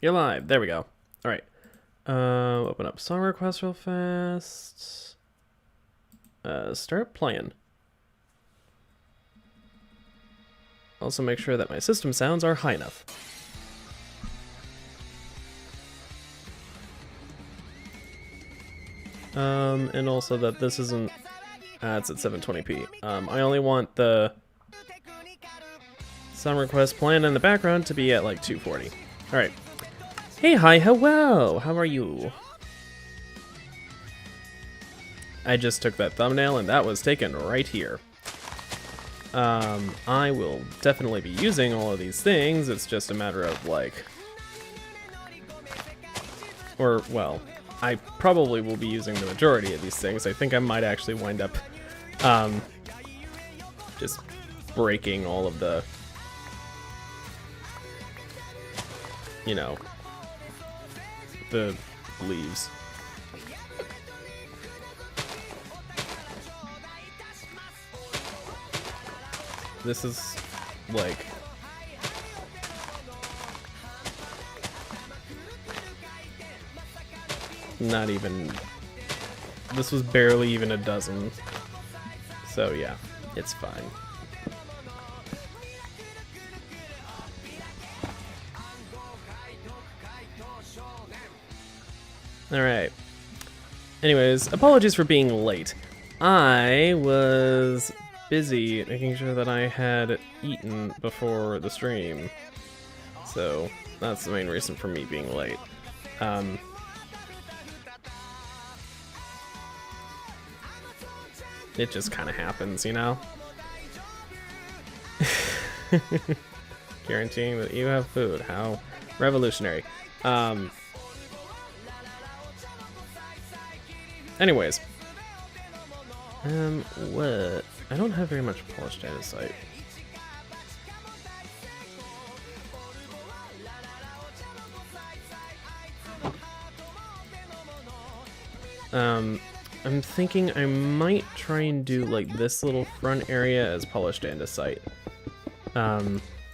You're live. There we go. All right. Open up song request real fast. Start playing. Also make sure that my system sounds are high enough. And also that this isn't... it's at 720p. I only want the song request playing in the background to be at like 240. All right. Hey, hi, hello. How are you? I just took that thumbnail and that was taken right here. I will definitely be using all of these things. It's just a matter of like... Or, well, I probably will be using the majority of these things. I think I might actually wind up just breaking all of the, you know, the leaves. This is like not even, this was barely even a dozen. So yeah, it's fine. Alright. Anyways, apologies for being late. I was busy making sure that I had eaten before the stream. So, that's the main reason for me being late. It just kind of happens, you know? Guaranteeing that you have food. How revolutionary. Anyways. What? I don't have very much polished andesite. I'm thinking I might try and do like this little front area as polished andesite.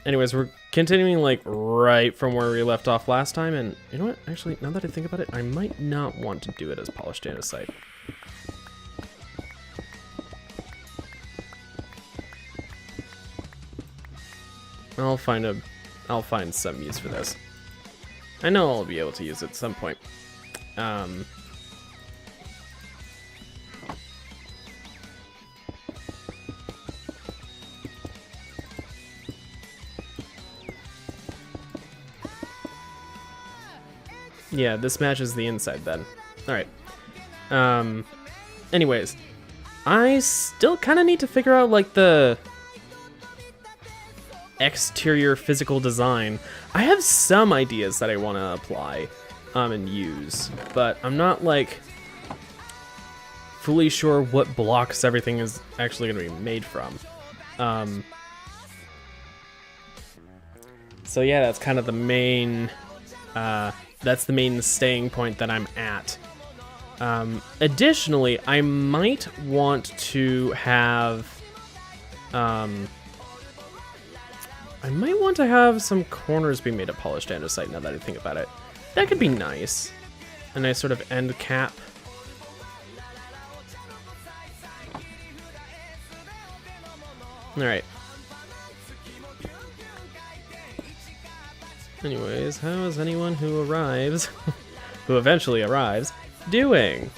Anyways, we're continuing like right from where we left off last time, and you know what? Actually, now that I think about it, I might not want to do it as polished andesite. I'll find some use for this. I know I'll be able to use it at some point. Yeah, this matches the inside then. Alright. Anyways, I still kind of need to figure out like the exterior physical design. I have some ideas that I want to apply and use, but I'm not like fully sure what blocks everything is actually going to be made from. So yeah, that's kind of the main staying point that I'm at. Additionally, I might want to have some corners be made of polished andesite now that I think about it. That could be nice. A nice sort of end cap. Alright. Anyways, how is anyone who arrives, who eventually arrives, doing?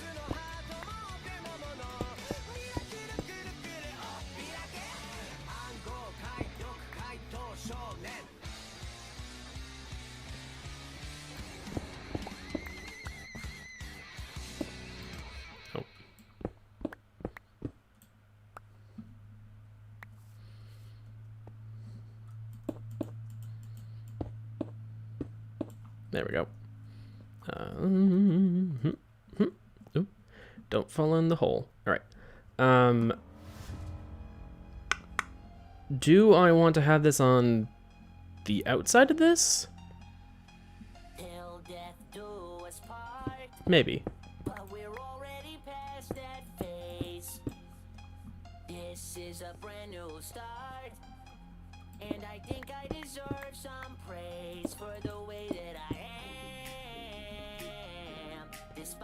Oh. There we go. Ooh, don't fall in the hole. All right. Do I want to have this on the outside of this? Maybe. But we're already past that phase. This is a brand new start, and I think I deserve some praise for the way that I am.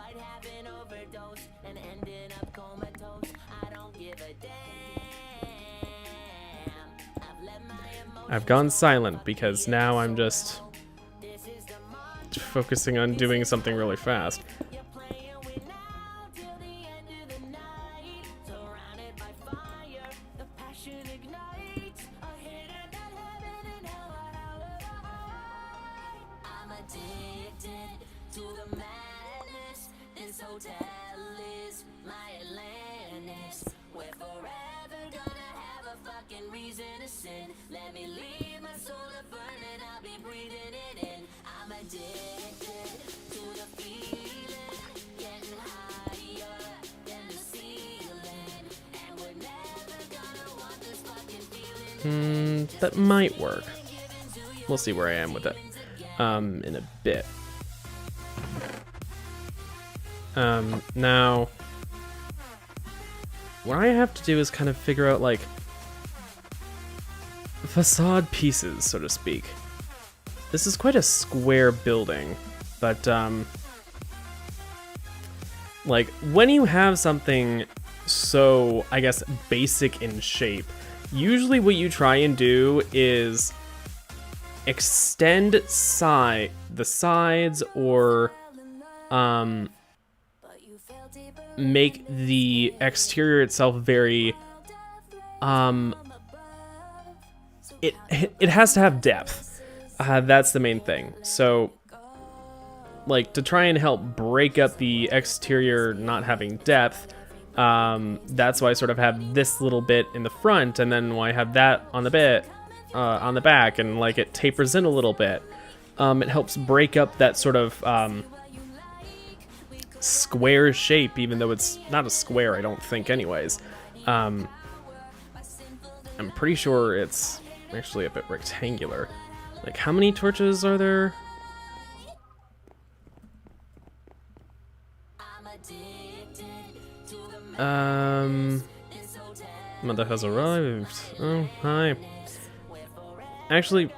Might have an overdose and ended up comatose. I don't give a damn. I've let my emotions I've gone silent because now I'm just focusing on doing something really fast. You're playing with now till the end of the night. Surrounded by fire, the passion ignites. A hit and not heaven and hell are hell of a high. I'm addicted to the madness. This hotel is my Atlantis. We're forever gonna have a fucking reason to sin. Let me leave my soul to burn and I'll be breathing it in. I'm addicted to the feeling, getting higher than the ceiling, and we're never gonna want this fucking feeling. That might work. We'll see where I am with it in a bit. Now, what I have to do is kind of figure out, like, facade pieces, so to speak. This is quite a square building, but, like, when you have something so, I guess, basic in shape, usually what you try and do is extend the sides or, make the exterior itself very, it has to have depth. That's the main thing. So, like, to try and help break up the exterior not having depth, that's why I sort of have this little bit in the front, and then why I have that on the back, and like it tapers in a little bit. It helps break up that sort of square shape, even though it's not a square, I don't think, anyways. I'm pretty sure it's actually a bit rectangular. Like, how many torches are there? Mother has arrived. Oh, hi. Actually,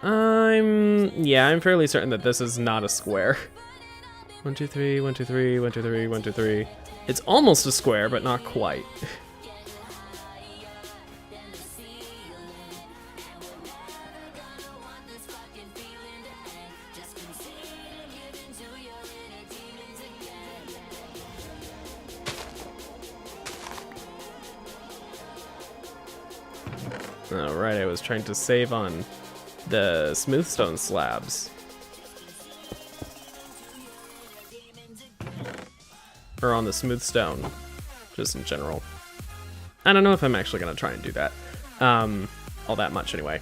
I'm fairly certain that this is not a square. 1, 2, 3, 1, 2, 3, 1, 2, 3, 1, 2, 3. It's almost a square, but not quite. Alright, I was trying to save on the smooth stone slabs. Or on the smooth stone, just in general. I don't know if I'm actually going to try and do that. All that much anyway.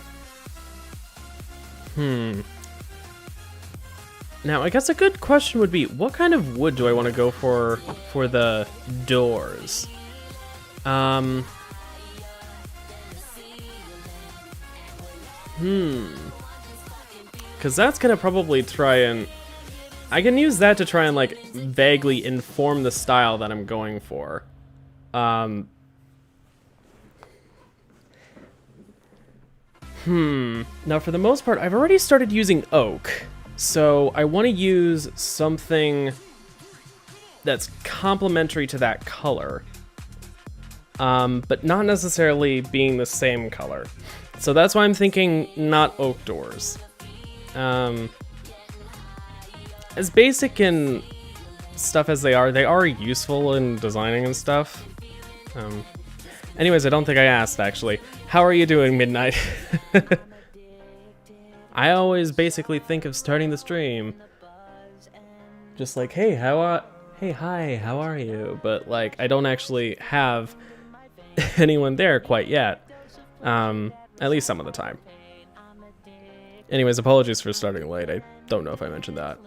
Now, I guess a good question would be, what kind of wood do I want to go for the doors? Because that's going to probably try and... I can use that to try and, like, vaguely inform the style that I'm going for. Now, for the most part, I've already started using oak. So I want to use something that's complementary to that color. But not necessarily being the same color. So that's why I'm thinking not oak doors. As basic and stuff as they are useful in designing and stuff. Anyways, I don't think I asked, actually. How are you doing, Midnight? I always basically think of starting the stream just like, hey, hi, how are you? But, like, I don't actually have anyone there quite yet. At least some of the time. Anyways, apologies for starting late. I don't know if I mentioned that.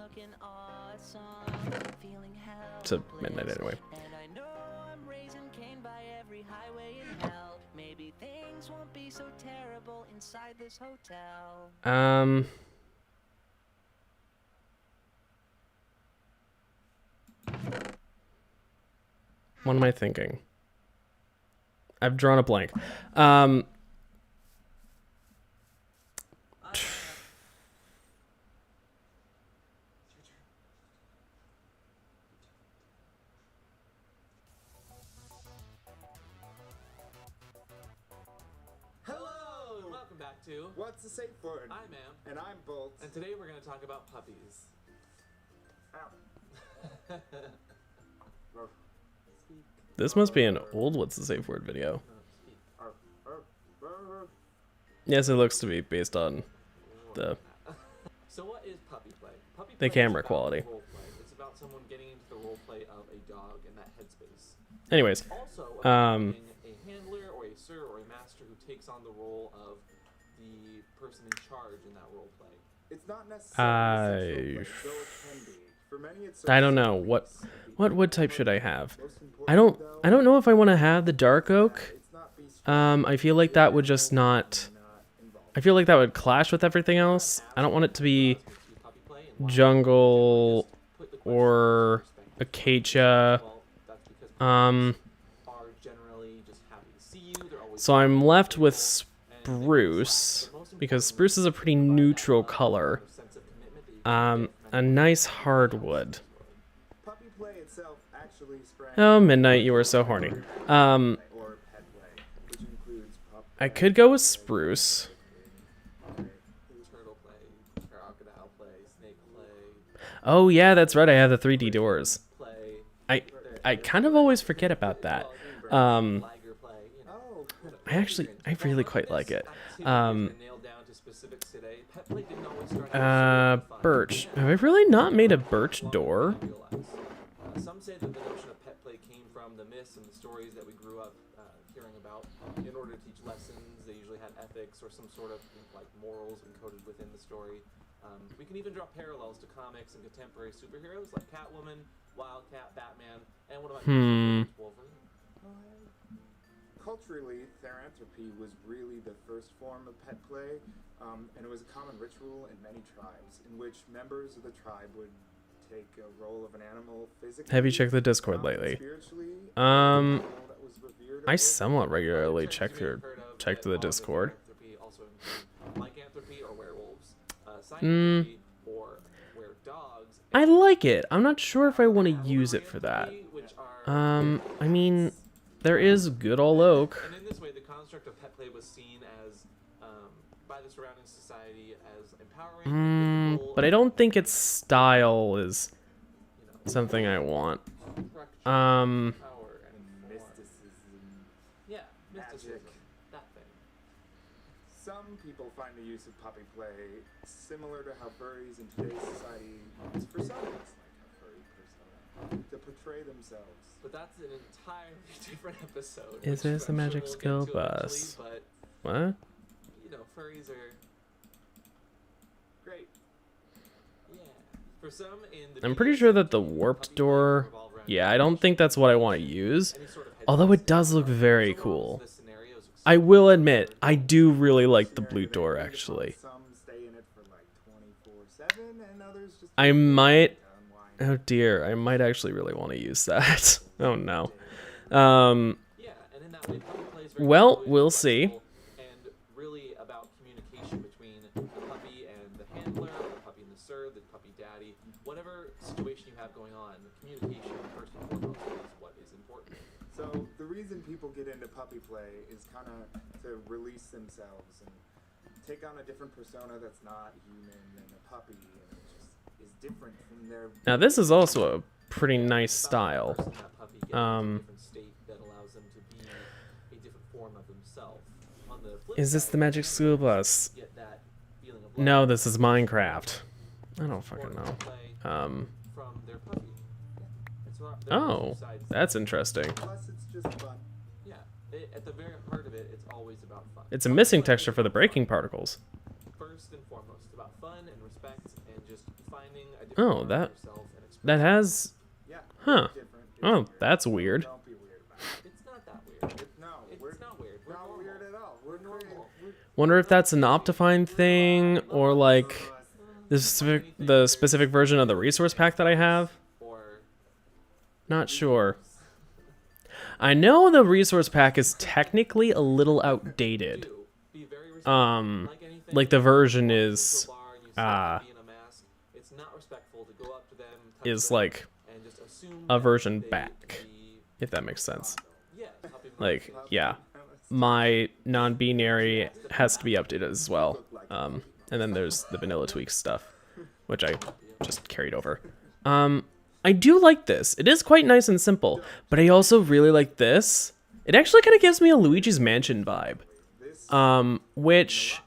It's a midnight anyway. What am I thinking? I've drawn a blank. back to What's the safe word? I'm Am, And I'm Bolt. and today we're going to talk about puppies. Ow. Speak. This must be an old What's the Safe Word video. No, speak. Arf, arf, arf. Yes, it looks to be based on the So what is puppy play? Puppy The play camera is about quality. role play. It's about someone getting into the role play of a dog in that headspace. Anyways, Also about Um, being a handler or a sir or a master who takes on the role of the person in charge in that role play. It's not necessarily essential, though it can be. For many, it's I don't know what wood type should I have. I don't know if I want to have the dark oak. I feel like that would just not. I feel like that would clash with everything else. I don't want it to be Puppy play and why jungle put the question or in perspective. acacia. Well, that's because Um, are generally just happy to see you. They're always so I'm left with spruce because spruce is a pretty neutral color. sense of commitment that you can A nice hardwood. Puppy play itself actually sprang Oh, Midnight, you are so horny. or pet play, which includes pup I could go with spruce. turtle play, crocodile play, snake play, Oh yeah, that's right. I have the 3D doors. play, I kind of always forget about that. liger play, you know. Oh, I really quite like it. Activities are nailed down to specifics today. Pet play didn't always start out as fun. Birch. Have I really not made a birch door? Some say that the notion of pet play came from the myths and the stories that we grew up hearing about. In order to teach lessons, they usually had ethics or some sort of like morals encoded within the story. We can even draw parallels to comics and contemporary superheroes like Catwoman, Wildcat, Batman, and one of my favorites, Wolverine. Culturally, theranthropy was really the first form of pet play, and it was a common ritual in many tribes, in which members of the tribe would take a role of an animal physically. Have you checked the Discord lately? Spiritually, I I somewhat regularly Terms check you may have through heard of check that the fall into Discord. theranthropy also include lycanthropy or werewolves, synanthropy or were dogs. I and like it. I'm not sure if I want to use it for that. polyandry, which are I mean, there is good old oak. And in this way, the construct of pet play was seen as, by the surrounding society, as empowering. with the goal But I of, don't think its style is you know, something I want. structure, Um, power, and form. mysticism. Yeah, mysticism. magic. That thing. Some people find the use of puppy play similar to how furries in today's society use personas, like a furry persona, to portray themselves. But that's an entirely different episode. Is which this a I'm sure magic we'll get skill to bus? eventually, what? But, you know, furries are great. Yeah. For some, in the I'm pretty sure that the warped door. Yeah, I don't think that's what I want to use. Although it does look very cool. I will admit, I do really like the blue door actually. Some stay in it for like 24/7, and others just I might. unwind. Oh dear, I might actually really want to use that. Oh no. Yeah, and in that way, puppy play is very Well, fluid, we'll see. flexible, and really about communication between the puppy and the handler, or the puppy and the sir, the puppy daddy, whatever situation you have going on. Communication first and foremost is what is important. So the reason people get into puppy play is kind of to release themselves and take on a different persona that's not human than a puppy, and it just is different from their. Now this is also a pretty nice style. Person, that puppy gets into Um, a different state that allows them to be a different form of themselves. On the flip Is this side, the Magic School Bus? get that feeling of No, love this is Minecraft. I don't fucking or know. play Um. from their puppy. It's not- there are Oh, two sides to that's it. interesting. Plus, it's just fun. Yeah, at the very heart of it, it's always about fun. It's a missing texture for the breaking particles. First and foremost, it's about fun and respect and just finding a different Oh, part of that yourself and that expressing has. Yeah. Huh. Different. It's Oh, weird. that's weird. Don't be weird about it. It's not that weird. it. No, we're It's not weird. We're not normal. weird at all. We're normal. Wonder if that's an Optifine thing or like the specific version of the resource pack that I have. Or Not sure. I know the resource pack is technically a little outdated. do. Be very respectful. Like anything, Like the version you walk is into a bar and you see a puppy in a mask, it's not respectful to go up to them, touch is them, like and just assume a that version they back, be if that makes sense. Yeah, puppy Like, might be yeah. my non-binary has to be updated as well. And then there's the vanilla tweaks stuff, which I just carried over. I do like this. It is quite nice and simple, but I also really like this. It actually kind of gives me a Luigi's Mansion vibe, which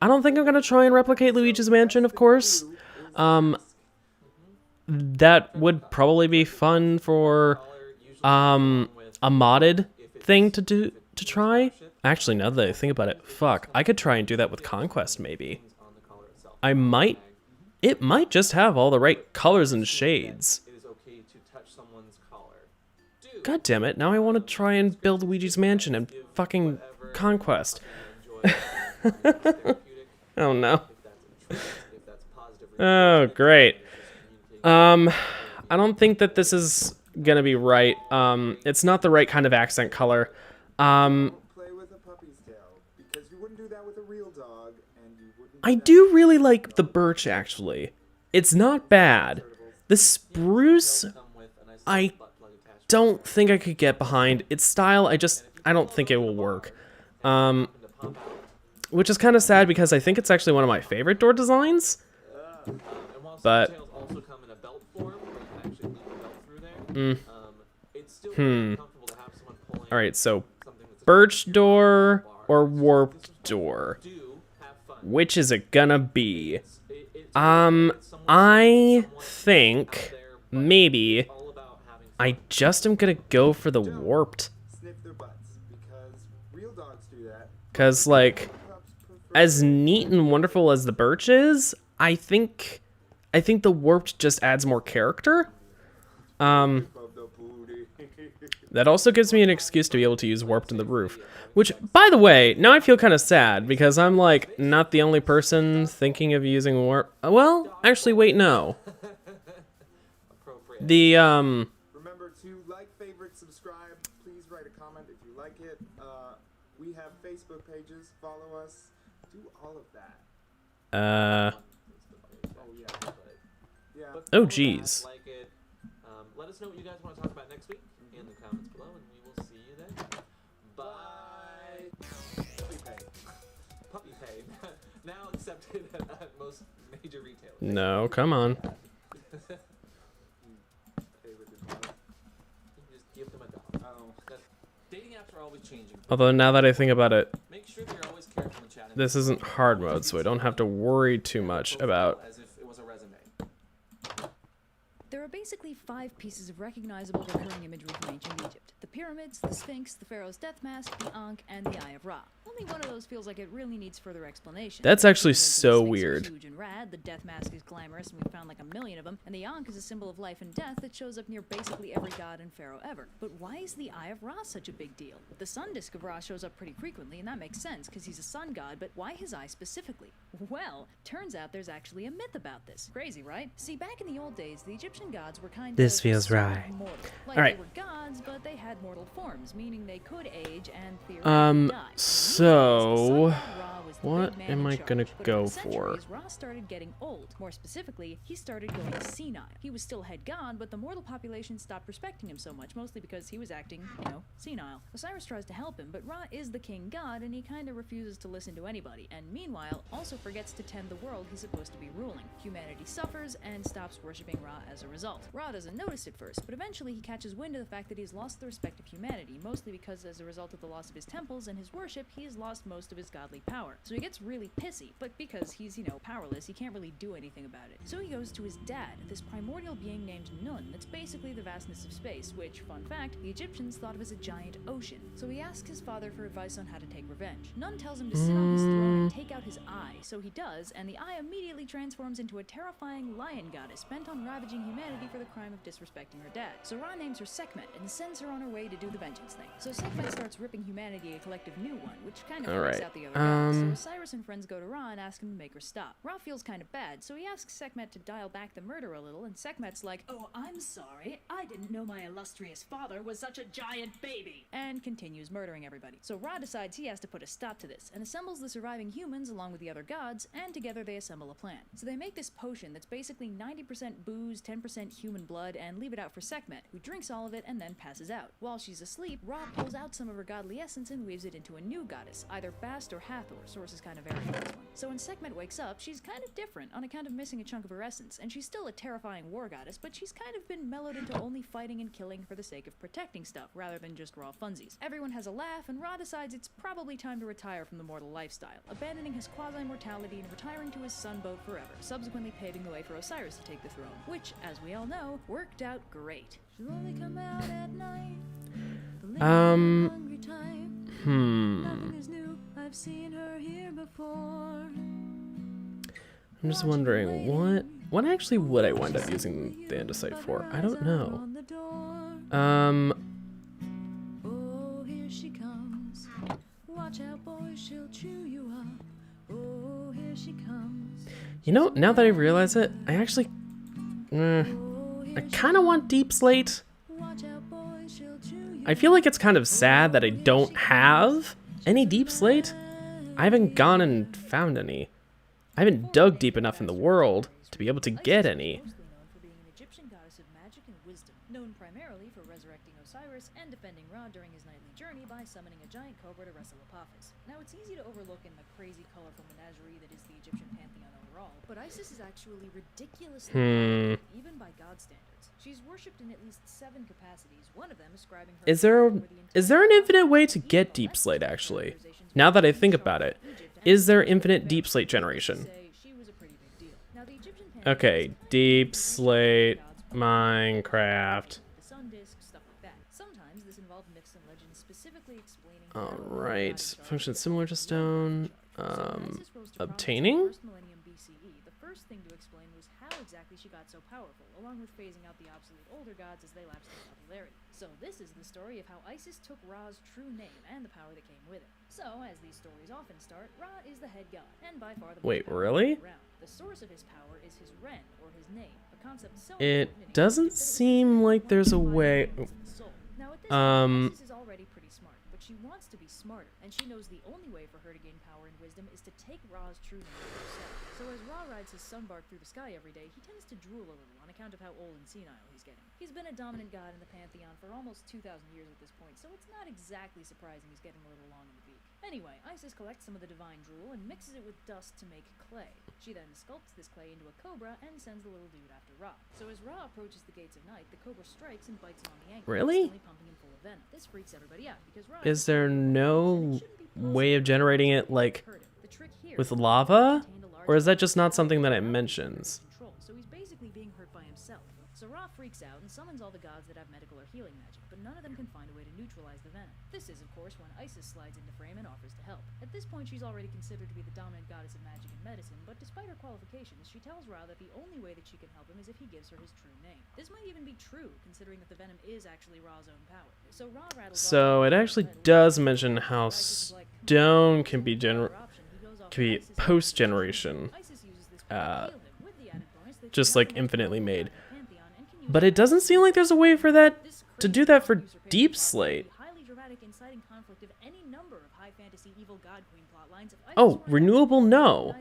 I don't think I'm going to try and replicate Luigi's Mansion, of course. That would probably be fun for a modded thing to try. Actually, now that I think about it, fuck, I could try and do that with Conquest, maybe. It might just have all the right colors and shades. God damn it, now I want to try and build Luigi's Mansion and fucking Conquest. Oh no. Oh, great. I don't think that this is gonna be right. It's not the right kind of accent color. Play with a puppy's tail, because you wouldn't do that with a real dog, and you wouldn't. I do really like the birch, actually. It's not bad. The spruce, I don't think I could get behind. Its style, I don't think it will work. Which is kind of sad because I think it's actually one of my favorite door designs. But all right, so birch door or warped door, which is it gonna be? I think maybe I just am gonna go for the warped, because like, as neat and wonderful as the birch is, I think the warped just adds more character. That also gives me an excuse to be able to use warped in the roof. Which, by the way, now I feel kind of sad because I'm like not the only person thinking of using warp. Well, actually, wait, no. The Remember to like, favorite, subscribe. Please write a comment if you like it. We have Facebook pages. Follow us. Do all of that. Oh, geez. Like it. Let us know what you guys want to talk about next week in the comments below, and we will see you then. Bye. Puppy pay. Now accepted at most major retailers. No, come on. Just give them a dog. Dating apps are always changing. Although now that I think about it, Make sure you're always careful when chatting. this isn't hard mode, so I don't have to worry too much about. As if it was a resume. There are basically 5 pieces of recognizable recurring imagery from ancient Egypt. The pyramids, the Sphinx, the Pharaoh's death mask, the Ankh, and the Eye of Ra. Only one of those feels like it really needs further explanation. That's actually The so Sphinx is weird. huge and rad, the death mask is glamorous, and we've found like 1,000,000 of them, and the Ankh is a symbol of life and death that shows up near basically every god and pharaoh ever. But why is the Eye of Ra such a big deal? The sun disk of Ra shows up pretty frequently, and that makes sense because he's a sun god, but why his eye specifically? Well, turns out there's actually a myth about this. Crazy, right? See, back in the old days, the Egyptian gods were kind This of feels sort of right. mortal. Like, All right. they were gods, but they had mortal forms, meaning they could age and theoretically die. So What what am I gonna go for? Ra started getting old. More specifically, he started going senile. He was still head god, but the mortal population stopped respecting him so much, mostly because he was acting, senile. Osiris tries to help him, but Ra is the king god, and he kind of refuses to listen to anybody, and meanwhile, also forgets to tend the world he's supposed to be ruling. Humanity suffers and stops worshipping Ra as a result. Ra doesn't notice it first, but eventually he catches wind of the fact that he's lost the respect of humanity, mostly because as a result of the loss of his temples and his worship, he has lost most of his godly power. So he gets really pissy, but because he's, powerless, he can't really do anything about it. So he goes to his dad, this primordial being named Nun that's basically the vastness of space, which, fun fact, the Egyptians thought of as a giant ocean. So he asks his father for advice on how to take revenge. Nun tells him to sit on his throne and take out his eye, so he does, and the eye immediately transforms into a terrifying lion goddess bent on ravaging humanity for the crime of disrespecting her dad. So Ra names her Sekhmet and sends her on her way to do the vengeance thing. So Sekhmet starts ripping humanity a collective new one, which kind of freaks out the other gods. So Osiris and friends go to Ra and ask him to make her stop. Ra feels kind of bad, so he asks Sekhmet to dial back the murder a little, and Sekhmet's like, Oh, I'm sorry. I didn't know my illustrious father was such a giant baby. and continues murdering everybody. So Ra decides he has to put a stop to this, and assembles the surviving humans along with the other gods, and together they assemble a plan. So they make this potion that's basically 90% booze, 10% human blood, and leave it out for Sekhmet, who drinks all of it and then passes out. While she's asleep, Ra pulls out some of her godly essence and weaves it into a new goddess, either Bast or Hathor. Sources kind of vary on this one. So when Sekhmet wakes up, she's kind of different on account of missing a chunk of her essence, and she's still a terrifying war goddess, but she's kind of been mellowed into only fighting and killing for the sake of protecting stuff, rather than just raw funsies. Everyone has a laugh, and Ra decides it's probably time to retire from the mortal lifestyle, abandoning his quasi-mortality and retiring to his sunboat forever, subsequently paving the way for Osiris to take the throne, which, as we all know, worked out great. She'll only come out at night. The hungry type. Nothing is new. I've seen her here before. I'm just wondering, what actually would I wind up using the andesite for? I don't know. Oh, here she comes. Watch out, boys, she'll chew you up. Oh, here she comes. You know, now that I realize it, I actually, I kind of want deep slate. Watch out, boys, she'll chew you I feel like it's kind of sad that I don't have any deep slate. I haven't gone and found any. I haven't dug deep enough in the world to be able to get any. Mostly known for being an Egyptian goddess of magic and wisdom, known primarily for resurrecting Osiris and defending Ra during his nightly journey by summoning a giant cobra to wrestle Apophis. Now, it's easy to overlook in the crazy, colorful menagerie that is the Egyptian pantheon overall, but Isis is actually ridiculously powerful, even by god standards. She's worshipped in at least 7 capacities, one of them ascribing her Is there over the an infinite way to get deep slate, actually? Now that I think about it, is there infinite deep slate generation? Okay, deep slate, Minecraft. Alright, function similar to stone. Obtaining? The first thing to explain was how exactly she got so powerful, along with phasing out the obsolete older gods as they lapsed in popularity. So this is the story of how Isis took Ra's true name and the power that came with it. So, as these stories often start, Ra is the head god, and by far the most Wait, powerful really? around. The source of his power is his Ren, or his name, a concept so It important in doesn't Egypt that it was seem considered like there's a one of the way. five elements of the soul. Now, at this point, Isis is already pretty smart, but she wants to be smarter, and she knows the only way for her to gain power and wisdom is to take Ra's true name for herself. So as Ra rides his sunbark through the sky every day, he tends to drool a little on account of how old and senile he's getting. He's been a dominant god in the pantheon for almost 2,000 years at this point, so it's not exactly surprising he's getting a little long in the beak. Anyway, Isis collects some of the divine drool and mixes it with dust to make clay. She then sculpts this clay into a cobra and sends the little dude after Ra. So as Ra approaches the gates of night, the cobra strikes and bites him on the ankle, Really? instantly pumping him full of venom. This freaks everybody out because Ra Is there no way of generating it, like, the trick here with is lava? obtained a large Or is that just not amount of something that it power mentions? control, so he's basically being hurt by himself. So Ra freaks out and summons all the gods that have medical or healing magic, but none of them can find a way to neutralize the venom. This is, of course, when Isis slides into frame and offers to help. At this point, she's already considered to be the dominant goddess of magic and medicine, but despite her qualifications, she tells Ra that the only way that she can help him is if he gives her his true name. This might even be true, considering that the venom is actually Ra's own power. So Ra rattles off So it actually does mention how stone can be post-generation, just like infinitely made. But it doesn't seem like there's a way for that to do that for deep slate. Oh, renewable no.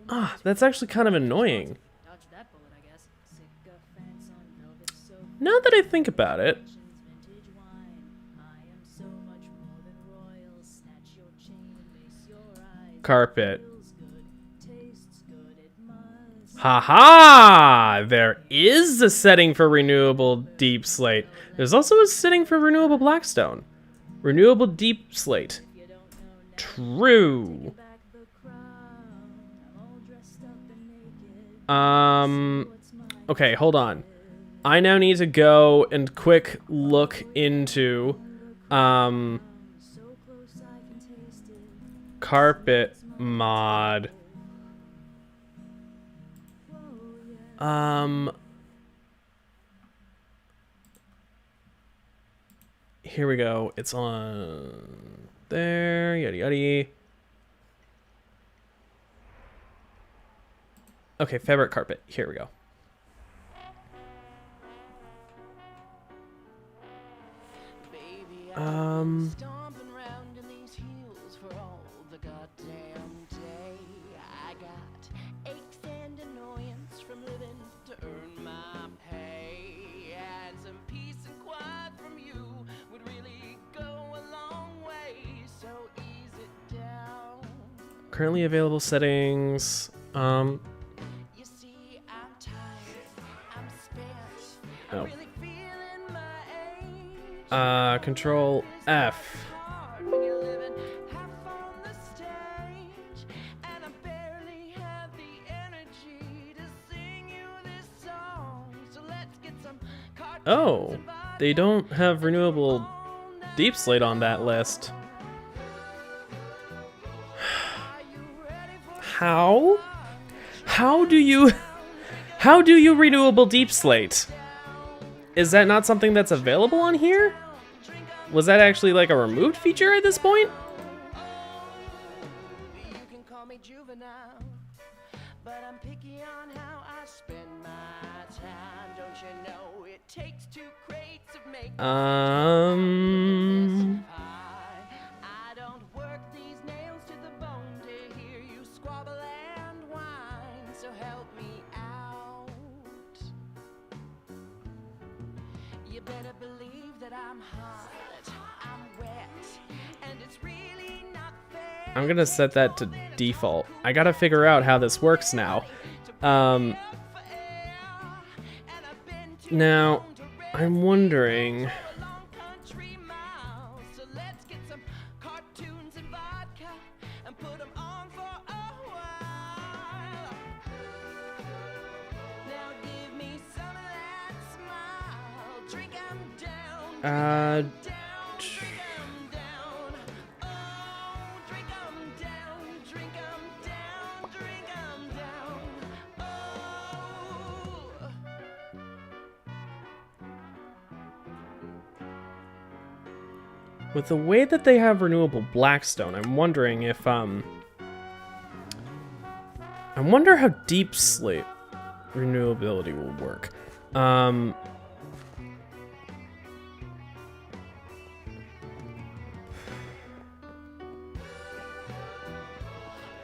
Ah, that's actually kind of annoying. Now that I think about it. Carpet. Haha! There is a setting for renewable deep slate. There's also a setting for renewable blackstone. Renewable deep slate. True. Okay, hold on. I now need to go and quick look into carpet mod. Here we go. It's on there. Yada yada. Okay, fabric carpet. Here we go. Currently available settings. You see, I'm tired, I'm spent, I'm Oh. really feeling my age. Control F. Hard when you're living half on the stage, and I barely have the energy to sing you this song. So let's get some cartoons Oh, and vodka they don't have renewable all night deep slate on that list. Are you ready for How? How do you renewable deep slate? Is that not something that's available on here? Was that actually like a removed feature at this point? You can call me juvenile, but I'm picky on how I spend my time. Don't you know it takes 2 crates of makeup I don't work these nails to the bone to hear you squabble and whine. So help me out. You better believe that I'm hot, I'm wet, and it's really not fair. I'm gonna set that to default. I gotta figure out how this works now. Now, I'm wondering. So let's get some cartoons and vodka and put 'em on for a while. Now give me some of that smile. Drink 'em down. Down, drink 'em down. Oh, drink 'em down, drink 'em down, drink 'em down. Oh. With the way that they have renewable blackstone, I'm wondering if I wonder how deep slate renewability will work.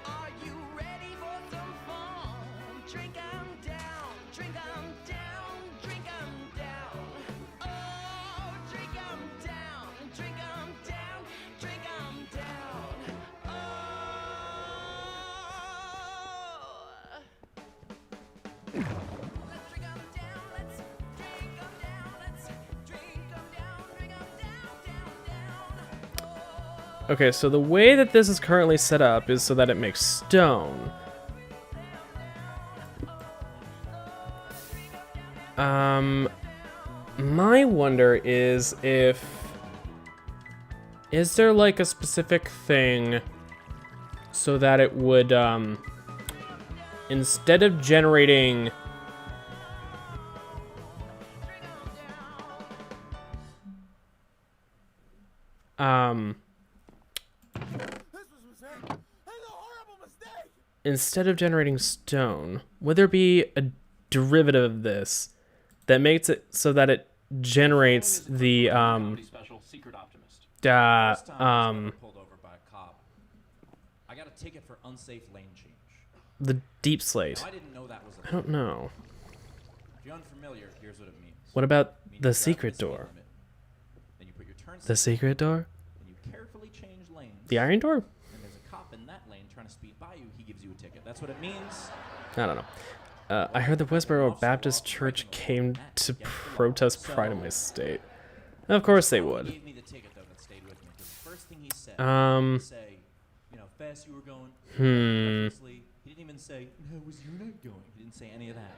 Are you ready for some fun? Drink 'em down, drink 'em down, drink 'em down. Oh, drink 'em down, drink 'em down, drink 'em down. Oh. Let's drink 'em down, let's drink 'em down, let's drink 'em down, drink 'em down, down, down. Oh. Okay, so the way that this is currently set up is so that it makes stone. My wonder is there like a specific thing so that it would, instead of generating, instead of generating stone, would there be a derivative of this that makes it so that it generates the Special Secret Optimist. First time I was ever pulled over by a cop. I got a ticket for unsafe lane change. the deep slate? Now, I didn't know that was a I don't know. If you're unfamiliar, here's what it means. What about It means the you drive secret the speed door? limit, then you put your turn The signal, secret door? then you carefully change lanes. The iron door? And there's a cop in that lane trying to speed by you, he gives you a ticket. That's what it means. I don't know. I heard the Westboro Baptist Church came to protest pride in my state. Of course they He would. gave me the ticket though that stayed with me. 'Cause the first thing he said, Um, say, you know, fast you were going. Hmm. recklessly. He didn't even say, how was your night going? He didn't say any of that.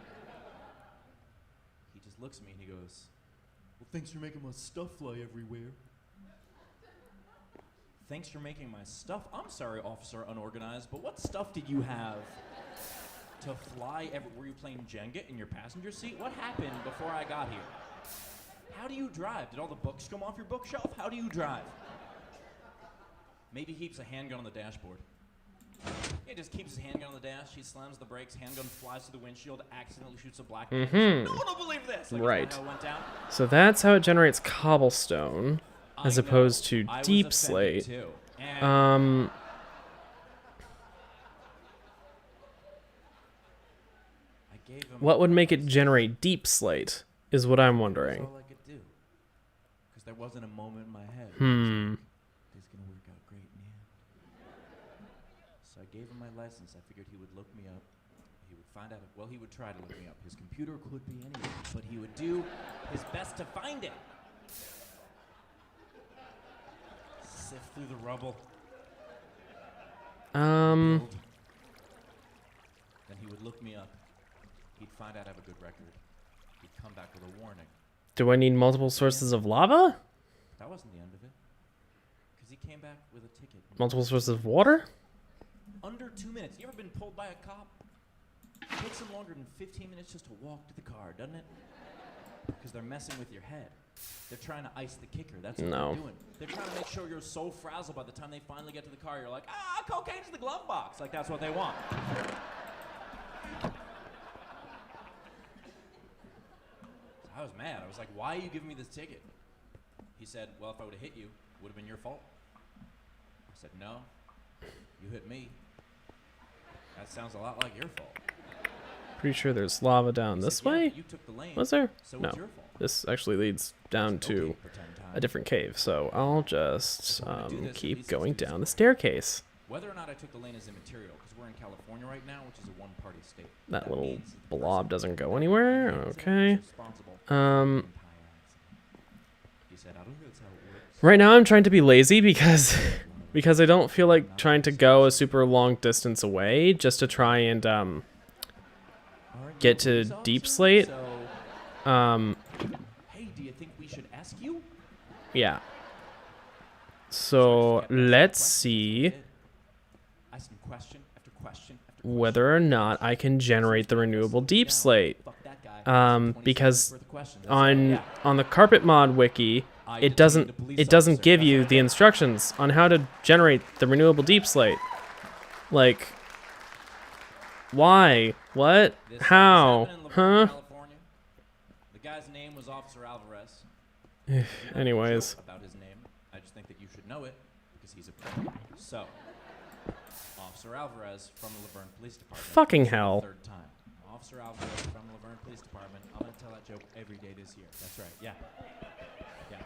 He just looks at me and he goes, well, thanks for making my stuff fly everywhere. Thanks for making my stuff. I'm sorry, Officer Unorganized, but what stuff did you have to fly were you playing Jenga in your passenger seat? What happened before I got here? How do you drive? Did all the books come off your bookshelf? How do you drive? Maybe he keeps a handgun on the dashboard. He just keeps his handgun on the dash, he slams the brakes, handgun flies through the windshield, accidentally shoots a black man. No one will believe this! Like, Right. is that how it went down? So that's how it generates cobblestone, as I know. opposed to I was deep offended slate. too. And I gave him What would make it generate deep slate is what I'm That's wondering. all I could do. Because there wasn't a moment in my head. Hmm. This is gonna work out great in the end. So I gave him my license. I figured he would look me up. He would find out. Well, he would try to look me up. His computer could be anywhere, but he would do his best to find it. Sift through the rubble. Build. Then he would look me up. He'd find out I have a good record. He'd come back with a warning. Do I need multiple sources of lava? That wasn't the end of it. Because he came back with a ticket. Multiple sources of water? Under 2 minutes. You ever been pulled by a cop? It takes them longer than 15 minutes just to walk to the car, doesn't it? Because they're messing with your head. They're trying to ice the kicker. That's what they're doing. They're trying to make sure you're so frazzled by the time they finally get to the car, you're like, cocaine's in the glove box. Like, that's what they want. So I was mad. I was like, why are you giving me this ticket? He said, well, if I would have hit you, it would have been your fault. I said, no, you hit me. That sounds a lot like your fault. Pretty sure there's lava down this way? You took the lane, Was there? so No. it's your fault. This actually leads down to a different cave, so I'll just keep going down the staircase. Whether or not I took the lane is immaterial, because we're in California right now, which is a one-party state. That little means the blob person doesn't go anywhere. who is Okay. responsible for Um, the entire accident. He said, I don't think that's how it works. Right now I'm trying to be lazy because I don't feel like trying to go a super long distance away just to try and Aren't get you a to police Deep officer? Slate. So, hey, do you think we should ask you? Yeah. So let's see Ask him question after question after whether or not I can generate the renewable deep slate. Fuck that guy. Because 27 worth of questions. That's right, yeah. on the carpet mod wiki, it doesn't give you the instructions on how to generate the renewable deep slate. Like, why? What? This How? happened in Laverne, Huh? California. The guy's name was Officer Alvarez. I do not have a Anyways. joke about his name. I just think that you should know it because he's a criminal. So, Officer Alvarez from the Laverne Police Department. Fucking This is the hell. Third time. Officer Alvarez from the Laverne Police Department. I'm gonna tell that joke every day this year. That's right. Yeah. Yeah.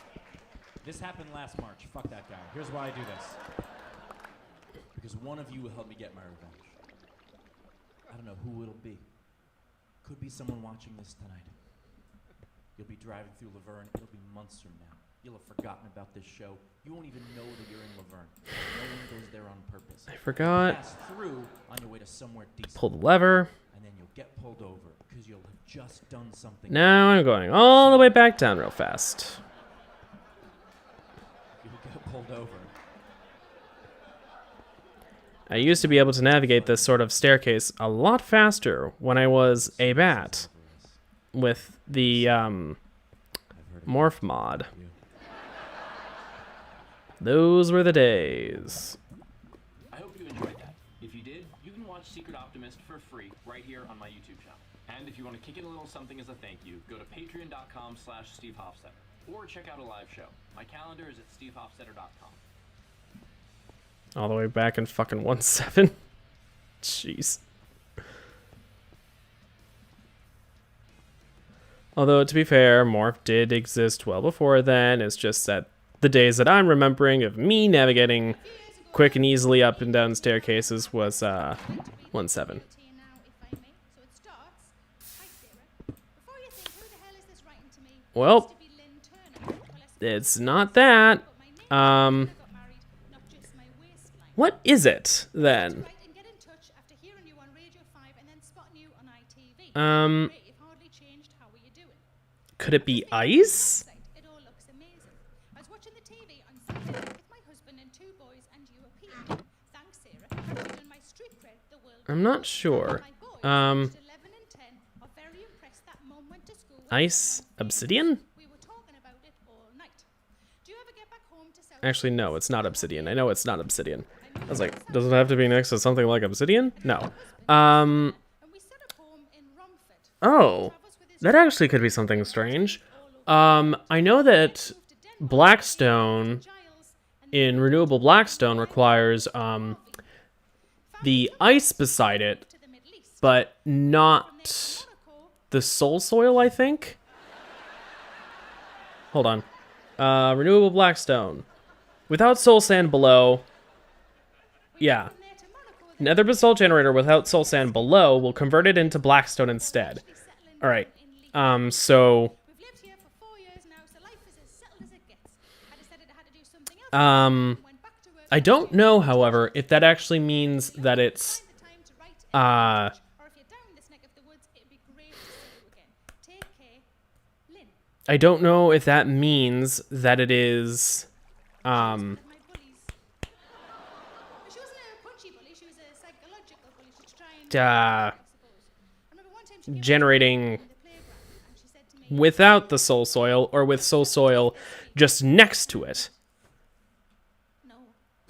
This happened last March. Fuck that guy. Here's why I do this. Because one of you will help me get my revenge. I don't know who it'll be. Could be someone watching this tonight. You'll be driving through Laverne. It'll be months from now. You'll have forgotten about this show. You won't even know that you're in Laverne. No one goes there on purpose. I forgot. Pass through on your way to somewhere decent. Pull the lever. And then you'll get pulled over because you'll have just done something. Now I'm going all the way back down real fast. You'll get pulled over. I used to be able to navigate this sort of staircase a lot faster when I was a bat with the morph mod. Those were the days. I hope you enjoyed that. If you did, you can watch Secret Optimist for free right here on my YouTube channel. And if you want to kick in a little something as a thank you, go to patreon.com/SteveHofstetter or check out a live show. My calendar is at stevehofstetter.com. All the way back in fucking 1.7. Jeez. Although, to be fair, Morph did exist well before then. It's just that the days that I'm remembering of me navigating quick and easily up and down staircases was 1.7. Well, it's not that. What is it, then? Could it be ice? I'm not sure. Ice obsidian? Actually, no, it's not obsidian. I know it's not obsidian. I was like, does it have to be next to something like obsidian? No. Oh, that actually could be something strange. I know that Blackstone, in renewable Blackstone, requires the ice beside it, but not the soul soil, I think? Hold on. Renewable Blackstone. Without soul sand below. Yeah. Nether basalt generator without soul sand below will convert it into blackstone instead. All right. So We've lived here for 4 years now, so life is as settled as it gets. I decided I had to do something else. Went back to work. I don't know, however, if that actually means that it's The time to write or if you're down this neck of the woods, it'd be great to see you again. Take care, Lynn. I don't know if that means that it is My bullies. But she wasn't a punchy bully, she was a psychological bully. She was trying uh, I suppose. I remember one time she came generating in the playground and she said to me, without the soul soil or with soul soil just next to it. no.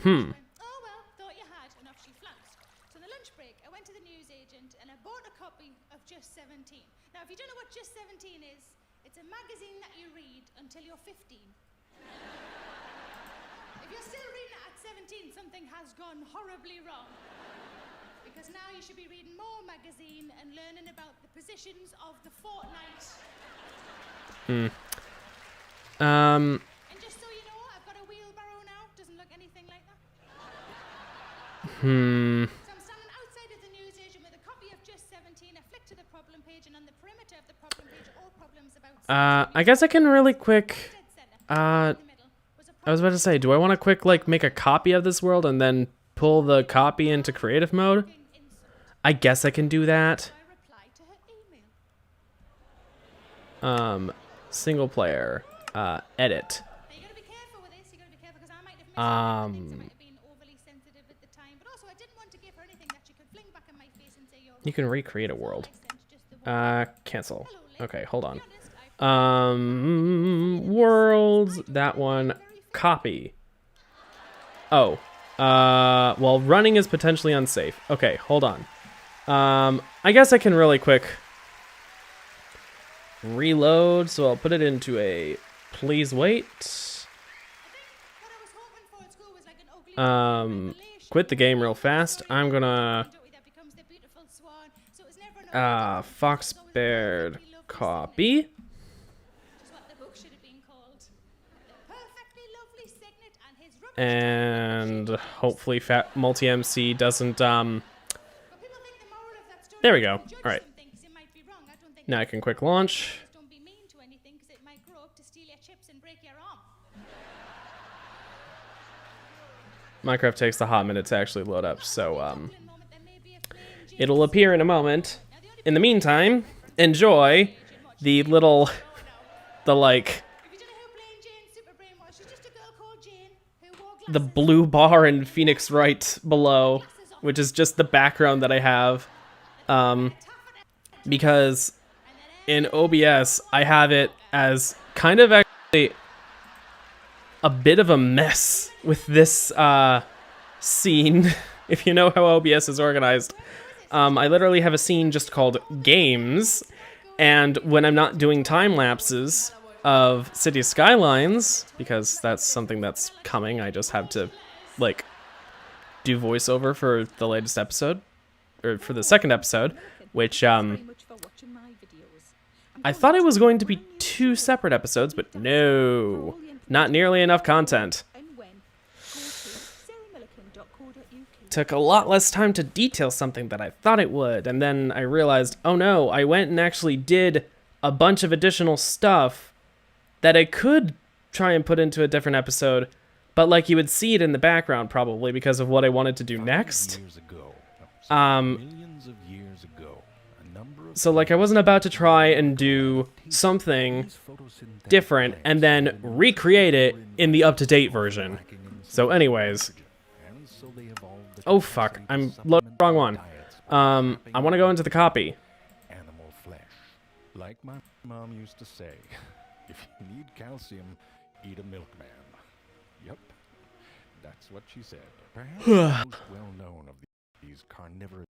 Hmm. Oh well, thought you had, and off she flounced. So on the lunch break, I went to the newsagent and I bought a copy of Just 17. Now, if you don't know what Just 17 is, it's a magazine that you read until you're 15. If you're still reading it at 17, something has gone horribly wrong. Because now you should be reading more magazine and learning about the positions of the fortnight. And just so you know, I've got a wheelbarrow now. Doesn't look anything like that. So I'm standing outside of the newsagent with a copy of Just 17. I flick to the problem page, and on the perimeter of the problem page, all problems about I guess I can really quick. dead center. In the middle was a I was about to say, do I want to quick like make a copy of this world and then pull the copy into creative mode? fucking insult. I guess I can do that. I replied to her email. Single player, edit. Now you gotta be careful with this. You gotta be careful because I might have missed out things. I might have been overly sensitive at the time, but also I didn't want to give her anything that she could fling back in my face and say you're. You can recreate a world. I sent just the one. Cancel. Hello, Lynn. Okay, hold on. To be honest, Worlds, that one, copy. Oh, well, running is potentially unsafe. Okay, hold on. I guess I can really quick reload, so I'll put it into a please wait. what I was hoping for at school was like an ugly revelation. Quit the game real fast. I'm gonna, That becomes the beautiful swan. So it was never an Foxberd copy. Which is what the book should have been called. The perfectly lovely Signet and his rubbish. And hopefully multi-MC doesn't, But people think the moral of that story there we is go. don't judge Alright. something 'cause it might be wrong. I don't think Now I can quick launch. don't be mean to anything 'cause it might grow up to steal your chips and break your arm. Minecraft takes a hot minute to actually load up, so, Moment, there may be a flame Jane. it'll appear in a moment. In the meantime, enjoy the little, the like, If you don't know who Plain Jane's super brain was, she's just a girl called Jane who wore glasses. the blue bar in Phoenix right below, which is just the background that I have. Because in OBS, I have it as kind of actually a bit of a mess with this scene. If you know how OBS is organized, I literally have a scene just called Games, and when I'm not doing time lapses of City Skylines, because that's something that's coming, I just have to like do voiceover for the latest episode, or for the second episode, which I thought it was going to be 2 separate episodes, but no, not nearly enough content. Took a lot less time to detail something that I thought it would, and then I realized, oh no, I went and actually did a bunch of additional stuff that I could try and put into a different episode, but like you would see it in the background probably because of what I wanted to do next. Millions of years ago, a number of So like I wasn't about to try and do something different and then recreate it in the up-to-date version. So anyways, and so they evolved the oh fuck, I'm wrong one. I want to go into the copy. animal flesh. Like my mom used to say, if you need calcium, eat a milkman. Yep, that's what she said. Perhaps the most well-known of these carnivorous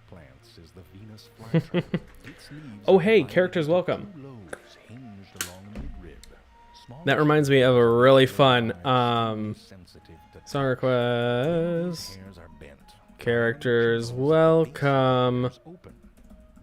plants is the Venus flytrap. Its leaves Oh are hey, divided characters into welcome. 2 lobes hinged along a midrib. Small That reminds me of a really fun sensitive to song request. hairs are bent. Characters welcome. Open.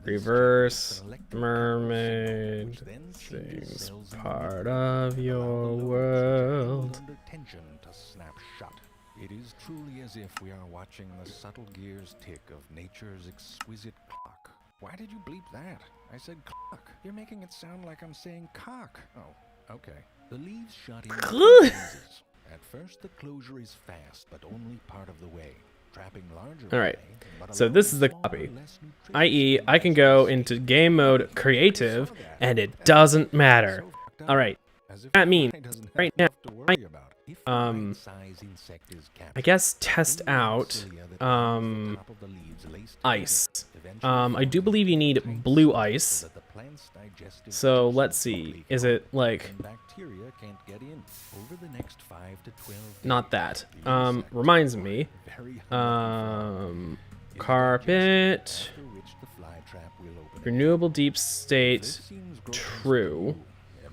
Reverse An electric mermaid which then changes things cells in part the of your allowing the lobes which are world. held under tension to snap shut. It is truly as if we are watching the subtle gears tick of nature's exquisite clock. Why did you bleep that? I said clock. You're making it sound like I'm saying cock. Oh, okay. The leaves shut in phases. At first, the closure is fast, but only part of the way. Trapping larger All right, prey, but so this is the allowing copy. smaller, less nutritious I.e., I can go species. into game mode creative, and it doesn't matter. All right, As if that the means fly doesn't have right now, enough to worry about. If the right-size insect is I captured, guess test then the out cilia that line the top of the leaves laced together ice. eventually I do form believe you a need tight blue seal ice. so that the plant's digestive So juices let's won't see, leak is out, it like and bacteria can't get in. Over the next 5 to 12 days, not that? the insect Reminds will me. very unlucky frog is Carpet, digested, after which the fly trap will open. renewable deep If this state, seems grotesque to true. you,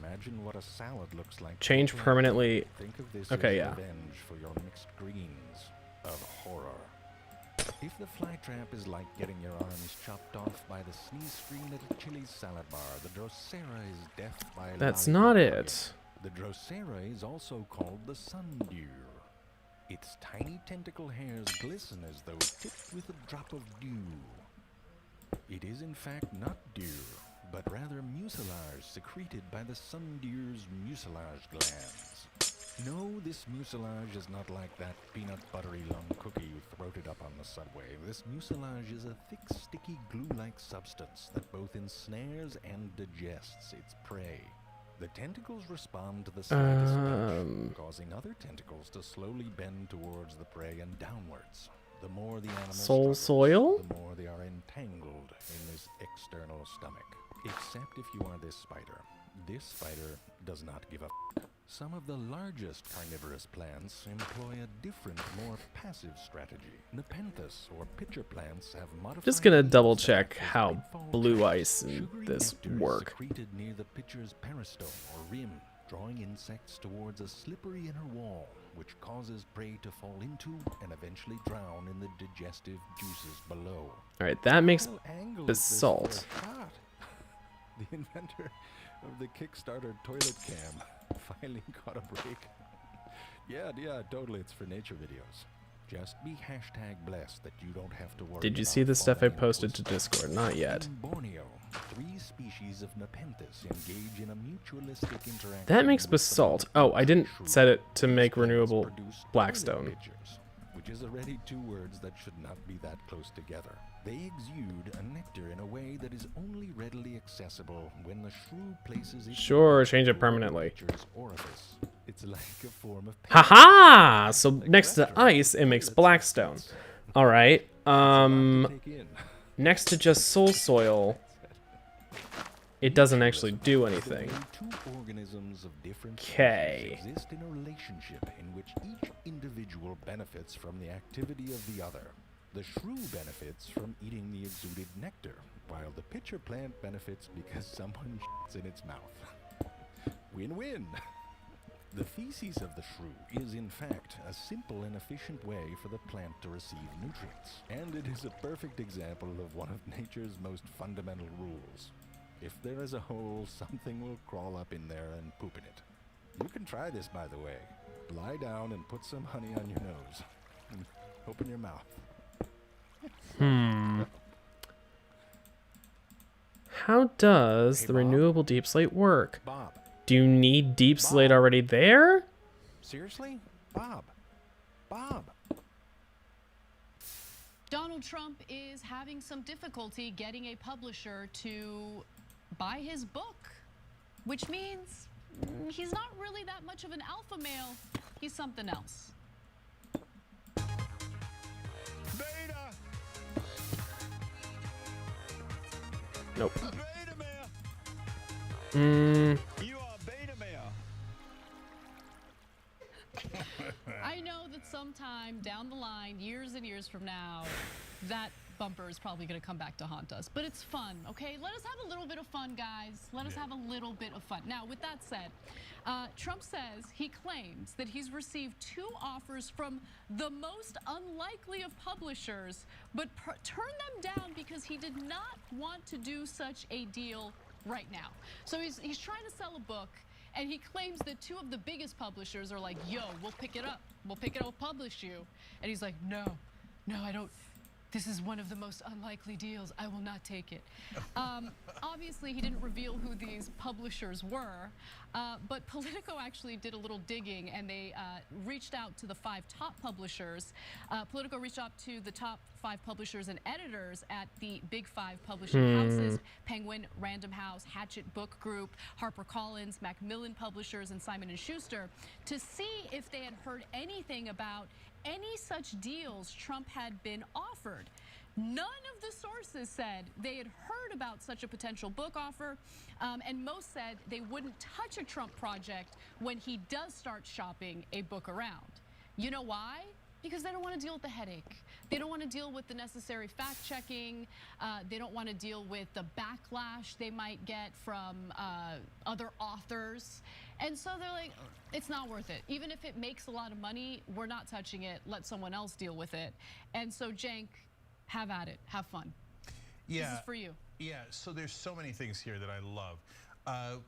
imagine what a salad looks like. Change to a plant. permanently. Think of this Okay, as yeah. revenge for your mixed greens of horror. If the fly trap is like getting your arms chopped off by the sneeze screen at a Chili's salad bar, the Drosera is death by That's lollipop not target. it. The Drosera is also called the sun deer. Its tiny tentacle hairs glisten as though tipped with a drop of dew. It is in fact not dew, but rather mucilage secreted by the sun deer's mucilage glands. No, this mucilage is not like that peanut buttery lung cookie you throated up on the subway. This mucilage is a thick, sticky, glue-like substance that both ensnares and digests its prey. The tentacles respond to the slightest pinch, causing other tentacles to slowly bend towards the prey and downwards. The more the animal Soul struggles, soil? the more they are entangled in this external stomach. Except if you are this spider. This spider does not give a f***. Some of the largest carnivorous plants employ a different, more passive strategy. Nepenthes, or pitcher plants, have modified Just gonna leaves double that check act as how pitfall blue traps. ice and Sugary this nectar is work. secreted near the pitcher's peristome or rim, drawing insects towards a slippery inner wall, which causes prey to fall into and eventually drown in the digestive juices below. All right, that makes What angle is this basalt. for a shot? The inventor of the Kickstarter toilet cam finally got a break. yeah, totally. It's for nature videos. Just be #blessed that you don't have to worry. Did you about see the stuff I falling into posted a to spider. Discord? Not yet. In Borneo, 3 species of Nepenthes engage in a mutualistic interaction. That makes with the basalt. mother Oh, I didn't shrew. set it to These make plants renewable produce toilet blackstone. pitchers, which is already 2 words that should not be that close together. They exude a nectar in a way that is only readily accessible when the shrew places its Sure, mouth change it toward the permanently. pitcher's orifice. It's like a form of Haha! So next to ice, it makes blackstone. All right. take in. Next to just soul soil, it doesn't actually do anything. Two organisms of different Okay. species exist in a relationship in which each individual benefits from the activity of the other. The shrew benefits from eating the exuded nectar, while the pitcher plant benefits because someone shits in its mouth. Win-win! The feces of the shrew is, in fact, a simple and efficient way for the plant to receive nutrients. And it is a perfect example of one of nature's most fundamental rules. If there is a hole, something will crawl up in there and poop in it. You can try this, by the way. Lie down and put some honey on your nose. And open your mouth. How does Hey, the Bob? renewable deep slate work? Bob. Do you need deep slate already there? Seriously? Bob. Donald Trump is having some difficulty getting a publisher to buy his book, which means he's not really that much of an alpha male. He's something else. Beta! Nope. Beta male! You are beta male! I know that sometime down the line, years and years from now, that bumper is probably going to come back to haunt us. But it's fun, okay? Let us have a little bit of fun, guys. Let us have a little bit of fun. Now, with that said, Trump says he claims that he's received 2 offers from the most unlikely of publishers, but turned them down because he did not want to do such a deal right now. So he's trying to sell a book, and he claims that 2 of the biggest publishers are like, yo, we'll pick it up. We'll pick it up, we'll publish you. And he's like, no, I don't. This is one of the most unlikely deals. I will not take it. Obviously, he didn't reveal who these publishers were, but Politico actually did a little digging, and they reached out to the 5 top publishers. Politico reached out to the top 5 publishers and editors at the big 5 publishing houses: Penguin, Random House, Hachette Book Group, HarperCollins, Macmillan Publishers, and Simon & Schuster, to see if they had heard anything about any such deals Trump had been offered. None of the sources said they had heard about such a potential book offer, and most said they wouldn't touch a Trump project when he does start shopping a book around. You know why? Because they don't want to deal with the headache. They don't want to deal with the necessary fact-checking. They don't want to deal with the backlash they might get from other authors. And so they're like, it's not worth it. Even if it makes a lot of money, we're not touching it. Let someone else deal with it. And so, Jank, have at it. Have fun. Yeah. This is for you. Yeah, so there's so many things here that I love.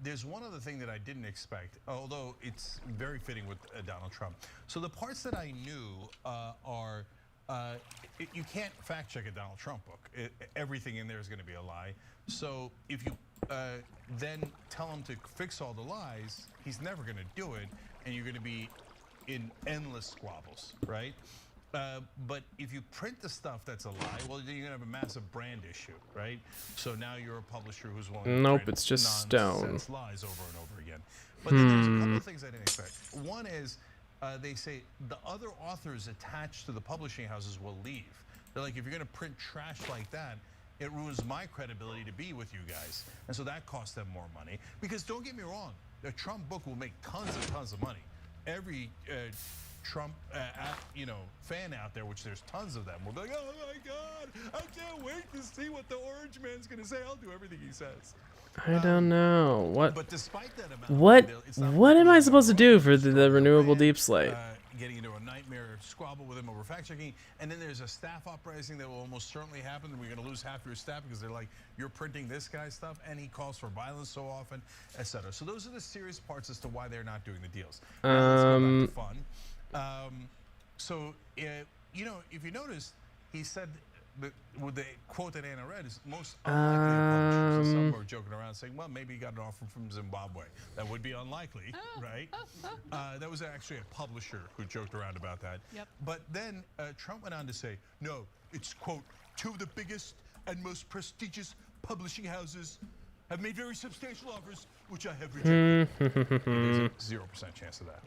There's one other thing that I didn't expect, although it's very fitting with Donald Trump. So the parts that I knew are, you can't fact check a Donald Trump book. Everything in there is going to be a lie. So if you then tell him to fix all the lies, he's never going to do it, and you're going to be in endless squabbles, right? But if you print the stuff that's a lie, well, then you're gonna have a massive brand issue, right? So now you're a publisher who's willing to Nope, print it's just stone. lies over and over again. But then there's a couple of things I didn't expect. One is they say the other authors attached to the publishing houses will leave. They're like, if you're gonna print trash like that, it ruins my credibility to be with you guys. And so that costs them more money. Because don't get me wrong, the Trump book will make tons of money. Every Trump, fan out there, which there's tons of them, will be like, oh my God, I can't wait to see what the Orange Man's gonna say. I'll do everything he says. I don't know. But despite that amount, What am I supposed to do for the renewable deep slate? Getting into a nightmare squabble with him over fact checking, and then there's a staff uprising that will almost certainly happen, and we're going to lose half your staff because they're like, you're printing this guy's stuff, and he calls for violence so often, etc. So those are the serious parts as to why they're not doing the deals. Now, let's go back to fun. If you noticed, he said with the quote that Anna read is most unlikely of publishers. Some were joking around saying, well, maybe he got an offer from Zimbabwe. That would be unlikely, right? That was actually a publisher who joked around about that. Yep. But then Trump went on to say, no, it's, quote, 2 of the biggest and most prestigious publishing houses have made very substantial offers, which I have rejected. There's a 0% chance of that.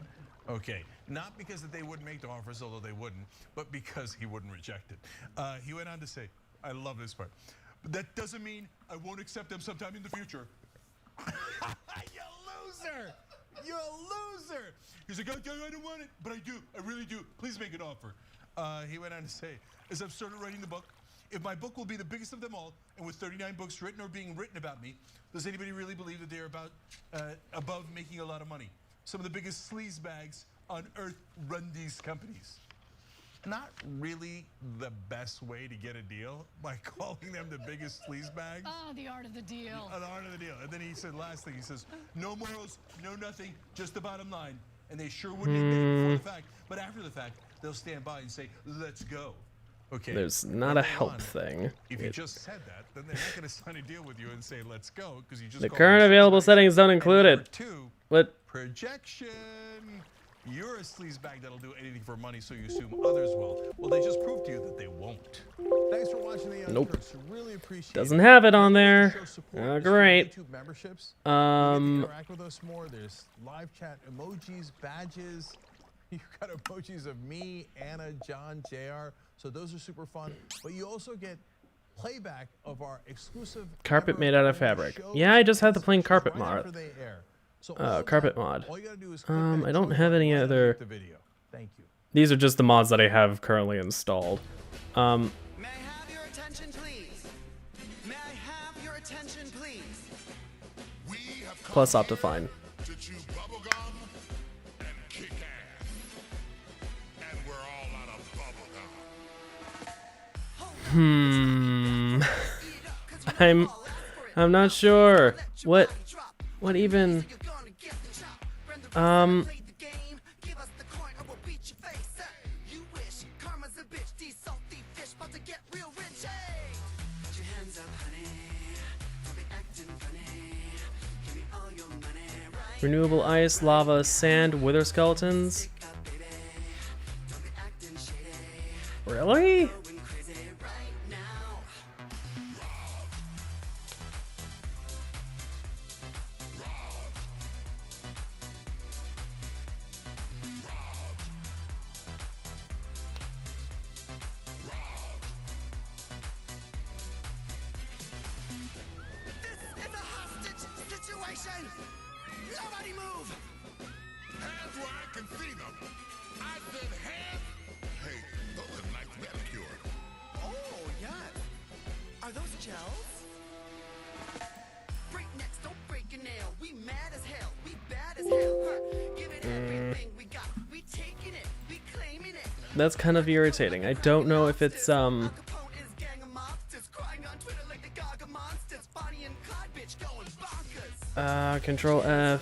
Okay, not because that they wouldn't make the offers, although they wouldn't, but because he wouldn't reject it. He went on to say, I love this part, but that doesn't mean I won't accept them sometime in the future. You loser! You loser! He's like, I don't want it, but I do. I really do. Please make an offer. He went on to say, as I've started writing the book, if my book will be the biggest of them all, and with 39 books written or being written about me, does anybody really believe that they're above making a lot of money? Some of the biggest sleazebags on earth run these companies. Not really the best way to get a deal by calling them the biggest sleazebags. Oh, the art of the deal. The art of the deal. And then he said, last thing, he says, no morals, no nothing, just the bottom line. And they sure wouldn't admit it before the fact, but after the fact, they'll stand by and say, let's go. Okay. There's not a help thing. If you just said that, then they're not going to sign a deal with you and say, let's go, because you just The called current them available sleazebags. settings don't include And it. number 2, What? projection. You're a sleazebag that'll do anything for money, so you assume others will. Well, they just proved to you that they won't. Thanks for watching the Young Nope. Turks. Really appreciate Doesn't it. have it on there. Show support Oh, is through great. YouTube memberships. You get to interact with us more. There's live chat emojis, badges. You've got emojis of me, Anna, John, JR. So those are super fun. But you also get playback of our exclusive Carpet made out of fabric. Yeah, I just had the plain carpet right after mod. they air. So all of Carpet that, mod. all you gotta do is click that I don't join have button any right other. underneath the video. Thank you. These are just the mods that I have currently installed. May I have your attention, plus Optifine. to chew bubblegum and kick ass. And we're all out of bubblegum. I'm not sure. What even renewable ice, lava, sand, wither skeletons? Really? Nobody move! Hands where I can see them. I said hands. Hey, those are nice manicured. Oh, yeah. Are those gels? Break necks, don't break a nail. We mad as hell. We bad as hell. Huh. Give it everything we got. We taking it. We claiming it. That's kind of irritating. I don't know if it's Control F.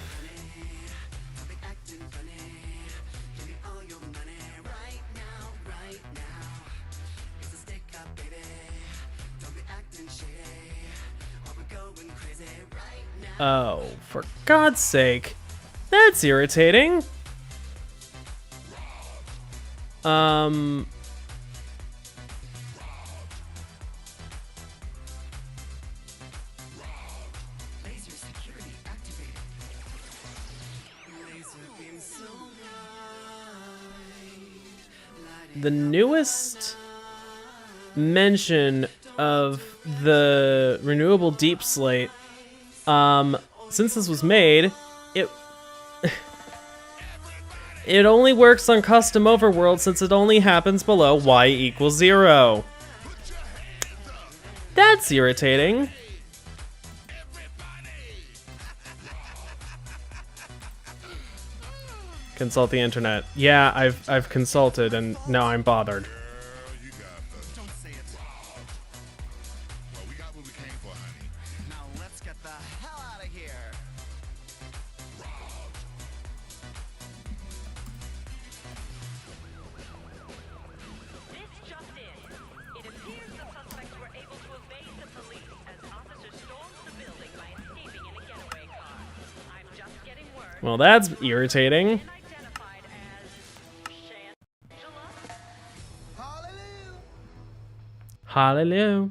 Oh, for God's sake. That's irritating. The newest mention of the renewable deep slate, since this was made, it only works on custom overworld since it only happens below y=0. That's irritating. Consult the internet. Yeah, I've consulted and now I'm bothered. Don't say it. Well, we got what we came for, honey. Now let's get the hell out of here. This just in. It appears the suspects were able to evade the police as officers stormed the building by escaping in a getaway car. I'm just getting word. Well, that's irritating. Identified as Hallelujah.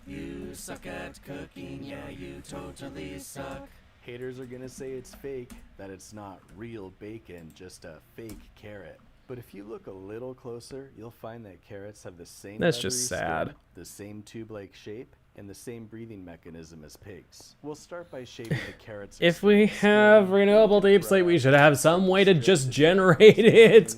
You suck at cooking, yeah, you totally suck. Haters are gonna say it's fake, that it's not real bacon, just a fake carrot. But if you look a little closer, you'll find that carrots have the same That's just leathery sad. skin, the same tube-like shape, and the same breathing mechanism as pigs. We'll start by shaping the carrots. If we have renewable deep slate, we should have some way to just generate it.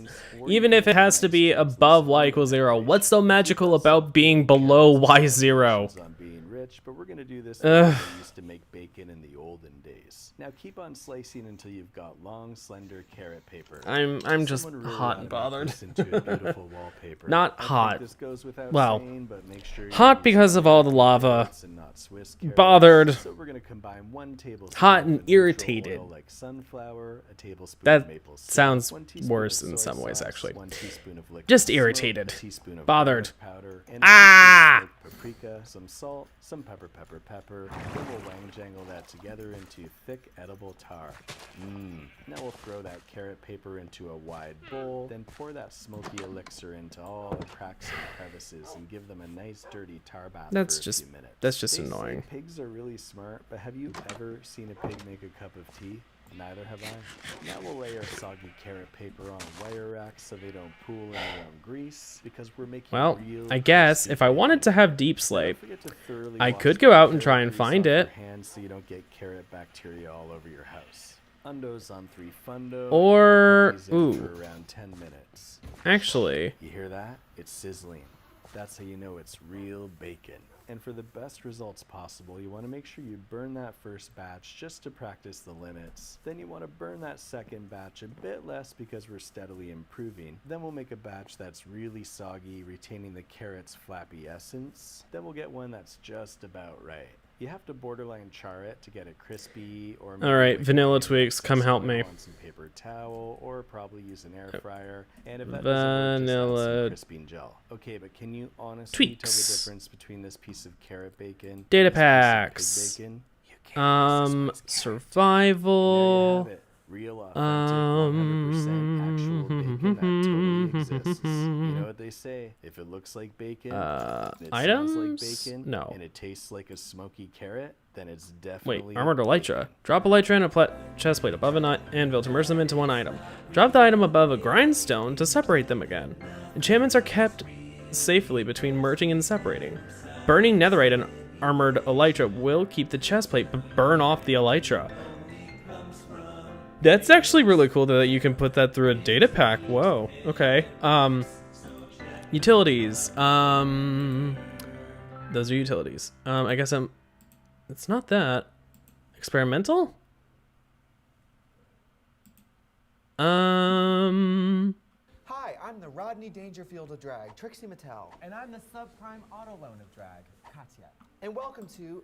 Even if it has to be above y=0. What's so magical about being below y0? On being rich, but we're gonna do this the way they used to make bacon in the olden days. Now keep on slicing until you've got long, slender carrot paper. I'm just Someone really hot ought and to make bothered. this into a beautiful wallpaper. Not I think hot. this goes without Well, saying, but make sure you hot use because of all the lava. and not Swiss carrots. Bothered. So we're gonna combine 1 tablespoon Hot of and neutral irritated. oil like sunflower, a tablespoon That of maple syrup, sounds 1 teaspoon worse of in soy some ways, sauce, actually. 1 teaspoon of liquid Just smoke, irritated. a teaspoon of Bothered. garlic powder, and Ah! a teaspoon of paprika, some salt, some pepper, then we'll wang jangle that together into thick edible tar. Now we'll throw that carrot paper into a wide bowl, then pour that smoky elixir into all the cracks and crevices and give them a nice dirty tar bath That's for a just few minutes. that's just They say annoying. pigs are really smart, but have you ever seen a pig make a cup of tea? Neither have I. Now we'll lay our soggy carrot paper on a wire rack so they don't pool in their own grease, because we're making Well, real I guess crispy if I wanted bacon. to have deep slate, Don't forget to thoroughly I wash could the go out and carrot try and grease find off your it. hands so you don't get carrot bacteria all over your house. undos on 3 fundo. Or- and cookies in ooh. for around 10 minutes. Actually, You hear that? It's sizzling. That's how you know it's real bacon. And for the best results possible, you want to make sure you burn that first batch just to practice the limits. Then you want to burn that second batch a bit less because we're steadily improving. Then we'll make a batch that's really soggy, retaining the carrot's flappy essence. Then we'll get one that's just about right. You have to borderline char it to get it crispy, or maybe Alright, like Vanilla onions, Tweaks, come help soil me. on some paper towel, or probably use an air fryer. And if that doesn't work, just add Vanilla some crisping gel. Okay, but can you honestly tell Tweaks. the difference between this piece of carrot bacon, Datapacks. and this piece of pig bacon? Survival. There you have it. Real authentic 100% actual bacon that totally exists. You know what they say? If it looks like bacon, and it sounds like Items? bacon, No. and it tastes like a smoky carrot, then it's Wait, definitely armored elytra. Drop elytra in a chest plate above an anvil to merge them into one item. Drop the item above a grindstone to separate them again. Enchantments are kept safely between merging and separating. Burning netherite and armored elytra will keep the chest plate, but burn off the elytra. That's actually really cool that you can put that through a data pack. Whoa. Okay. Utilities. Those are utilities. I guess it's not that. Experimental? Hi, I'm the Rodney Dangerfield of drag, Trixie Mattel. And I'm the subprime auto loan of drag, Katya. And welcome to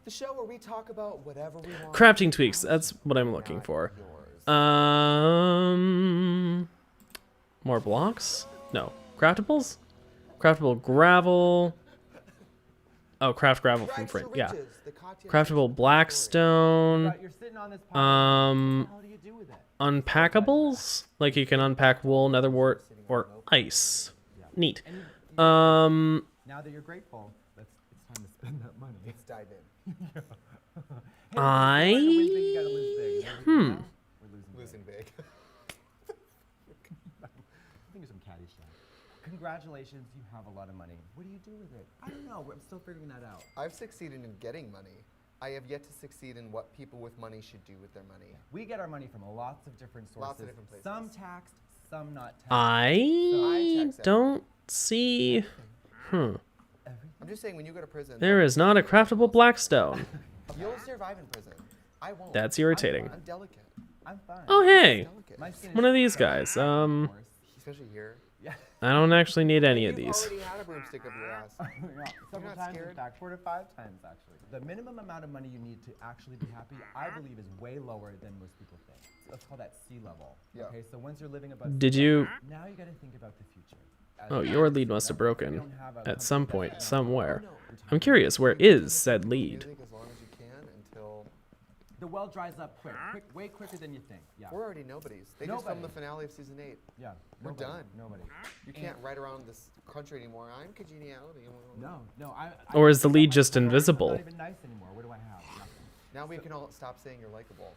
the show where we talk about whatever we want. Crafting tweaks. That's what I'm looking for. More blocks? No. Craftables? Craftable gravel. Oh, craft gravel from frame. Yeah. Craftable blackstone. Unpackables? Like you can unpack wool, netherwort, or ice. Neat. Now that you're grateful, it's time to spend that money. Let's dive in. We're losing big. Think of some catty stuff. Congratulations, you have a lot of money. What do you do with it? I don't know. I'm still figuring that out. I've succeeded in getting money. I have yet to succeed in what people with money should do with their money. We get our money from lots of different sources. Lots of different places. Some taxed, some not taxed. I don't see. I'm just saying, when you go to prison, There is not a craftable blackstone. you'll survive in prison. I won't. That's irritating. I'm delicate. I'm fine. Oh, hey. My skin One is of these so guys. Especially here. Yeah. I don't actually need any of You've these. already had a broomstick up your ass. Several not times, in scared? fact, 4 to 5 times actually. The minimum amount of money you need to actually be happy, I believe, is way lower than most people think. Let's call that sea level. Yeah. Okay, so once you're living above Did sea you- level, now you got to think about the future. Oh, your lead must have broken at some point, somewhere. I'm curious, where is said lead? Music as long as you can until The well dries up quick, way quicker than you think. Yeah. we're already nobodies. They just filmed the finale of season 8. Yeah. We're nobody, done. Nobody. You can't ride around this country anymore. I'm congeniality. No. Or is the lead just invisible? I'm not even nice anymore. What do I have? Nothing. Now we can all stop saying you're likable.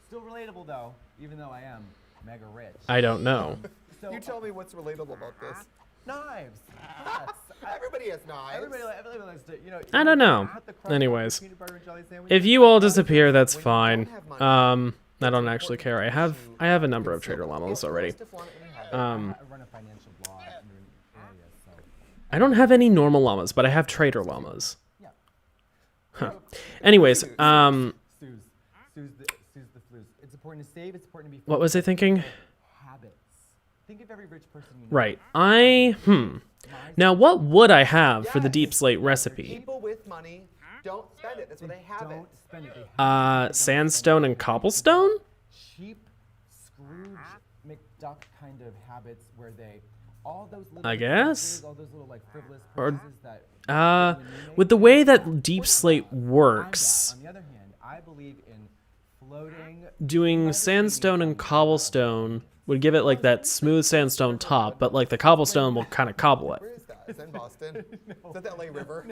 Still relatable though, even though I am mega rich. I don't know. So, You tell me what's relatable about this. Knives. Hats. Everybody has knives. Everybody likes to, you know. I don't know. at the crust Anyways, peanut butter and jelly sandwich. if you all disappear, that's fine. I don't actually care. I have a number of trader llamas already. I run a financial blog in your area, so. I don't have any normal llamas, but I have trader llamas. Huh. Anyways, Sue's the flues. It's important to save. It's important to be. what was I thinking? Habits. Think of every rich person you know. Right. Now, what would I have for the deep slate recipe? People with money don't spend it. That's why they have it. Don't spend it. They have Sandstone and cobblestone? cheap Scrooge McDuck kind of habits where they all those little I guess. all those little like frivolous Or, purchases that with the way that deep slate works, on the other hand, I believe in floating doing sandstone and cobblestone would give it like that smooth sandstone top, but like the cobblestone will kind of cobble it. Where is that? Is that in Boston? Is that the LA River?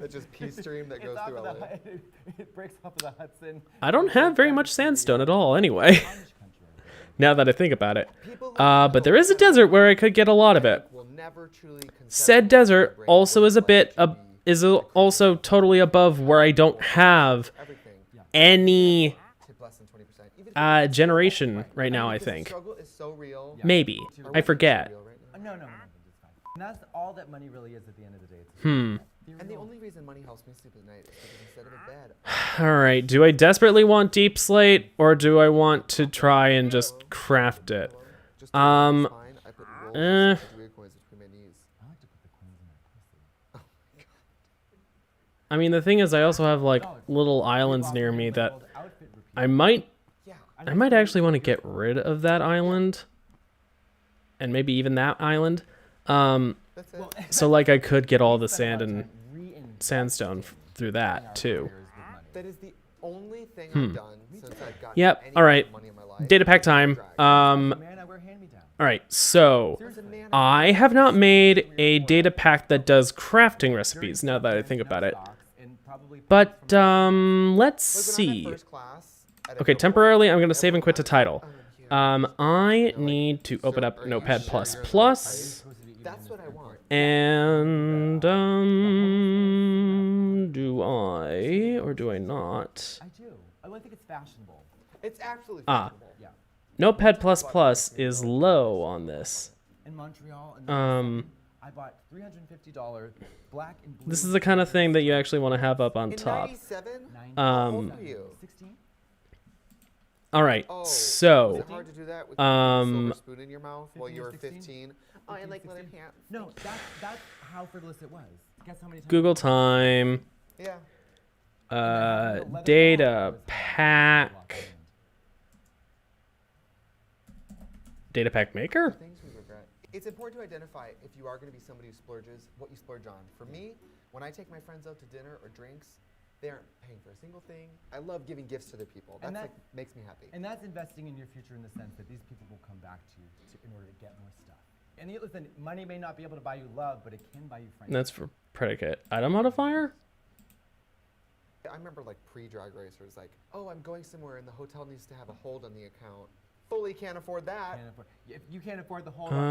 That's just Peace Stream that goes off through of LA? it breaks off of the Hudson. I don't have very much sandstone at all anyway, now that I think about it. But there is a desert where I could get a lot of it. Will never truly Said desert also is also totally above where I don't have any Tip less than 20%. Even generation right now, I because the think. struggle is so real. Maybe. I forget. No, it's fine. And that's all that money really is at the end of the day. It's And the only reason money helps me sleep at night is because instead of a bed, Alright, do I desperately want deep slate, or do I want to try and just craft it? I put rolls of weird coins between my knees. I like to put the coins in my pussy. I mean, the thing is, I also have, like, little islands near me that I might actually want to get rid of that island. And maybe even that island. So, like, I could get all the sand and sandstone through that, too. That is the only thing I've done since I've gotten Yep, any alright. money in my life. Data pack time. Alright, so I have not made a data pack that does crafting recipes, now that I think about it. But, let's see. Okay, temporarily, I'm going to save and quit to title. I need to open up Notepad++. That's what I want. And, do I, or do I not? I do. I think it's fashionable. It's absolutely fashionable. Yeah. Notepad++ is low on this. In Montreal, I bought $350 black and blue. This is the kind of thing that you actually want to have up on In top. 97? How old were you? 16? All right, Oh, so, was it hard to do that with a silver spoon in your mouth while you were 15? Oh, I like leather pants. No, that's how frivolous it was. Guess how many times Google time. Yeah. Data pack. Data pack maker? Things we regret. It's important to identify if you are going to be somebody who splurges, what you splurge on. For me, when I take my friends out to dinner or drinks, they aren't paying for a single thing. I love giving gifts to the people. That's like makes me happy. And that's investing in your future in the sense that these people will come back to you in order to get more stuff. And listen, money may not be able to buy you love, but it can buy you friends. That's for predicate. Item modifier? I remember like pre-drag racers like, oh, I'm going somewhere and the hotel needs to have a hold on the account. Fully can't afford that. If you can't afford the hold on the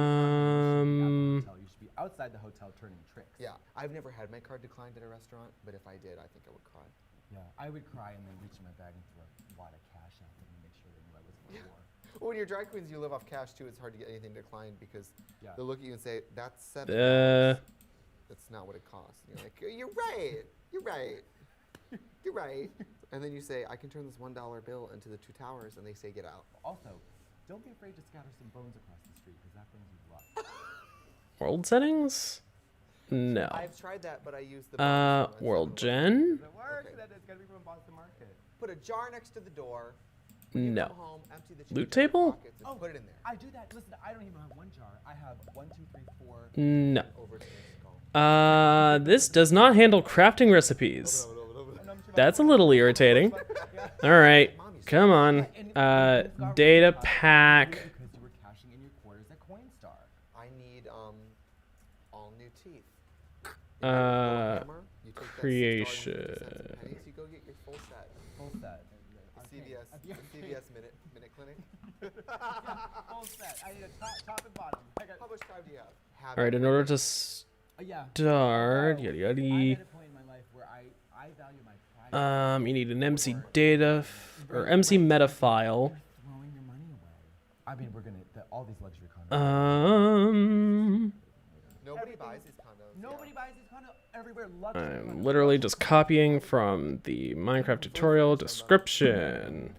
hotel, you should be outside the hotel turning tricks. Yeah, I've never had my card declined at a restaurant, but if I did, I think I would cry. Yeah, I would cry and then reach in my bag and throw a wad of cash at them and make sure they knew I wasn't for war. Well, when you're drag queens, you live off cash too. It's hard to get anything declined because they'll look at you and say, "That's $7." That's not what it costs. And you're like, "You're right. You're right. You're right." And then you say, "I can turn this $1 bill into the 2 towers," and they say, "Get out." Also, don't be afraid to scatter some bones across the street because that brings you luck. World settings? No. I've tried that, but I used the world gen? It works. Okay. It's gotta be from Boston Market. Put a jar next to the door. No. Come home, empty the Loot table? put it in there. I do that. Listen, I don't even have one jar. I have 1, 2, 3, 4. No. This does not handle crafting recipes. That's a little irritating. All right, come on. Data pack. Because you were cashing in your quarters at Coinstar. I need all new teeth. Creation. You go get your full set. Full set. CVS minute clinic. Full set. I need a top and bottom. How much time do you have? All right, in order to start, yada yada. I'm at a point in my life where I value my pride. You need an MC data or MC meta file. Throwing your money away. I mean, we're gonna all these luxury condos. Nobody buys these condos. Nobody buys these condos everywhere. I'm literally just copying from the Minecraft tutorial description.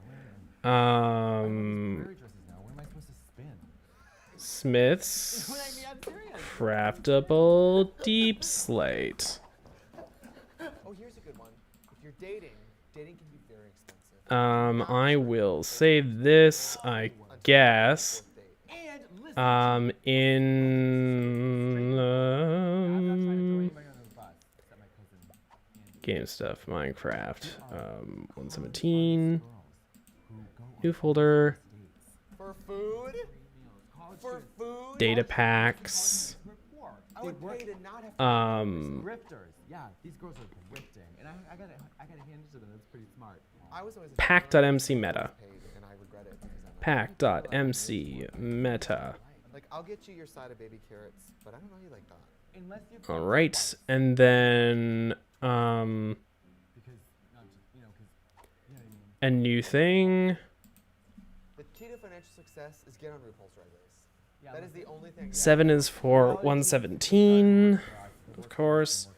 Where am I supposed to spin? Smith's craftable deep slate. Oh, here's a good one. If you're dating can be very expensive. I will save this, I guess. In game stuff, Minecraft, 117, new folder, For food? For food? data packs, Grifters. Yeah, these girls are grifting, and I gotta hand it to them. That's pretty smart. pack.mc meta. And I regret it because I'm Pack.mc meta. like, I'll get you your side of baby carrots, but I don't know you like that. All right, and then Because, you know what I mean? A new thing. The key to financial success is get on RuPaul's Drag Race. That is the only thing. 7 is for 117, of course.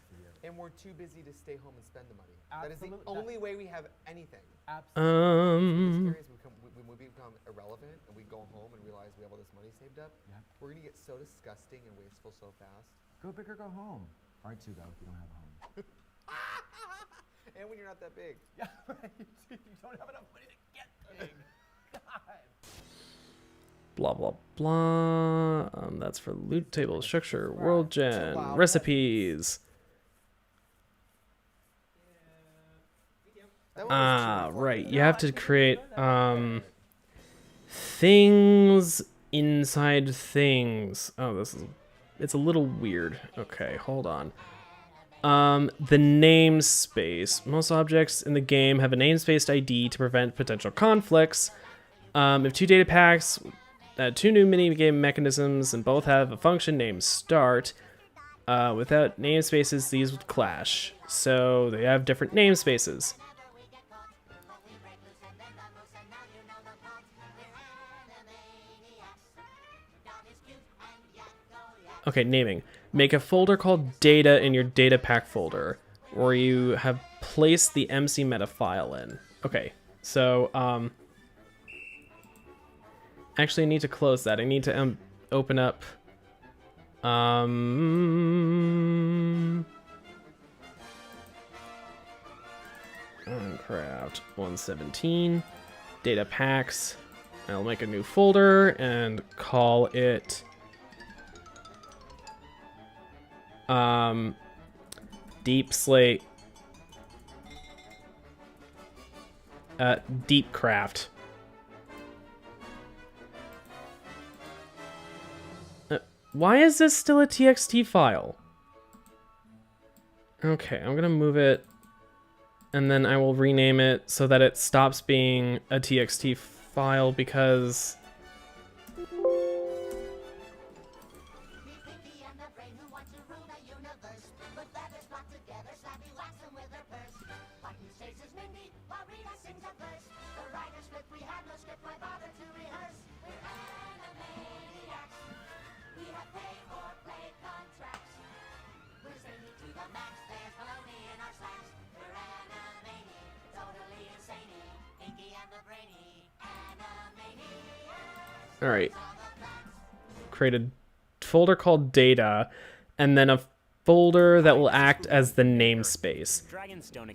And we're too busy to stay home and spend the money. That is the only way we have anything. Um. When we become irrelevant and we go home and realize we have all this money saved up, we're gonna get so disgusting and wasteful so fast. Go big or go home. Hard to though if you don't have a home. And when you're not that big. Yeah, right. You don't have enough money to get big. God. Blah blah blah. That's for loot table structure, world gen, recipes. Right. You have to create things inside things. Oh, it's a little weird. Okay, hold on. The namespace. Most objects in the game have a namespace ID to prevent potential conflicts. If two data packs, two new minigame mechanisms, and both have a function named start, without namespaces, these would clash. So they have different namespaces. Okay, naming. Make a folder called data in your data pack folder, where you have placed the MC meta file in. Okay, so actually I need to close that. I need to open up Minecraft 117 data packs. I'll make a new folder and call it Deep Slate Deep Craft. Why is this still a TXT file? Okay, I'm gonna move it and then I will rename it so that it stops being a TXT file because Alright. Create a folder called data, and then a folder that will act as the namespace.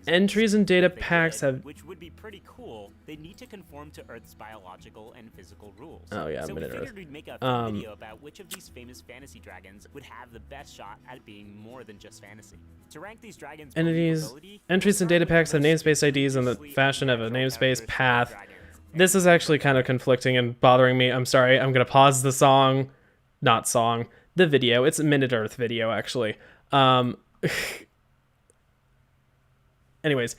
Entries and data packs have... Which would be pretty cool. They need to conform to Earth's biological and physical rules. Oh yeah, so we Earth. figured we'd make a fun video about which of these famous fantasy dragons would have the best shot at being more than just fantasy. To rank these dragons, entries and data packs have namespace IDs in the fashion of a namespace path. This is actually kind of conflicting and bothering me. I'm sorry. I'm going to pause the song. Not song. The video. It's a Minute Earth video, actually. Anyways.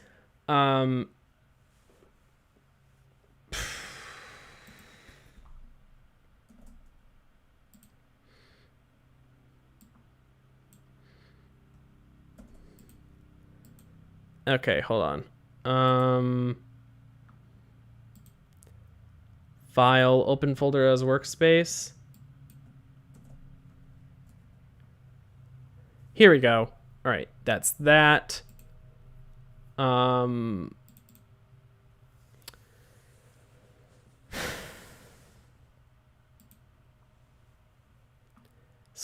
Okay, hold on. File, open folder as workspace. Here we go. All right, that's that. So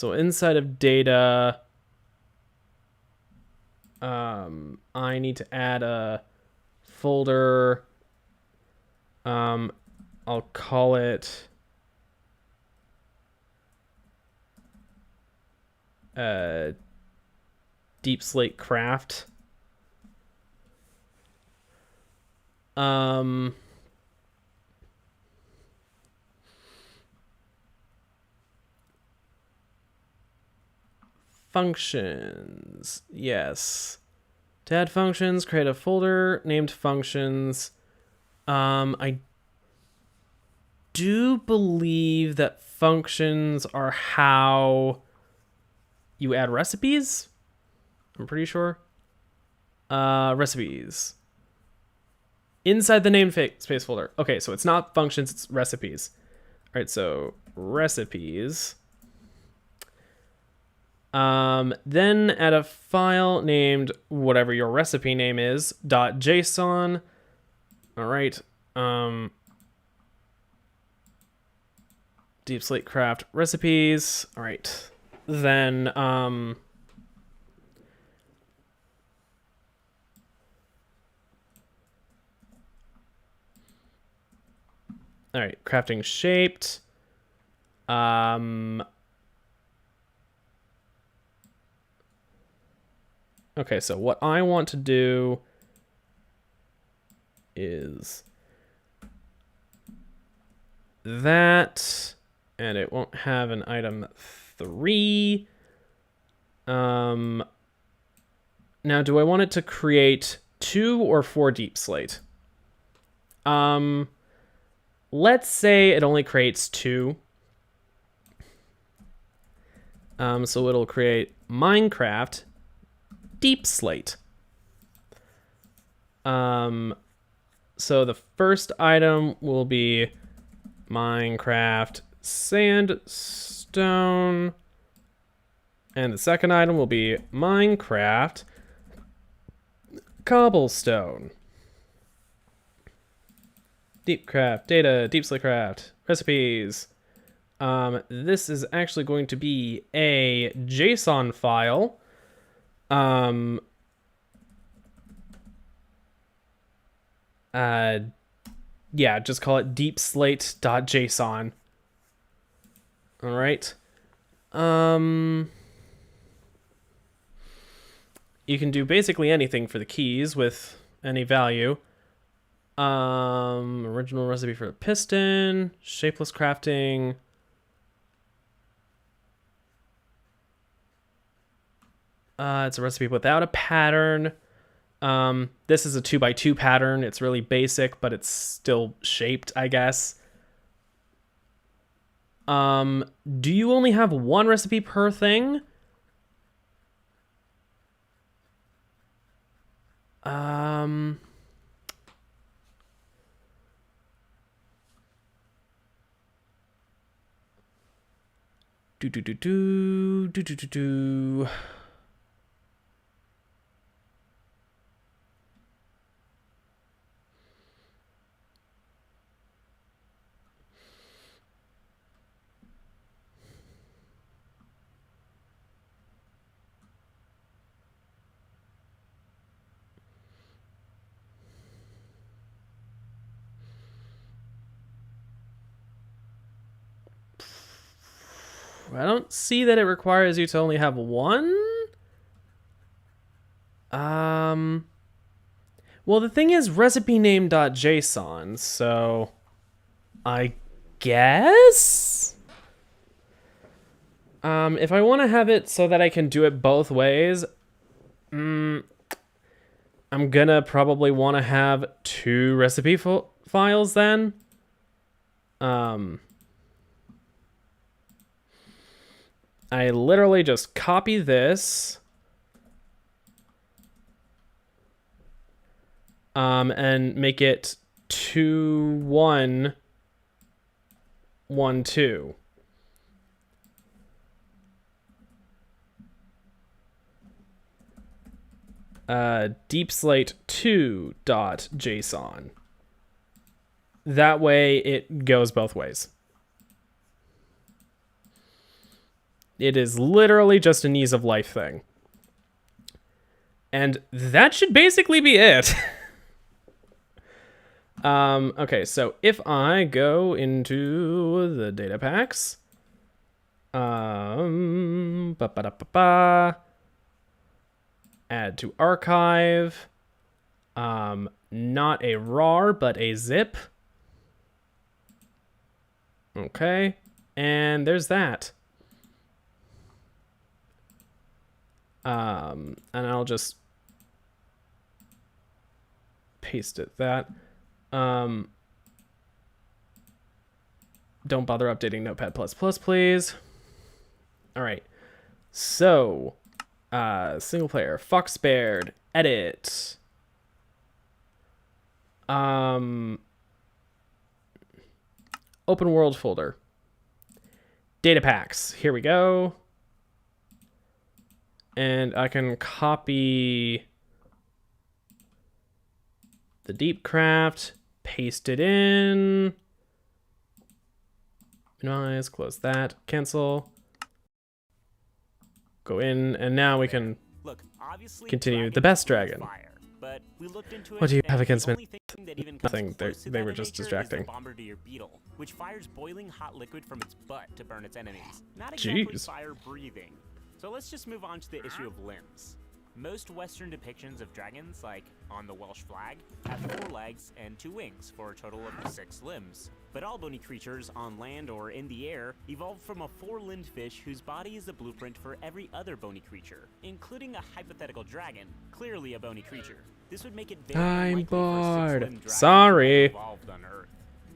inside of data, I need to add a folder. I'll call it Deep Slate Craft. Functions. Yes. To add functions, create a folder named functions. I do believe that functions are how you add recipes. I'm pretty sure. Recipes. inside the namespace folder. Okay, so it's not functions, it's recipes. All right, so recipes. Then add a file named whatever your recipe name is, .json. All right. Deep Slate Craft recipes. All right. Then, all right, crafting shaped. Okay, so what I want to do is that, and it won't have an item 3. Now, do I want it to create 2 or 4 deep slate? Let's say it only creates 2. So it'll create Minecraft deep slate. So the first item will be Minecraft sandstone, and the second item will be Minecraft cobblestone. Deep craft, data, deep slate craft, recipes. This is actually going to be a JSON file. Yeah, just call it deepslate.json. All right. You can do basically anything for the keys with any value. Original recipe for a piston, shapeless crafting. It's a recipe without a pattern. This is a 2x2 pattern. It's really basic, but it's still shaped, I guess. Do you only have one recipe per thing? Do. I don't see that it requires you to only have one. Well, the thing is recipe name.json, so I guess if I want to have it so that I can do it both ways, I'm gonna probably want to have 2 recipe files then. I literally just copy this and make it 2 1 1 2. deepslate2.json. That way it goes both ways. It is literally just an ease of life thing. And that should basically be it. Okay, so if I go into the Datapacks, add to archive, not a RAR, but a zip. Okay, and there's that. And I'll just paste it that. Don't bother updating Notepad++, please. All right. So, single player, Foxberd, edit. Open world folder. Datapacks. Here we go. And I can copy the deep craft, paste it in. Minimize, close that, cancel. Go in, and now we can continue. The best dragon. What do you have against me? Nothing. They were just distracting. Bombardier beetle, which fires boiling hot liquid from its butt to burn its enemies. Not Jeez. exactly fire breathing. So let's just move on to the issue of limbs. Most Western depictions of dragons, like on the Welsh flag, have 4 legs and 2 wings for a total of 6 limbs. But all bony creatures on land or in the air evolved from a 4-limbed fish whose body is the blueprint for every other bony creature, including a hypothetical dragon, clearly a bony creature. This would make it very I'm unlikely for a 6-limbed bored. dragon Sorry. to have evolved on Earth.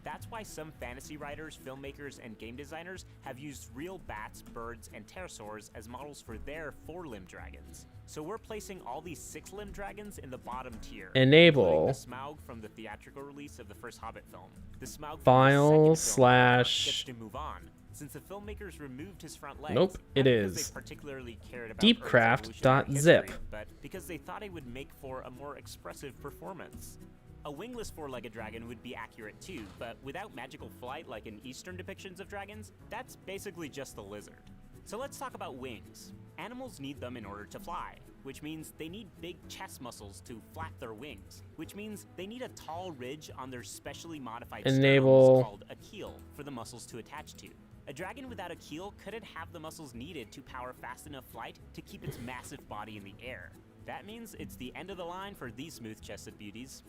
That's why some fantasy writers, filmmakers, and game designers have used real bats, birds, and pterosaurs as models for their 4-limbed dragons. So we're placing all these 6-limbed dragons in the bottom tier. Enable. The Smaug from the theatrical release of the first Hobbit film. The Smaug from File the second film / gets to move on, since the filmmakers removed his front legs. Nope, it not because is they particularly cared about deepcraft.zip. Earth's evolutionary history, but because they thought it would make for a more expressive performance. A wingless 4-legged dragon would be accurate too, but without magical flight like in Eastern depictions of dragons, that's basically just a lizard. So let's talk about wings. Animals need them in order to fly, which means they need big chest muscles to flap their wings, which means they need a tall ridge on their specially modified Enable. sternums called a keel for the muscles to attach to. A dragon without a keel couldn't have the muscles needed to power fast enough flight to keep its massive body in the air. That means it's the end of the line for these smooth-chested beauties.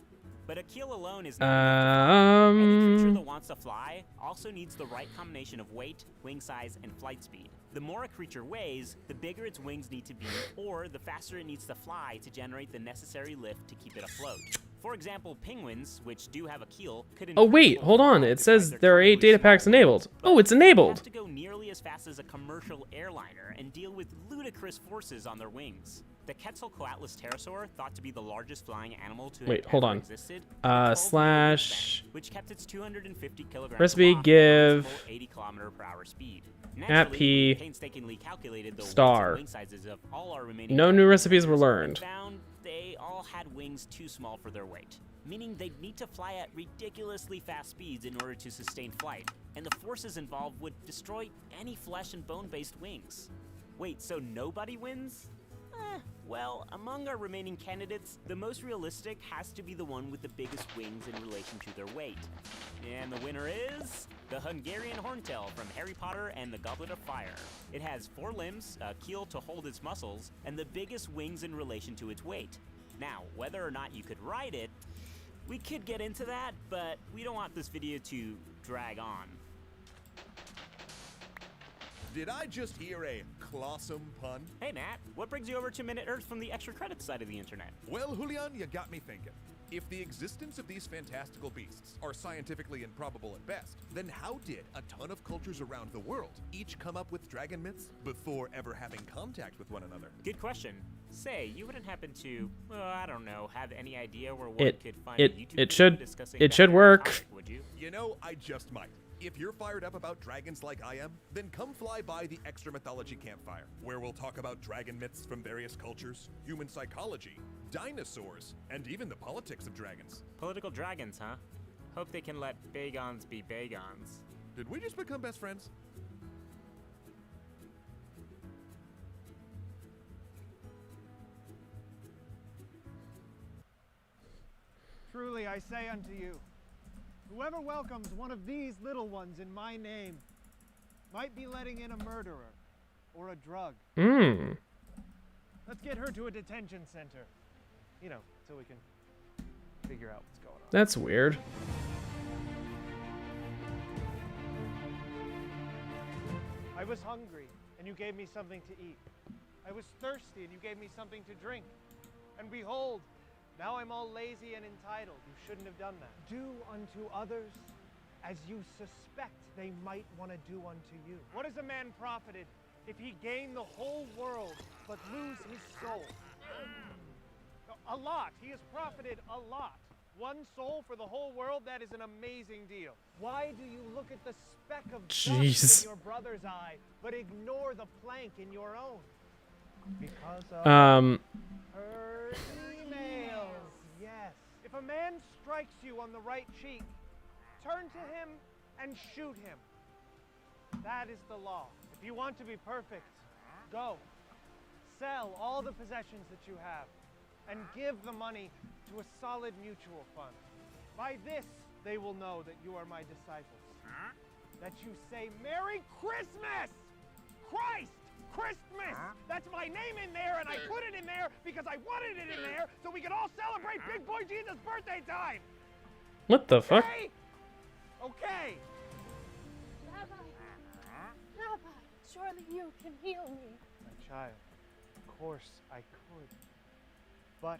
But a keel alone is not enough to fly. Any creature that wants to fly also needs the right combination of weight, wing size, and flight speed. The more a creature weighs, the bigger its wings need to be, or the faster it needs to fly to generate the necessary lift to keep it afloat. For example, penguins, which do have a keel, could Oh wait, hold on. It says there are 8 datapacks enabled. Oh, it's enabled. have to go nearly as fast as a commercial airliner and deal with ludicrous forces on their wings. The Quetzalcoatlus pterosaur, thought to be the largest flying animal to Wait, have hold ever on. existed, Slash which kept its 250 kilograms recipe aloft give at 80 km/h speed. at P painstakingly calculated the star. weights and wing sizes of all our remaining No new dragons recipes were and learned. found they all had wings too small for their weight, meaning they'd need to fly at ridiculously fast speeds in order to sustain flight, and the forces involved would destroy any flesh and bone-based wings. Wait, so nobody wins? Well, among our remaining candidates, the most realistic has to be the one with the biggest wings in relation to their weight. And the winner is the Hungarian Horntail from Harry Potter and the Goblet of Fire. It has 4 limbs, a keel to hold its muscles, and the biggest wings in relation to its weight. Now, whether or not you could ride it, we could get into that, but we don't want this video to drag on. Did I just hear a clawsome pun? Hey Matt, what brings you over to Minute Earth from the extra credits side of the internet? Well, Julian, you got me thinking. If the existence of these fantastical beasts are scientifically improbable at best, then how did a ton of cultures around the world each come up with dragon myths before ever having contact with one another? Good question. Say, you wouldn't happen to, well, I don't know, have any idea where one could find a YouTube video discussing that should very work. topic, would you? You know, I just might. If you're fired up about dragons like I am, then come fly by the Extra Mythology Campfire, where we'll talk about dragon myths from various cultures, human psychology, dinosaurs, and even the politics of dragons. Political dragons, huh? Hope they can let Bagons be Bagons. Did we just become best friends? Truly I say unto you, whoever welcomes one of these little ones in my name might be letting in a murderer or a drug. Let's get her to a detention center. You know, so we can figure out what's going on. That's weird. I was hungry, and you gave me something to eat. I was thirsty, and you gave me something to drink. And behold, now I'm all lazy and entitled. You shouldn't have done that. Do unto others as you suspect they might want to do unto you. What is a man profited if he gain the whole world but lose his soul? A lot. He has profited a lot. One soul for the whole world, that is an amazing deal. Why do you look at the speck of Jeez. dust in your brother's eye, but ignore the plank in your own? Because of her emails. Yes. If a man strikes you on the right cheek, turn to him and shoot him. That is the law. If you want to be perfect, go. Sell all the possessions that you have and give the money to a solid mutual fund. By this, they will know that you are my disciples. That you say, Merry Christmas! Christ! Christmas! That's my name in there, and I put it in there because I wanted it in there so we could all celebrate Big Boy Jesus' birthday time! What the fuck? Okay? Okay. Rabbi, surely you can heal me. My child, of course I could. But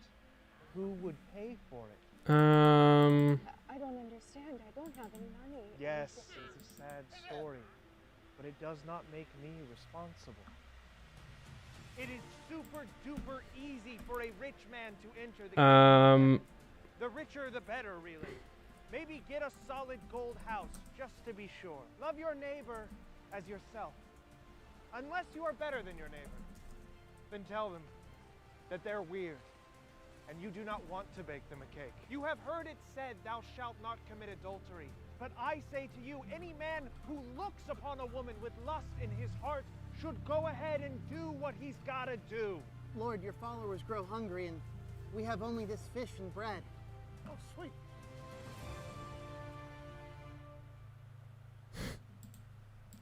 who would pay for it? I don't understand. I don't have any money. Yes, it's a sad story, but it does not make me responsible. It is super duper easy for a rich man to enter the kingdom. The richer the better, really. Maybe get a solid gold house, just to be sure. Love your neighbor as yourself. Unless you are better than your neighbor, then tell them that they're weird, and you do not want to bake them a cake. You have heard it said, thou shalt not commit adultery. But I say to you, any man who looks upon a woman with lust in his heart should go ahead and do what he's gotta do. Lord, your followers grow hungry, and we have only this fish and bread. Oh, sweet.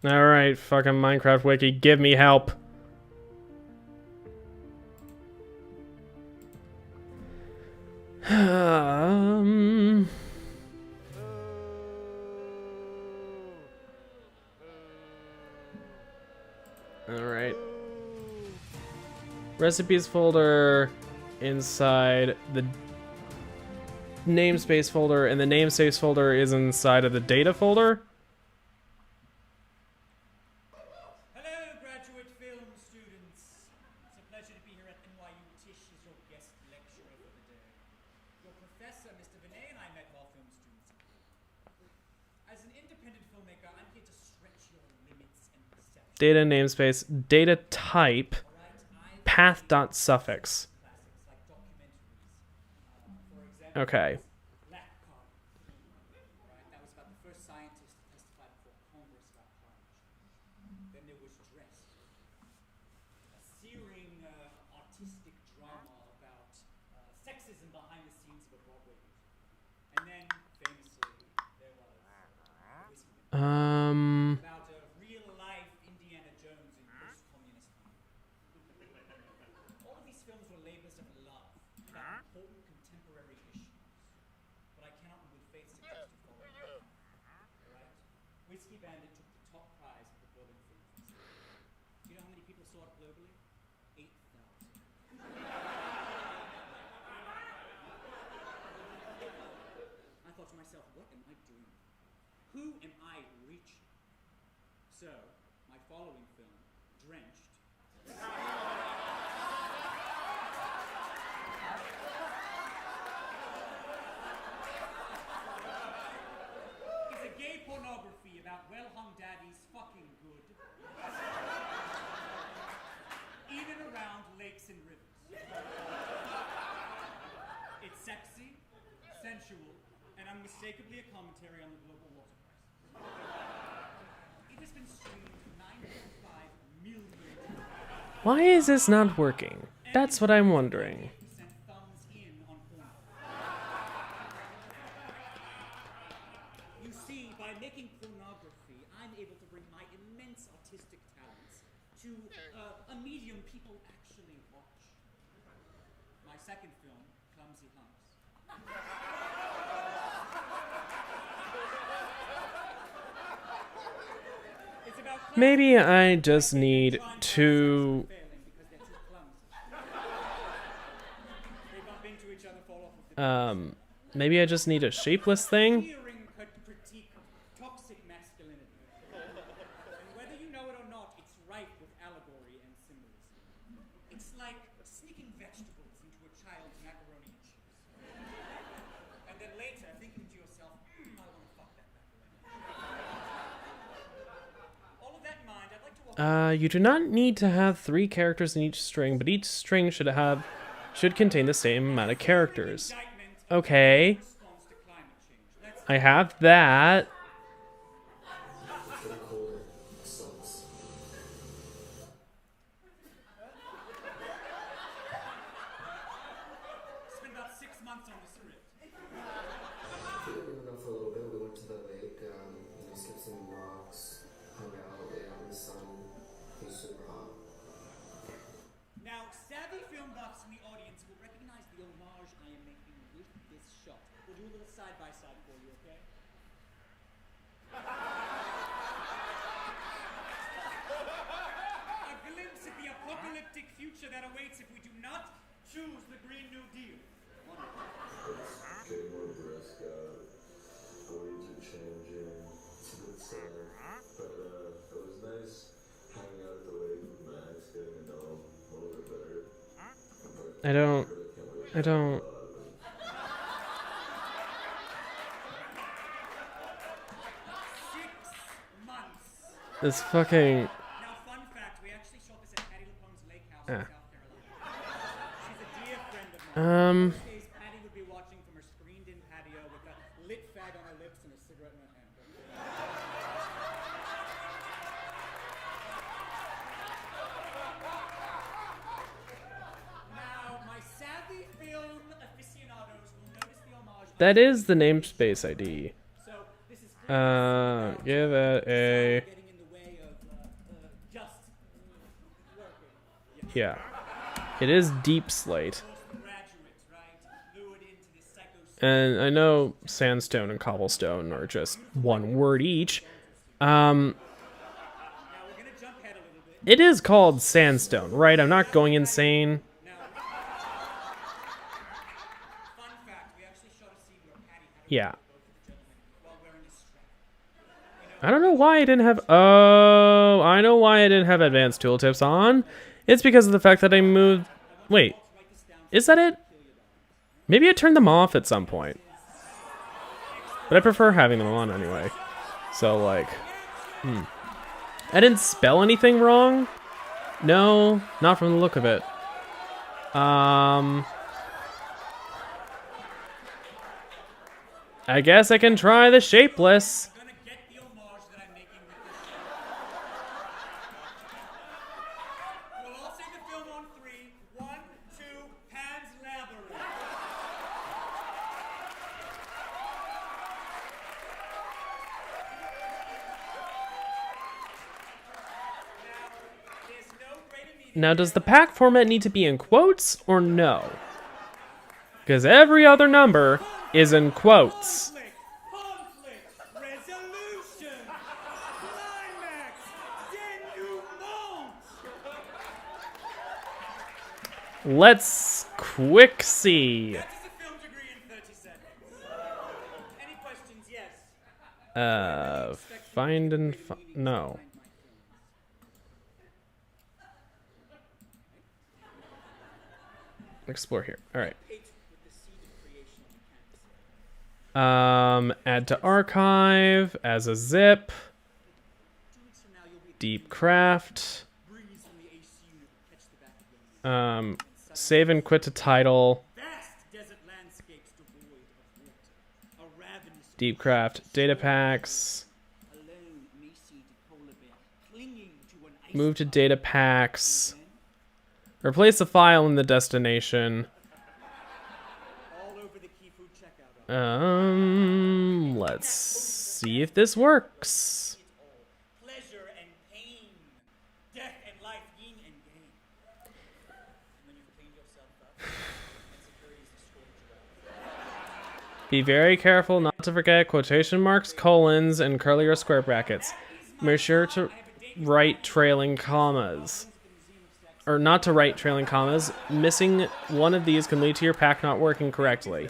Alright, fucking Minecraft Wiki, give me help. Alright. Recipes folder inside the namespace folder, and the namespace folder is inside of the data folder. Hello, graduate film students. It's a pleasure to be here at NYU. Tish is your guest lecturer for the day. Your professor, Mr. Vinay, and I met while film students. As an independent filmmaker, I'm here to stretch your limits and perception. Data namespace, data type, path.suffix. Okay. That was about the first scientist to testify before Congress about climate change. Then there was Dressed, a searing, artistic drama about sexism behind the scenes of a Broadway musical. And then, famously, there was about a real-life Indiana Jones in post-communist time. All of these films were labors of love about important contemporary issues. But I cannot in good faith suggest you follow them. Alright? Whiskey Bandit took the top prize at the Berlin Film Festival. Do you know how many people saw it globally? 8,000. I thought to myself, what am I doing? Who am I reaching? So, my following film, Drenched, is a gay pornography about well-hung daddies fucking good. Even around lakes and rivers. It's sexy, sensual, and unmistakably a commentary on the global water crisis. It has been streamed 9.5 million times. Why is this not working? That's what I'm wondering. Thumbs in on porn. You see, by making pornography, I'm able to bring my immense artistic talents to a medium people actually watch. My second film, Clumsy Humps. It's about Maybe I just need to... maybe I just need a shapeless thing? critique toxic masculinity. And whether you know it or not, it's rife with allegory and symbolism. It's like sneaking vegetables into a child's macaroni and cheese. And then You do not need to have 3 characters in each string, but each string should contain the same amount of characters. Okay. I have that. Spent about 6 months on the script. We went out for a little bit. We went to the lake, skipped some rocks, hung out, lay out in the sun. It was super hot. Now, savvy film buffs in the audience will recognize the homage I am making with this shot. We'll do a little side-by-side for you, okay? A glimpse at the apocalyptic future that awaits if we do not choose the Green New Deal. It's getting more brisk out. The waves are changing. It's a bit sad. But it was nice hanging out at the lake with Max, getting to know him a little bit better. I don't. This fucking. Now, fun fact, we actually shot this at Patty LaPome's lake house in South Carolina. She's a dear friend of mine. Most days, Patty would be watching from her screened-in patio with a lit fag on her lips and a cigarette in her hand. Now, my savvy film aficionados will notice the homage. That is the namespace ID. Give it a. Yeah. It is Deep Slate. And I know sandstone and cobblestone are just one word each. It is called sandstone, right? I'm not going insane. Yeah. I don't know why I didn't have... Oh, I know why I didn't have advanced tooltips on. It's because of the fact that I moved... Wait. Is that it? Maybe I turned them off at some point. But I prefer having them on anyway. So, like... I didn't spell anything wrong? No, not from the look of it. I guess I can try the shapeless. Now, does the pack format need to be in quotes or no? Because every other number is in quotes. Let's quick see. Find and no. Explore here. All right. Add to archive as a zip. Deep craft. Save and quit to title. Deep craft Datapacks. Move to Datapacks. Replace the file in the destination. Let's see if this works. Pleasure and pain, death and life, yin and yang. When you've cleaned yourself up, and securities destroyed. Be very careful not to forget quotation marks, colons, and curly or square brackets. Make sure to write trailing commas. Or not to write trailing commas. Missing one of these can lead to your pack not working correctly.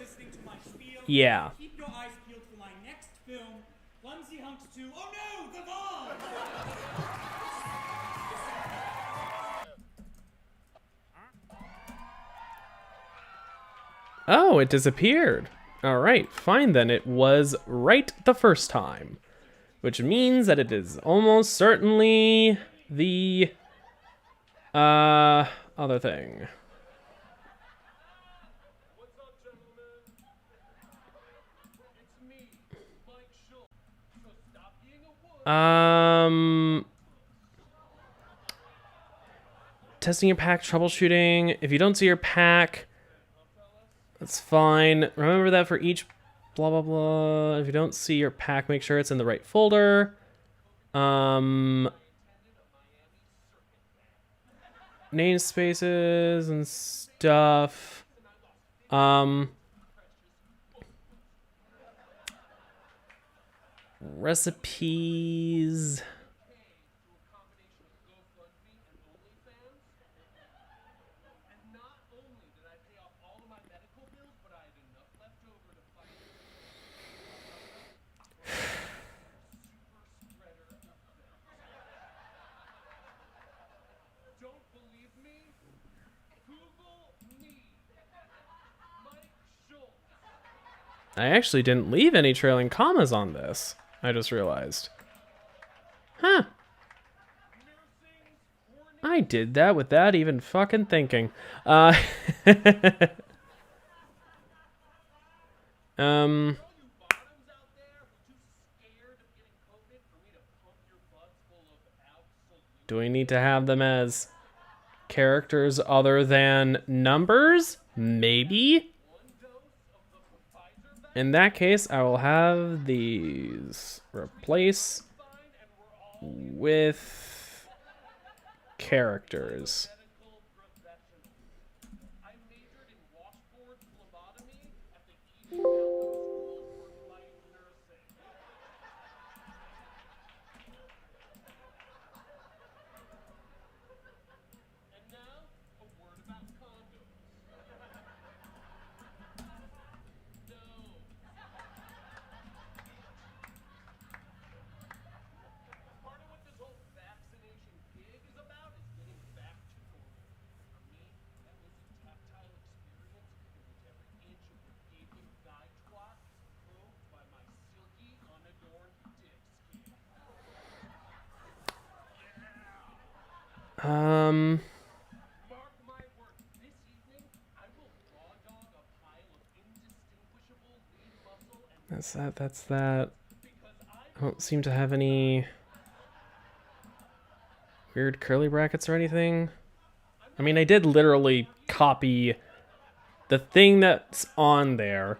Yeah. Keep your eyes peeled for my next film, Clumsy Hunks 2. Oh no, the ball! Oh, it disappeared. Alright, fine then. It was right the first time. Which means that it is almost certainly the other thing. Testing your pack, troubleshooting. If you don't see your pack, that's fine. Remember that for each blah blah blah. If you don't see your pack, make sure it's in the right folder. Namespaces and stuff. Recipes. I actually didn't leave any trailing commas on this. I just realized. Huh. I did that without even fucking thinking. Do we need to have them as characters other than numbers? Maybe? In that case, I will have these replace with characters. That's that. I don't seem to have any weird curly brackets or anything. I mean, I did literally copy the thing that's on there.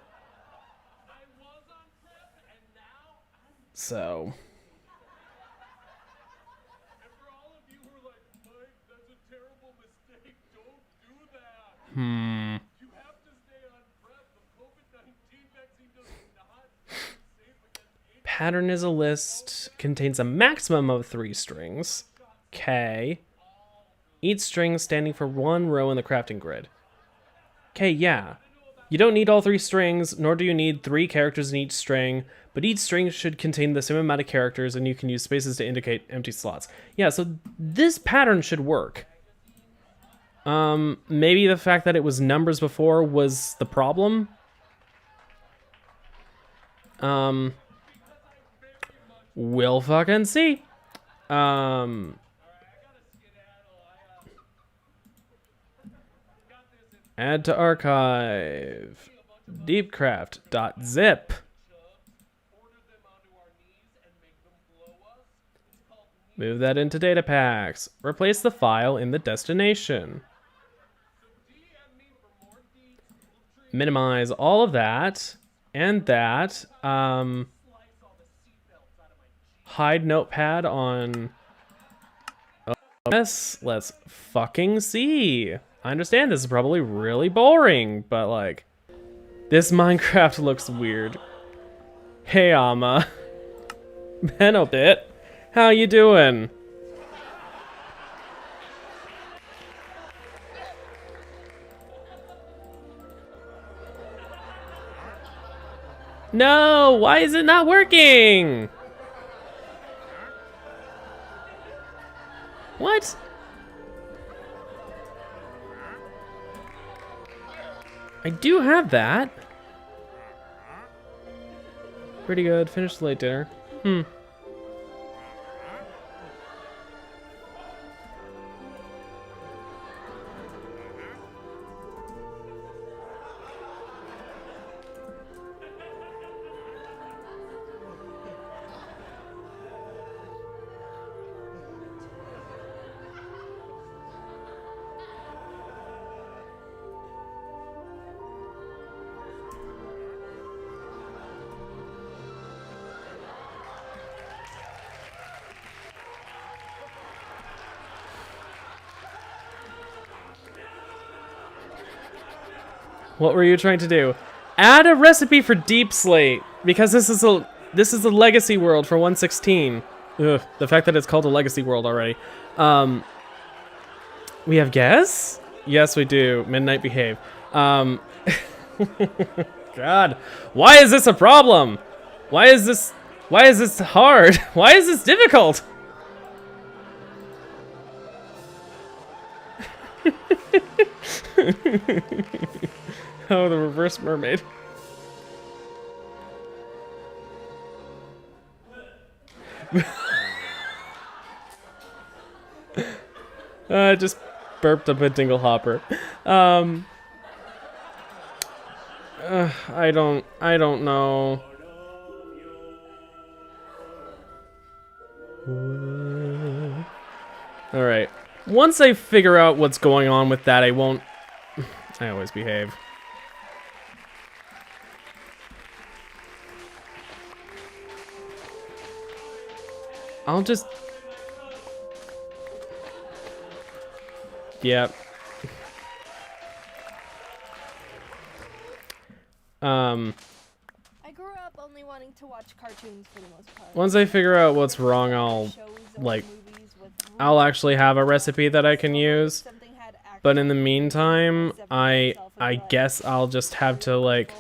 So. Pattern is a list, contains a maximum of 3 strings. Okay. Each string standing for 1 row in the crafting grid. Okay, yeah. You don't need all 3 strings, nor do you need 3 characters in each string, but each string should contain the same amount of characters, and you can use spaces to indicate empty slots. Yeah, so this pattern should work. Maybe the fact that it was numbers before was the problem. We'll fucking see. Add to archive. Deepcraft.zip. Move that into Datapacks. Replace the file in the destination. Minimize all of that and that. Hide notepad on OS. Let's fucking see. I understand this is probably really boring, but like, this Minecraft looks weird. Hey, Amma. Benobit, how you doing? No, why is it not working? What? I do have that. Pretty good. Finished the late dinner. What were you trying to do? Add a recipe for Deep Slate, because this is a legacy world for 1.16. Ugh, the fact that it's called a legacy world already. We have guests? Yes, we do. Midnight behave. God, why is this a problem? Why is this hard? Why is this difficult? Oh, the reverse mermaid. I just burped up a dingle hopper. I don't know. All right. Once I figure out what's going on with that, I won't. I always behave. I'll just. Yep. I grew up only wanting to watch cartoons for the most part. Once I figure out what's wrong, I'll actually have a recipe that I can use. But in the meantime, I guess I'll just have to like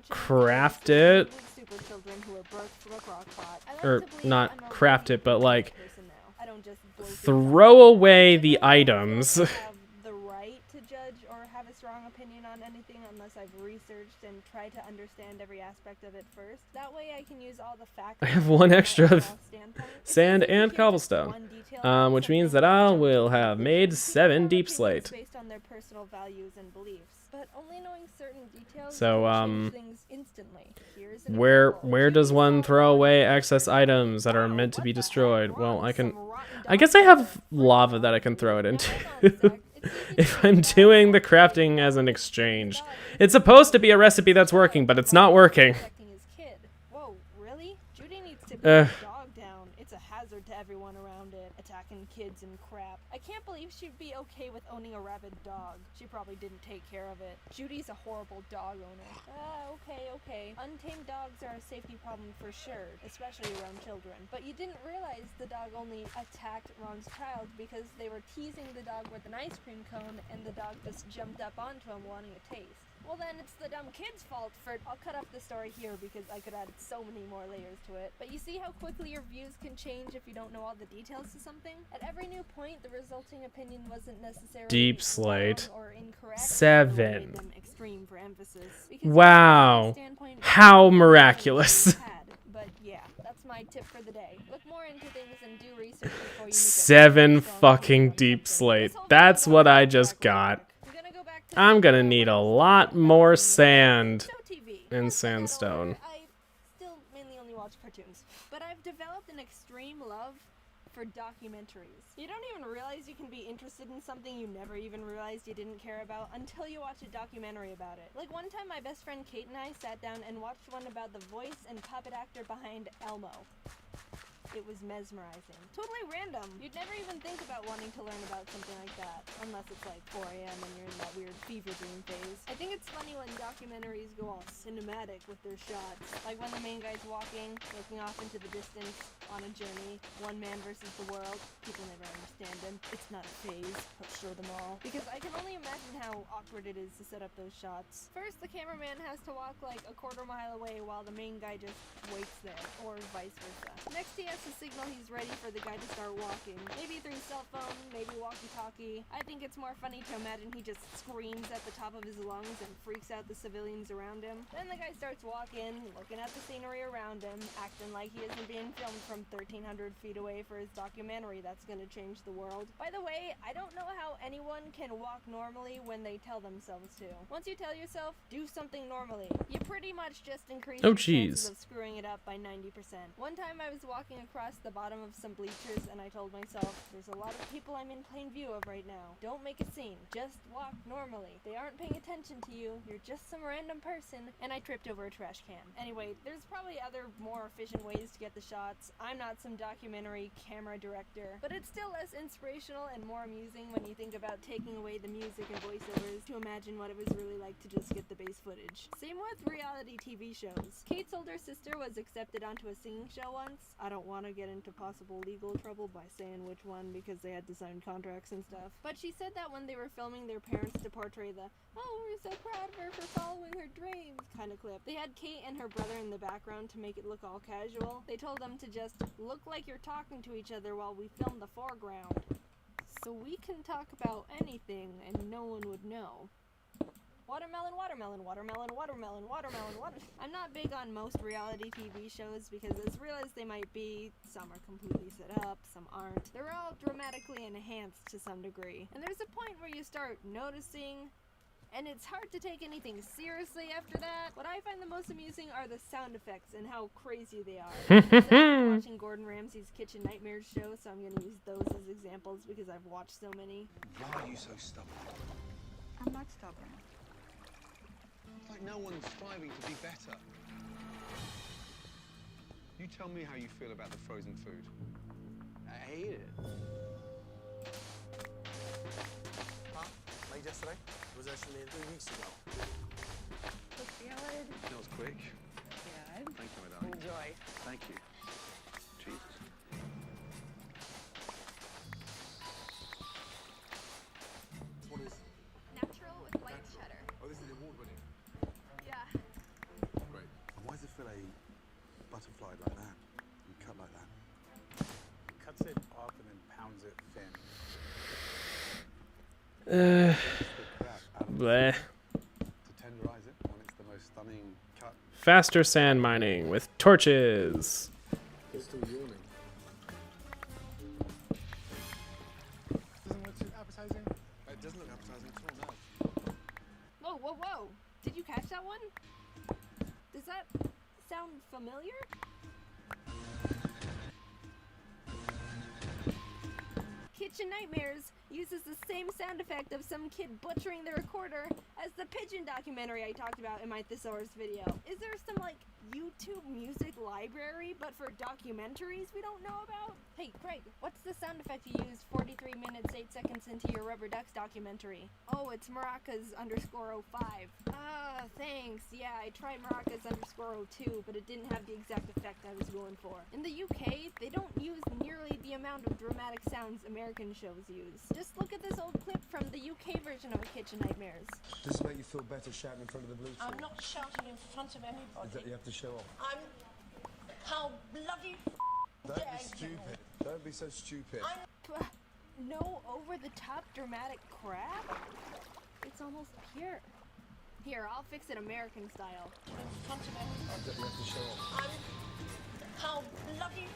craft it. Or not craft it, but like throw away the items. I've researched and tried to understand every aspect of it first. That way I can use all the facts. I have one extra of sand and cobblestone, which means that I will have made 7 deep slate. Based on their personal values and beliefs, but only knowing certain details So can change things instantly. where does one throw away excess items that are meant to be destroyed? Well, I guess I have lava that I can throw it into. If I'm doing the crafting as an exchange. It's supposed to be a recipe that's working, but it's not working. Whoa, really? Judy needs to put the dog down. It's a hazard to everyone around it, attacking kids and crap. I can't believe she'd be okay with owning a rabid dog. She probably didn't take care of it. Judy's a horrible dog owner. Okay. Untamed dogs are a safety problem for sure, especially around children. But you didn't realize the dog only attacked Ron's child because they were teasing the dog with an ice cream cone and the dog just jumped up onto him wanting a taste. Well then, it's the dumb kid's fault for... I'll cut up the story here because I could add so many more layers to it. But you see how quickly your views can change if you don't know all the details to something? At every new point, the resulting opinion wasn't necessarily Deep slate. wrong or incorrect. 7. Extreme for emphasis. Wow. How miraculous. But yeah, that's my tip for the day. Look more into things and do research before you make 7 fucking deep slate. That's what I just got. I'm gonna need a lot more sand and sandstone. I still mainly only watch cartoons, but I've developed an extreme love for documentaries. You don't even realize you can be interested in something you never even realized you didn't care about until you watch a documentary about it. Like one time my best friend Kate and I sat down and watched one about the voice and puppet actor behind Elmo. It was mesmerizing. Totally random. You'd never even think about wanting to learn about something like that, unless it's like 4 a.m. and you're in that weird fever dream phase. I think it's funny when documentaries go all cinematic with their shots. Like when the main guy's walking, looking off into the distance, on a journey, one man versus the world. People never understand him. It's not a phase. He'll show them all. Because I can only imagine how awkward it is to set up those shots. First, the cameraman has to walk like a quarter-mile away while the main guy just waits there, or vice versa. Next, he has to signal he's ready for the guy to start walking. Maybe through cell phone, maybe walkie-talkie. I think it's more funny to imagine he just screams at the top of his lungs and freaks out the civilians around him. Then the guy starts walking, looking at the scenery around him, acting like he isn't being filmed from 1,300 feet away for his documentary that's gonna change the world. By the way, I don't know how anyone can walk normally when they tell themselves to. Once you tell yourself, do something normally, you pretty much just increase your chances of screwing it up by 90%. One time I was walking across the bottom of some bleachers and I told myself, there's a lot of people I'm in plain view of right now. Don't make a scene. Just walk normally. They aren't paying attention to you. You're just some random person. And I tripped over a trash can. Anyway, there's probably other more efficient ways to get the shots. I'm not some documentary camera director, but it's still less inspirational and more amusing when you think about taking away the music and voice voiceovers to imagine what it was really like to just get the base footage. Same with reality TV shows. Kate's older sister was accepted onto a singing show once. I don't want to get into possible legal trouble by saying which one because they had to sign contracts and stuff. But she said that when they were filming their parents to portray the "oh, we're so proud of her for following her dreams" kind of clip, they had Kate and her brother in the background to make it look all casual. They told them to just look like you're talking to each other while we film the foreground. So we can talk about anything and no one would know. Watermelon, watermelon, watermelon, watermelon, watermelon, water. I'm not big on most reality TV shows because as real as they might be, some are completely set up, some aren't. They're all dramatically enhanced to some degree. And there's a point where you start noticing, and it's hard to take anything seriously after that. What I find the most amusing are the sound effects and how crazy they are. I'm watching Gordon Ramsay's Kitchen Nightmares show, so I'm going to use those as examples because I've watched so many. Why are you so stubborn? I'm not stubborn. It's like no one's striving to be better. You tell me how you feel about the frozen food. I hate it. Huh? Made yesterday? It was actually made 3 weeks ago. Looks good. That was quick. Good. Thank you, my darling. Enjoy. Thank you. Jesus. What is? Natural with white cheddar. Oh, this is award-winning. Yeah. Great. Why does it feel butterflied like that and cut like that? Cuts it off and then pounds it thin. Bleh. To tenderize it when it's the most stunning cut. Faster sand mining with torches. It's still yawning. Doesn't look too appetizing. It doesn't look appetizing at all, no. Whoa, whoa, whoa! Did you catch that one? Does that sound familiar? Kitchen Nightmares uses the same sound effect of some kid butchering the recorder as the pigeon documentary I talked about in my thesaurus video. Is there some, like, YouTube music library, but for documentaries we don't know about? Hey, Greg, what's the sound effect you used 43 minutes 8 seconds into your Rubber Ducks documentary? Oh, it's Maracas_05. Ah, thanks. Yeah, I tried Maracas_02, but it didn't have the exact effect I was going for. In the UK, they don't use nearly the amount of dramatic sounds American shows use. Just look at this old clip from the UK version of Kitchen Nightmares. Does it make you feel better shouting in front of the blue I'm not shouting in front of anybody. Is that you have to show off? I'm... How bloody Don't dare be stupid. Don't be so stupid. No over-the-top dramatic crap? It's almost pure. Here, I'll fix it American style. In front of everybody. You have to show off. I'm... How bloody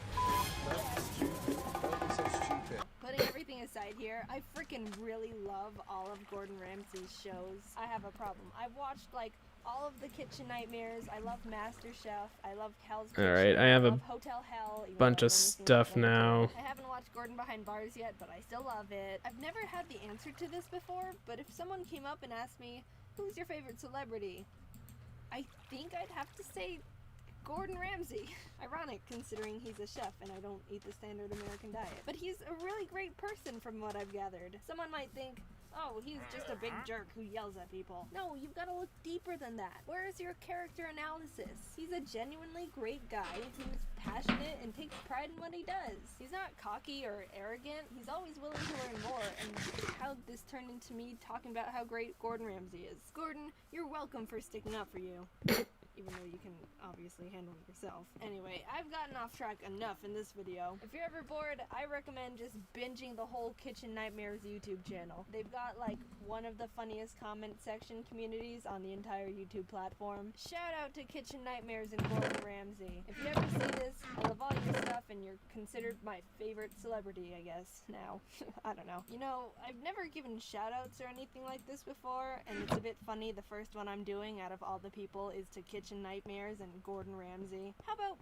Don't be stupid. Don't be so stupid. Putting everything aside here, I freaking really love all of Gordon Ramsay's shows. I have a problem. I've watched, like, all of the Kitchen Nightmares. I love MasterChef. I love Hell's Kitchen. Alright, I have a love Hotel Hell, even bunch though of I've only seen stuff it one now. time. I haven't watched Gordon Behind Bars yet, but I still love it. I've never had the answer to this before, but if someone came up and asked me, who's your favorite celebrity? I think I'd have to say Gordon Ramsay. Ironic, considering he's a chef and I don't eat the standard American diet. But he's a really great person from what I've gathered. Someone might think, oh, he's just a big jerk who yells at people. No, you've got to look deeper than that. Where is your character analysis? He's a genuinely great guy who's passionate and takes pride in what he does. He's not cocky or arrogant. He's always willing to learn more, and how this turned into me talking about how great Gordon Ramsay is. Gordon, you're welcome for sticking up for you. Even though you can obviously handle it yourself. Anyway, I've gotten off track enough in this video. If you're ever bored, I recommend just binging the whole Kitchen Nightmares YouTube channel. They've got like one of the funniest comment section communities on the entire YouTube platform. Shout out to Kitchen Nightmares and Gordon Ramsay. If you ever see this, I love all your stuff and you're considered my favorite celebrity, I guess, now. I don't know. You know, I've never given shout outs or anything like this before, and it's a bit funny the first one I'm doing out of all the people is to Kitchen Nightmares and Gordon Ramsay. How about,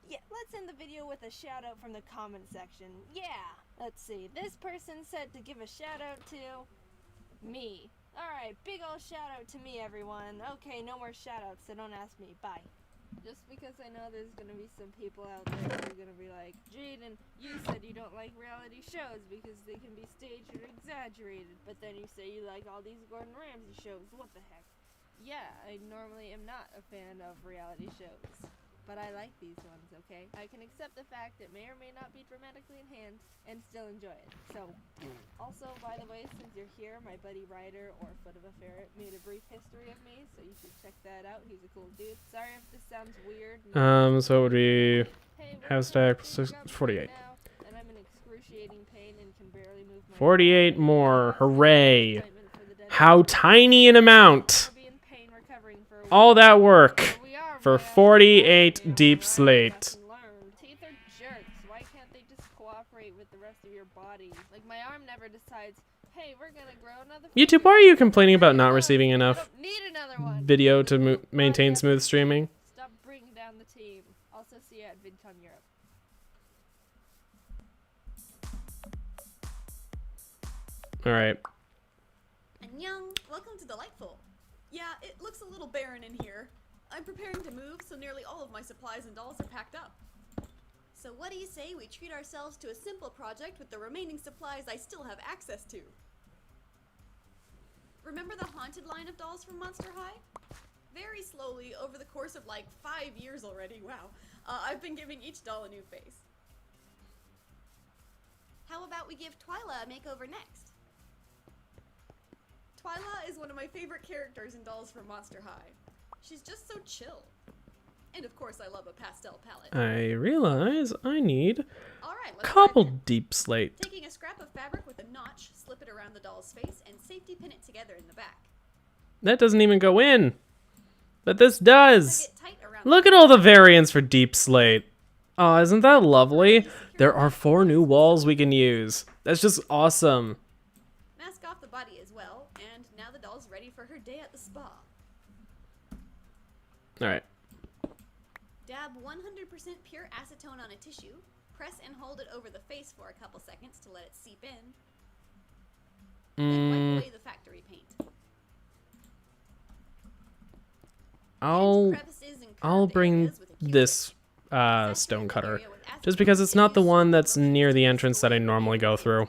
yeah, let's end the video with a shout out from the comment section. Yeah, let's see. This person said to give a shout out to me. Alright, big ol' shout out to me, everyone. Okay, no more shout outs, so don't ask me. Bye. Just because I know there's gonna be some people out there who are gonna be like, Jaden, you said you don't like reality shows because they can be staged or exaggerated, but then you say you like all these Gordon Ramsay shows. What the heck? Yeah, I normally am not a fan of reality shows, but I like these ones, okay? I can accept the fact that may or may not be dramatically enhanced and still enjoy it. So, also, by the way, since you're here, my buddy Ryder, or Foot of a Ferret, made a brief history of me, so you should check that out. He's a cool dude. Sorry if this sounds weird. So it would be hashtag 48. Now, and I'm in excruciating pain and can barely move my 48 more. Hooray. How tiny an amount. All that work for 48 deep slate. Teeth are jerks. Why can't they just cooperate with the rest of your body? Like, my arm never decides, hey, we're gonna grow another YouTube, why are you complaining about not receiving enough video to maintain smooth streaming? Stop bringing down the team. Also, see you at VidCon Europe. Alright. Annyeong, welcome to Delightful. Yeah, it looks a little barren in here. I'm preparing to move, so nearly all of my supplies and dolls are packed up. So what do you say we treat ourselves to a simple project with the remaining supplies I still have access to? Remember the haunted line of dolls from Monster High? Very slowly, over the course of like 5 years already, wow, I've been giving each doll a new face. How about we give Twyla a makeover next? Twyla is one of my favorite characters in Dolls from Monster High. She's just so chill. And of course I love a pastel palette. I realize I need Alright, a couple deep slate. Taking a scrap of fabric with a notch, slip it around the doll's face, and safety pin it together in the back. That doesn't even go in. But this does. Look at all the variants for deep slate. Oh, isn't that lovely? There are 4 new walls we can use. That's just awesome. Mask off the body as well, and now the doll's ready for her day at the spa. Alright. Dab 100% pure acetone on a tissue, press and hold it over the face for a couple seconds to let it seep in. Then wipe away the factory paint. I'll bring this stone cutter, just because it's not the one that's near the entrance that I normally go through.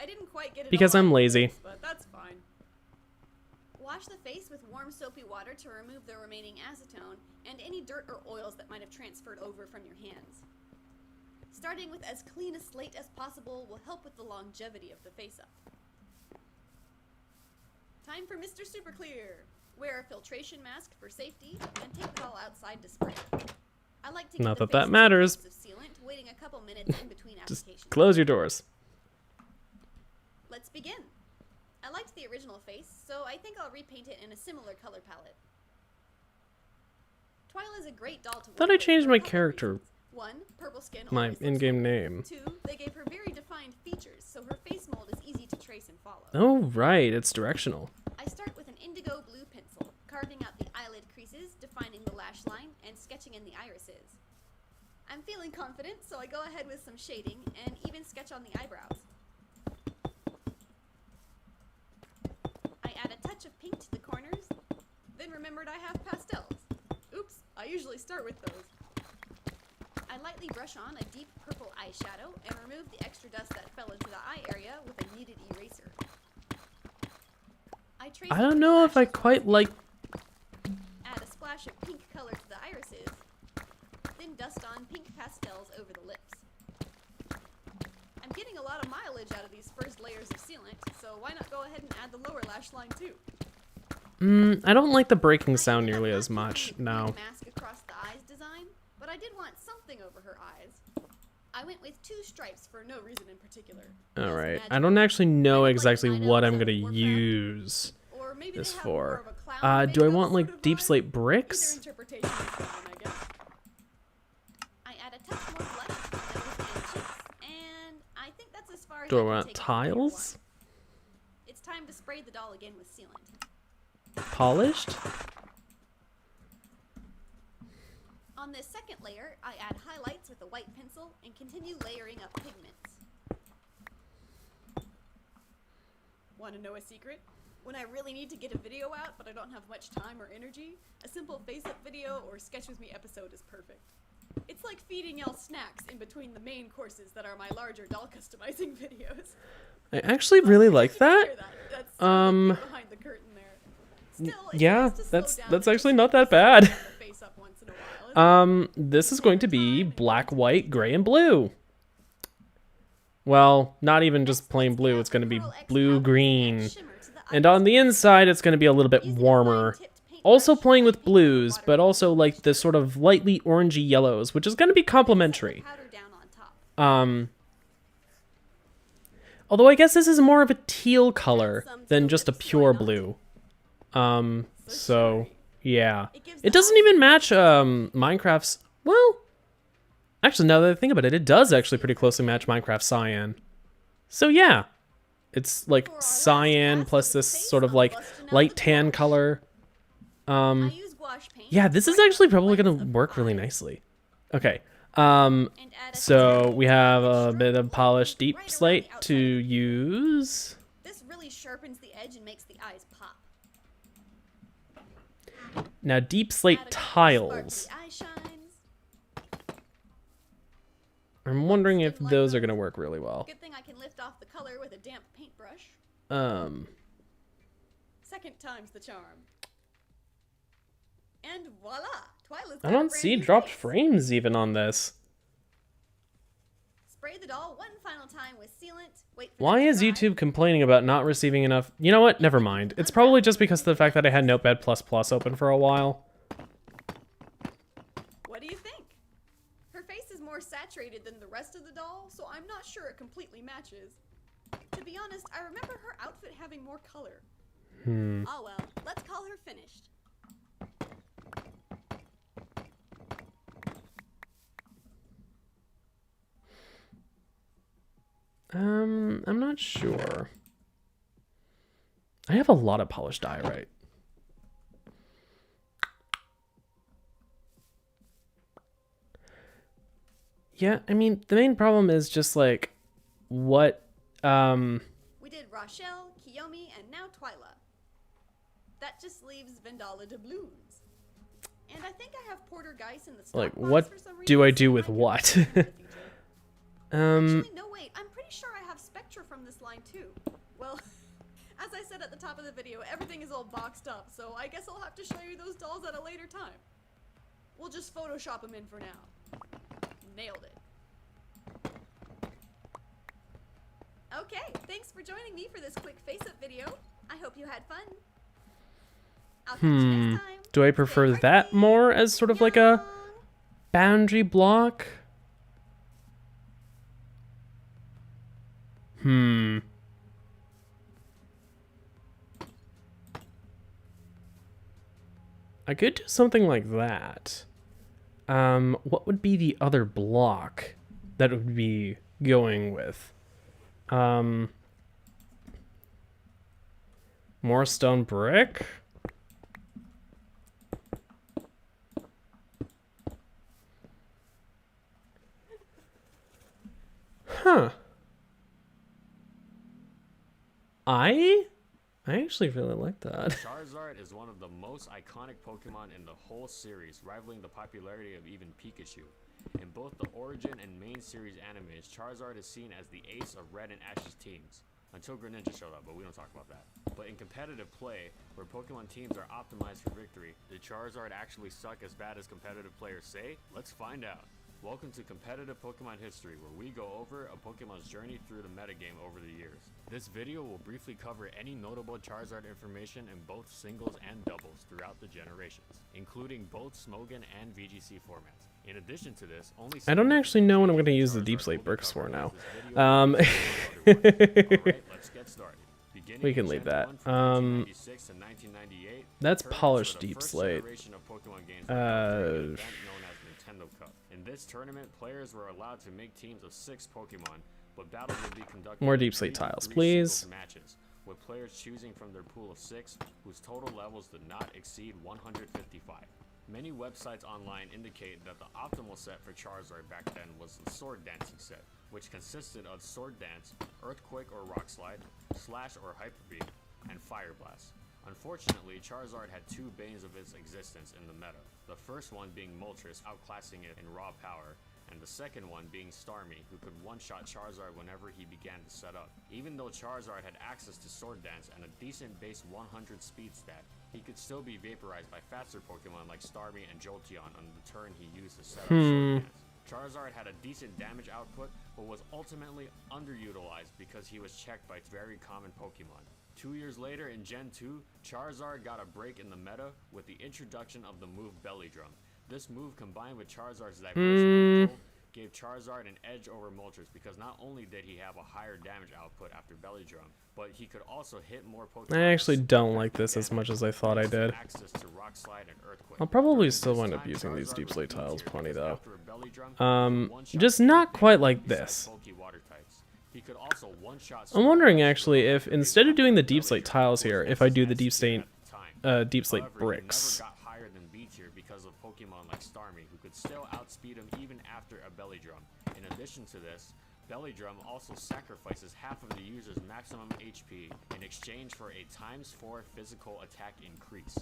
I didn't quite get it Because all I'm out, lazy. but that's fine. Wash the face with warm soapy water to remove the remaining acetone and any dirt or oils that might have transferred over from your hands. Starting with as clean a slate as possible will help with the longevity of the face-up. Time for Mr. Super Clear. Wear a filtration mask for safety and take it all outside to spray. I like to Not give that the that matters. face of sealant, waiting a couple minutes in between Just applications. close your doors. Let's begin. I liked the original face, so I think I'll repaint it in a similar color palette. Twyla's a great doll to Thought I changed my character. 1, purple skin. My always looks in-game cool. name. 2, they gave her very defined features, so her face mold is easy to trace and follow. Oh, right. It's directional. I start with an indigo blue pencil, carving out the eyelid creases, defining the lash line, and sketching in the irises. I'm feeling confident, so I go ahead with some shading and even sketch on the eyebrows. I add a touch of pink to the corners, then remembered I have pastels. Oops, I usually start with those. I lightly brush on a deep purple eyeshadow and remove the extra dust that fell into the eye area with a kneaded eraser. I don't know if I quite like... Add a splash of pink color to the irises, then dust on pink pastels over the lips. I'm getting a lot of mileage out of these first layers of sealant, so why not go ahead and add the lower lash line too? I don't like the breaking sound nearly as much, no. Mask across the eyes design, but I did want something over her eyes. I went with 2 stripes for no reason in particular. Alright, I don't actually know exactly what I'm gonna use this for. Do I want, like, deep slate bricks? Interpretation is fine, I guess. I add a touch more blush to the nose and cheeks, and I think that's as far as Do I can want take tiles? It's time to spray the doll again with sealant. Polished? On this second layer, I add highlights with a white pencil and continue layering up pigments. Want to know a secret? When I really need to get a video out, but I don't have much time or energy, a simple face-up video or Sketch With Me episode is perfect. It's like feeding y'all snacks in between the main courses that are my larger doll customizing videos. I actually really like that. That's behind the curtain there. Still, Yeah, that's actually not that bad. This is going to be black, white, gray, and blue. Well, not even just plain blue. It's going to be blue, green. And on the inside, it's going to be a little bit warmer. Also playing with blues, but also like the sort of lightly orangey yellows, which is going to be complementary. Although I guess this is more of a teal color than just a pure blue. So yeah. It doesn't even match Minecraft's, well, actually now that I think about it, it does actually pretty closely match Minecraft Cyan. So yeah. It's like cyan plus this sort of like light tan color. Yeah, this is actually probably going to work really nicely. Okay. So we have a bit of polished deep slate to use. This really sharpens the edge and makes the eyes pop. Now deep slate tiles. I'm wondering if those are going to work really well. Good thing I can lift off the color with a damp paintbrush. Second time's the charm. And voila! Twyla's got I a don't brand see new dropped face. frames even on this. Spray the doll one final time with sealant. Wait for Why is YouTube complaining about not receiving enough? You know what? Never mind. It's probably just because of the fact that I had Notepad++ open for a while. What do you think? Her face is more saturated than the rest of the doll, so I'm not sure it completely matches. To be honest, I remember her outfit having more color. Oh well, let's call her finished. I'm not sure. I have a lot of polished diorite. Yeah, I mean, the main problem is just like what We did Rochelle, Kiyomi, and now Twyla. That just leaves Vendala Doubloons. And I think I have Porter Geis in the stock like box what for some do I reason, do so with might what? Actually, no wait, I'm pretty sure I have Spectra from this line too. Well, as I said at the top of the video, everything is all boxed up, so I guess I'll have to show you those dolls at a later time. We'll just Photoshop them in for now. Nailed it. Okay, thanks for joining me for this quick face-up video. I hope you had fun. I'll catch you next time. Do I prefer that more as sort of like a boundary block? I could do something like that. What would be the other block that it would be going with? More stone brick? Huh. I actually really like that. Charizard is one of the most iconic Pokemon in the whole series, rivaling the popularity of even Pikachu. In both the Origin and main series animes, Charizard is seen as the ace of Red and Ash's teams, until Greninja showed up, but we don't talk about that. But in competitive play, where Pokemon teams are optimized for victory, did Charizard actually suck as bad as competitive players say? Let's find out. Welcome to Competitive Pokemon History, where we go over a Pokemon's journey through the metagame over the years. This video will briefly cover any notable Charizard information in both singles and doubles throughout the generations, including both Smogon and VGC formats. In addition to this, only I don't actually know what I'm going to use the deep slate bricks for now. Alright, let's get started. We can leave that. That's polished deep slate. In this tournament, players were allowed to make teams of 6 Pokemon, but battles would be conducted More in deep slate 3 tiles, singles please. matches, with players choosing from their pool of 6, whose total levels did not exceed 155. Many websites online indicate that the optimal set for Charizard back then was the Sword Dancing set, which consisted of Sword Dance, Earthquake or Rock Slide, Slash or Hyper Beam, and Fire Blast. Unfortunately, Charizard had two banes of its existence in the meta. The first one being Moltres, outclassing it in raw power, and the second one being Starmie, who could one-shot Charizard whenever he began to set up. Even though Charizard had access to Sword Dance and a decent base 100 speed stat, he could still be vaporized by faster Pokemon like Starmie and Jolteon on the turn he used to set up Sword Dance. Charizard had a decent damage output, but was ultimately underutilized because he was checked by very common Pokemon. 2 years later in Gen 2, Charizard got a break in the meta with the introduction of the move Belly Drum. This move, combined with Charizard's diverse move pool, gave Charizard an edge over Moltres because not only did he have a higher damage output after Belly Drum, but he could also hit more Pokemon. I actually don't like this as much as I thought I did. I'll probably still wind up using these deep slate tiles plenty though. Just not quite like this. I'm wondering actually if instead of doing the deep slate tiles here, if I do the deep slate bricks. Because of Pokemon like Starmie, who could still outspeed him even after a Belly Drum. In addition to this, Belly Drum also sacrifices half of the user's maximum HP in exchange for a ×4 physical attack increase.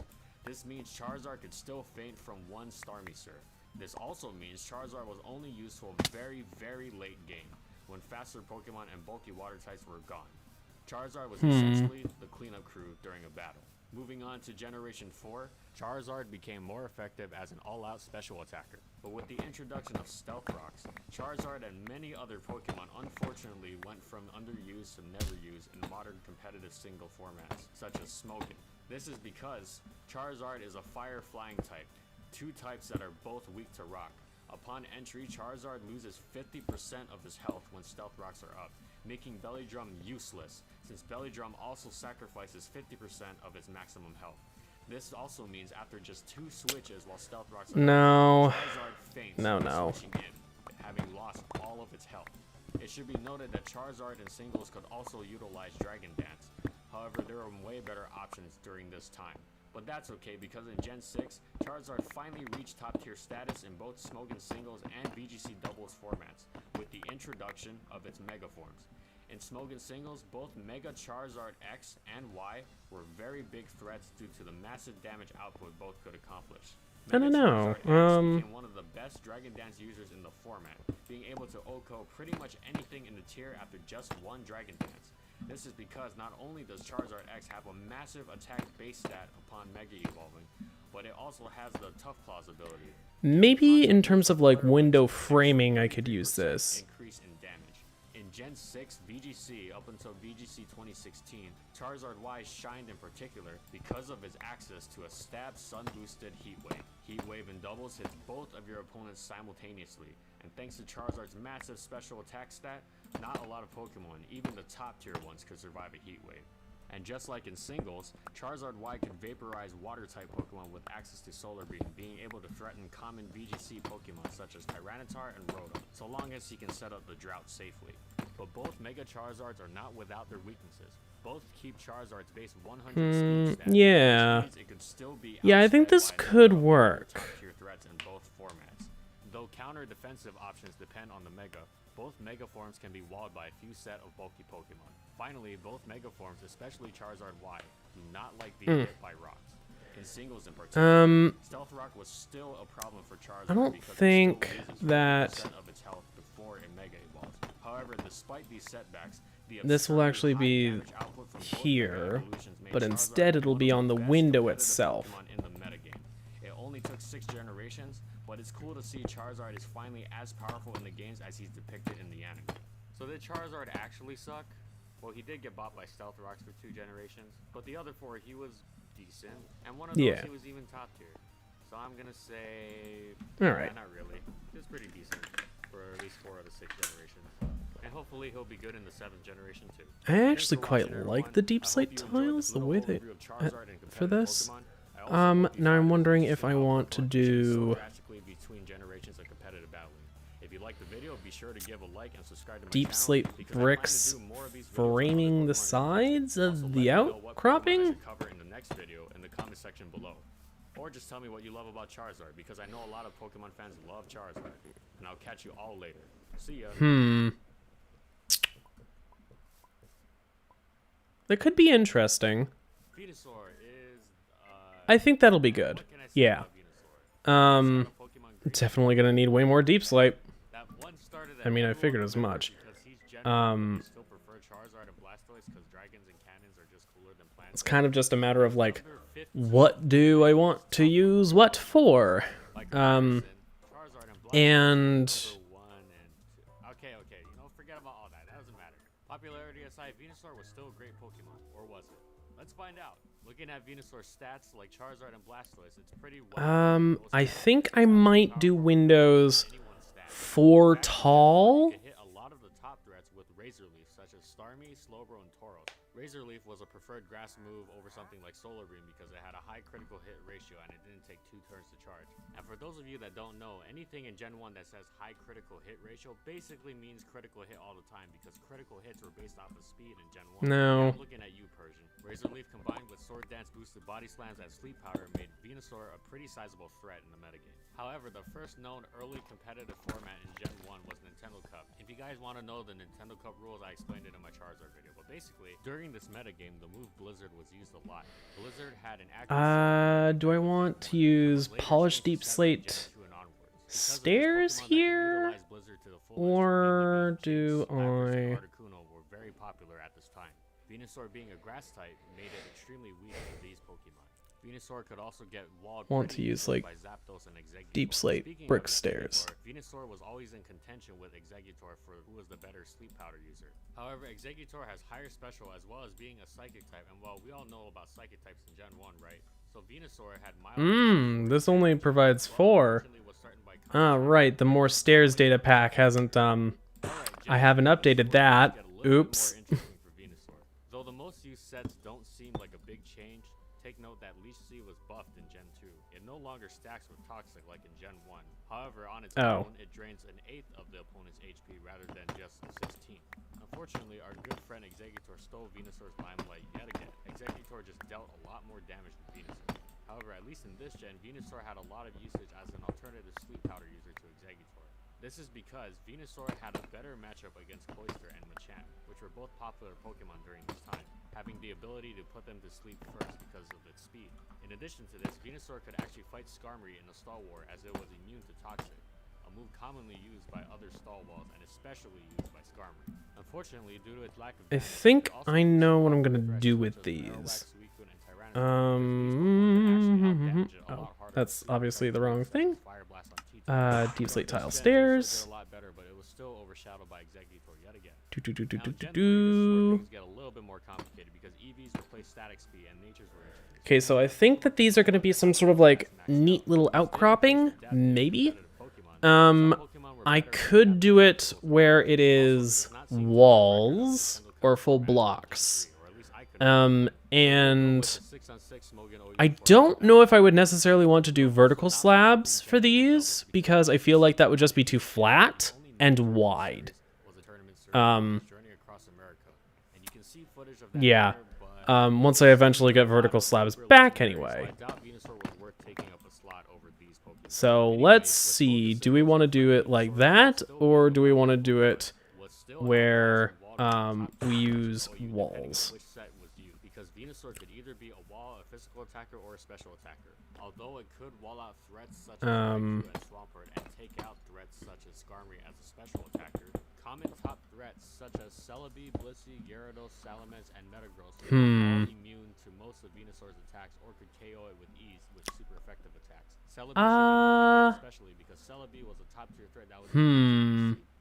This means Charizard could still faint from one Starmie Surf. This also means Charizard was only useful very, very late game, when faster Pokemon and bulky water types were gone. Charizard was essentially the cleanup crew during a battle. Moving on to Generation 4, Charizard became more effective as an all-out special attacker. But with the introduction of Stealth Rocks, Charizard and many other Pokemon unfortunately went from underused to never used in modern competitive single formats, such as Smogon. This is because Charizard is a fire flying type, two types that are both weak to rock. Upon entry, Charizard loses 50% of his health when Stealth Rocks are up, making Belly Drum useless, since Belly Drum also sacrifices 50% of its maximum health. This also means after just 2 switches while Stealth Rocks are up, Charizard faints switching in, having lost all of its health. It should be noted that Charizard in singles could also utilize Dragon Dance. However, there are way better options during this time. But that's okay because in Gen 6, Charizard finally reached top tier status in both Smogon singles and VGC doubles formats, with the introduction of its Mega Forms. In Smogon singles, both Mega Charizard X and Y were very big threats due to the massive damage output both could accomplish. I don't know. Became one of the best Dragon Dance users in the format, being able to OHKO pretty much anything in the tier after just one Dragon Dance. This is because not only does Charizard X have a massive attack base stat upon Mega Evolving, but it also has the Tough Claws ability. Maybe in terms of like window framing, I could use this. Increase in damage. In Gen 6 VGC up until VGC 2016, Charizard Y shined in particular because of his access to a stab sun-boosted Heat Wave. Heat Wave in doubles hits both of your opponents simultaneously, and thanks to Charizard's massive special attack stat, not a lot of Pokemon, even the top tier ones, could survive a Heat Wave. And just like in singles, Charizard Y could vaporize water-type Pokemon with access to Solar Beam, being able to threaten common VGC Pokemon such as Tyranitar and Rotom, so long as he can set up the drought safely. But both Mega Charizards are not without their weaknesses. Both keep Charizard's base 100 speed stat, yeah. which means it could still be I think this could work. top-tier threats in both formats. Though counter-defensive options depend on the Mega, both Mega Forms can be walled by a few set of bulky Pokemon. Finally, both Mega Forms, especially Charizard Y, do not like being hit by rocks. In singles in particular, Stealth Rock was still a problem for Charizard. I don't because think it still loses that 50% of its health before it Mega Evolves. However, despite these setbacks, this will actually be here, but instead it'll be on the window itself. In the metagame. It only took 6 generations, but it's cool to see Charizard is finally as powerful in the games as he's depicted in the anime. So did Charizard actually suck? Well, he did get bought by Stealth Rocks for 2 generations, but the other 4 he was decent, and one of those he was even top tier. So I'm gonna say, alright, not really. He was pretty decent for at least 4 out of 6 generations. And hopefully he'll be good in the 7th generation too. I actually quite like the deep slate tiles, the way they for this. Now I'm wondering if I want to do between generations of competitive battling. If you like the video, be sure to give a like and subscribe to my deep channel slate bricks framing the sides of the outcropping. Cover in the next video in the comment section below. Or just tell me what you love about Charizard, because I know a lot of Pokemon fans love Charizard. And I'll catch you all later. See ya. That could be interesting. Venusaur is, I think that'll be good. Yeah. Definitely gonna need way more deep slate. I mean, I figured as much. It's kind of just a matter of like, what do I want to use what for? And Okay, you know, forget about all that. That doesn't matter. Popularity aside, Venusaur was still a great Pokemon, or was it? Let's find out. Looking at Venusaur's stats like Charizard and Blastoise, it's pretty well. I think I might do Windows 4 tall. Hit a lot of the top threats with Razor Leaf, such as Starmie, Slowbro, and Tauros. Razor Leaf was a preferred grass move over something like Solar Beam because it had a high critical hit ratio and it didn't take 2 turns to charge. And for those of you that don't know, anything in Gen 1 that says high critical hit ratio basically means critical hit all the time because critical hits were based off of speed in Gen 1. No. I'm looking at you, Persian. Razor Leaf combined with Sword Dance boosted body slams and sleep powder made Venusaur a pretty sizable threat in the metagame. However, the first known early competitive format in Gen 1 was Nintendo Cup. If you guys want to know the Nintendo Cup rules, I explained it in my Charizard video. But basically, during this metagame, the move Blizzard was used a lot. Blizzard had an active Do I want to use Polished Deep Slate Stairs here? Or do I... Articuno were very popular at this time. Venusaur being a grass type made it extremely weak to these Pokemon. Venusaur could also get walled Want to use like by Zapdos and Exeggutor. Deep Slate Speaking Brick of Stairs. Venusaur was always in contention with Exeggutor for who was the better sleep powder user. However, Exeggutor has higher special as well as being a psychic type, and well, we all know about psychic types in Gen 1, right? So Venusaur had mild This only provides 4. Ah, right, the more stairs data pack hasn't, I haven't updated that. Oops. Though the most used sets don't seem like a big change, take note that Leech Seed was buffed in Gen 2. It no longer stacks with Toxic like in Gen 1. However, on its own, it drains an 1/8 of the opponent's HP rather than just 16. Unfortunately, our good friend Exeggutor stole Venusaur's limelight yet again. Exeggutor just dealt a lot more damage than Venusaur. However, at least in this gen, Venusaur had a lot of usage as an alternative sleep powder user to Exeggutor. This is because Venusaur had a better matchup against Cloyster and Machamp, which were both popular Pokemon during this time, having the ability to put them to sleep first because of its speed. In addition to this, Venusaur could actually fight Skarmory in a stall war as it was immune to Toxic, a move commonly used by other stall walls and especially used by Skarmory. Unfortunately, due to its lack of I think I know what I'm gonna do with these. Oh, that's obviously the wrong thing. Deep Slate Tile Stairs. Okay, so I think that these are going to be some sort of like neat little outcropping, maybe. I could do it where it is walls or full blocks. And I don't know if I would necessarily want to do vertical slabs for these because I feel like that would just be too flat and wide. Yeah. Once I eventually get vertical slabs back anyway. So let's see. Do we want to do it like that or do we want to do it where we use walls? Venusaur could either be a wall, a physical attacker, or a special attacker. Although it could wall out threats such as Raichu and Swampert and take out threats such as Skarmory as a special attacker, common top threats such as Celebi, Blissey, Gyarados, Salamence, and Metagross are all immune to most of Venusaur's attacks or could KO it with ease with super effective attacks. Celebi especially because Celebi was a top tier threat that was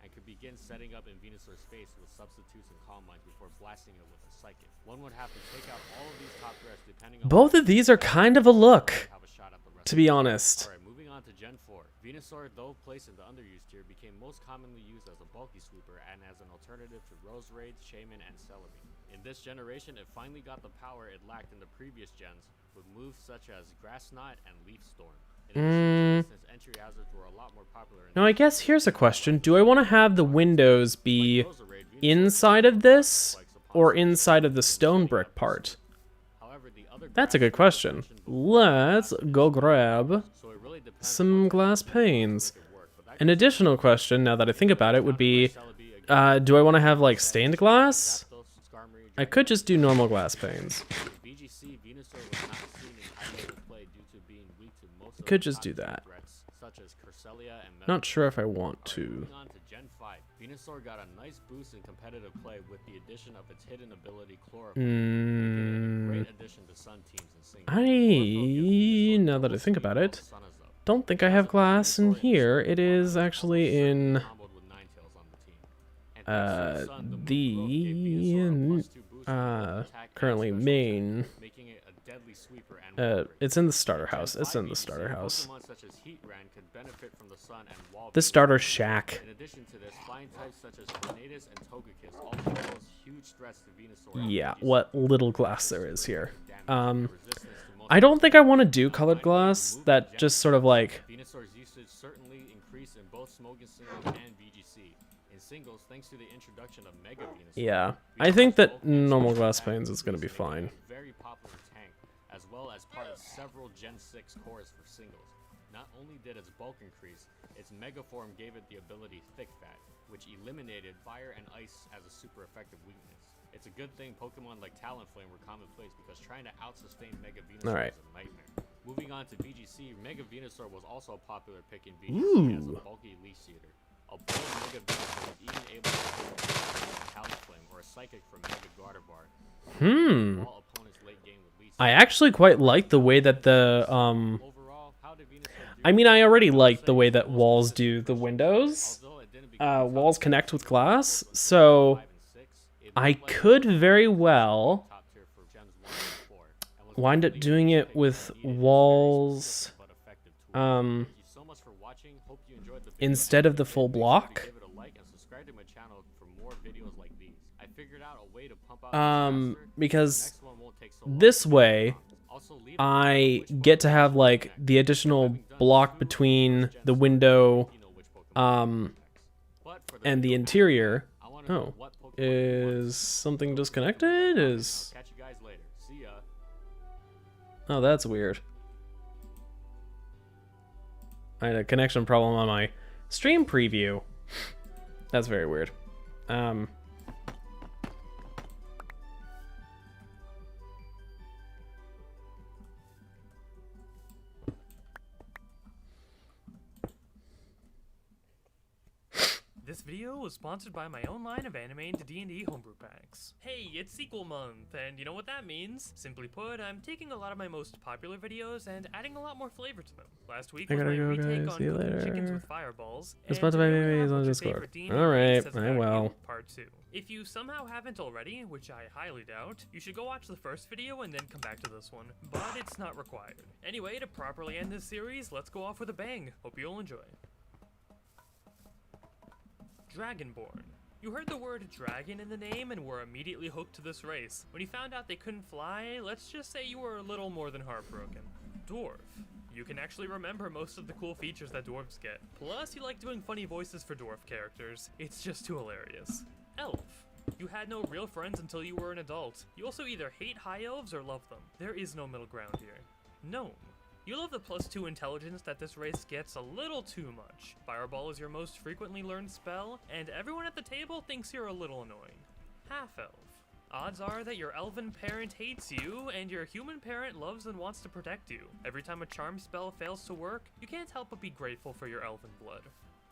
and could begin setting up in Venusaur's face with substitutes and calm minds before blasting it with a psychic. One would have to take out all of these top threats depending on both of these are kind of a look, to be honest. Alright, moving on to Gen 4. Venusaur, though placed in the underused tier, became most commonly used as a bulky sweeper and as an alternative to Roserade, Shaman, and Celebi. In this generation, it finally got the power it lacked in the previous gens with moves such as Grass Knot and Leaf Storm. Since entry hazards were a lot more popular Now I guess here's a question. Do I want to have the windows be inside of this or inside of the stone brick part? That's a good question. Let's go grab some glass panes. An additional question, now that I think about it, would be, do I want to have like stained glass? I could just do normal glass panes. VGC, Venusaur was not seen in high-level play due to being weak to most of Could the just top do tier that. threats, such as Curselia and Not sure if I want to. Moving on to Gen 5, Venusaur got a nice boost in competitive play with the addition of its hidden ability Chlorophyll, making it a great addition to Sun teams and singles. Now that I think about it, don't think I have glass in here. It is actually in currently main. It's in the starter house. It's in the starter house. The starter shack. In addition to this, flying types such as Tornadus and Togekiss also pose huge threats to Venusaur. Yeah, what little glass there is here. I don't think I want to do colored glass. That just sort of like. Venusaur's usage certainly increased in both Smogon singles and VGC. In singles, thanks to the introduction of Mega Venusaur. Yeah, I think that normal glass panes is going to be fine. Very popular tank, as well as part of several Gen 6 cores for singles. Not only did its bulk increase, its Mega form gave it the ability Thick Fat, which eliminated fire and ice as a super effective weakness. It's a good thing Pokemon like Talonflame were commonplace because trying to out-sustain Mega Venusaur is a nightmare. Moving on to VGC, Mega Venusaur was also a popular pick in VGC as a bulky leash eater. A bold Mega Venusaur was even able to Talonflame or a Psychic from Mega Gardevoir. All opponents late game with leash. I actually quite like the way that the I mean, I already like the way that walls do the windows. Walls connect with glass, so I could very well wind up doing it with walls instead of the full block. Because this way I get to have like the additional block between the window and the interior. Oh, is something disconnected? Oh, that's weird. I had a connection problem on my stream preview. That's very weird. This video was sponsored by my own line of anime to D&D homebrew packs. Hey, it's sequel month, and you know what that means? Simply put, I'm taking a lot of my most popular videos and adding a lot more flavor to them. Last week was my retake on cooking chickens with fireballs, and It's about to be on Discord. Alright, I will. Part 2. If you somehow haven't already, which I highly doubt, you should go watch the first video and then come back to this one, but it's not required. Anyway, to properly end this series, let's go off with a bang. Hope you'll enjoy. Dragonborn. You heard the word dragon in the name and were immediately hooked to this race. When you found out they couldn't fly, let's just say you were a little more than heartbroken. Dwarf. You can actually remember most of the cool features that dwarves get. Plus, you like doing funny voices for dwarf characters. It's just too hilarious. Elf. You had no real friends until you were an adult. You also either hate high elves or love them. There is no middle ground here. Gnome. You love the +2 intelligence that this race gets a little too much. Fireball is your most frequently learned spell, and everyone at the table thinks you're a little annoying. Half-elf. Odds are that your elven parent hates you, and your human parent loves and wants to protect you. Every time a charm spell fails to work, you can't help but be grateful for your elven blood.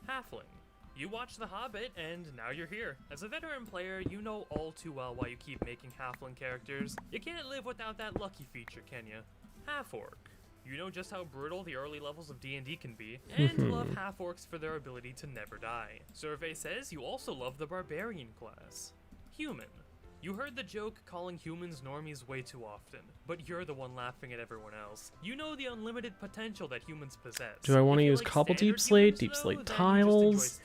Halfling. You watched The Hobbit, and now you're here. As a veteran player, you know all too well why you keep making halfling characters. You can't live without that lucky feature, can ya? Half-orc. You know just how brutal the early levels of D&D can be, and love half-orcs for their ability to never die. Survey says you also love the barbarian class. Human. You heard the joke calling humans normies way too often, but you're the one laughing at everyone else. You know the unlimited potential that humans possess. Do I want to use cobble deep slate, deep slate tiles,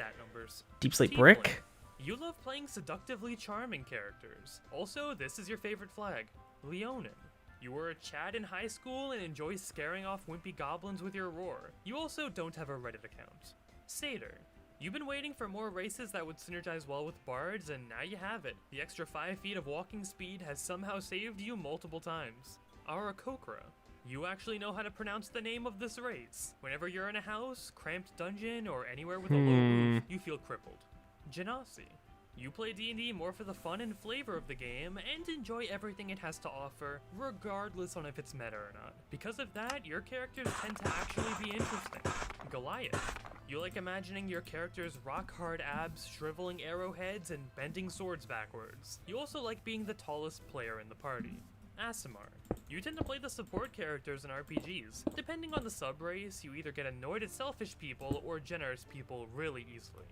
deep slate brick? You love playing seductively charming characters. Also, this is your favorite flag, Leonin. You were a Chad in high school and enjoy scaring off wimpy goblins with your roar. You also don't have a Reddit account. Satyr. You've been waiting for more races that would synergize well with bards, and now you have it. The extra 5 feet of walking speed has somehow saved you multiple times. Aarakocra. You actually know how to pronounce the name of this race. Whenever you're in a house, cramped dungeon, or anywhere with a low roof, you feel crippled. Genasi. You play D&D more for the fun and flavor of the game, and enjoy everything it has to offer, regardless on if it's meta or not. Because of that, your characters tend to actually be interesting. Goliath. You like imagining your character's rock-hard abs, shriveling arrowheads, and bending swords backwards. You also like being the tallest player in the party. Aasimar. You tend to play the support characters in RPGs. Depending on the sub-race, you either get annoyed at selfish people or generous people really easily.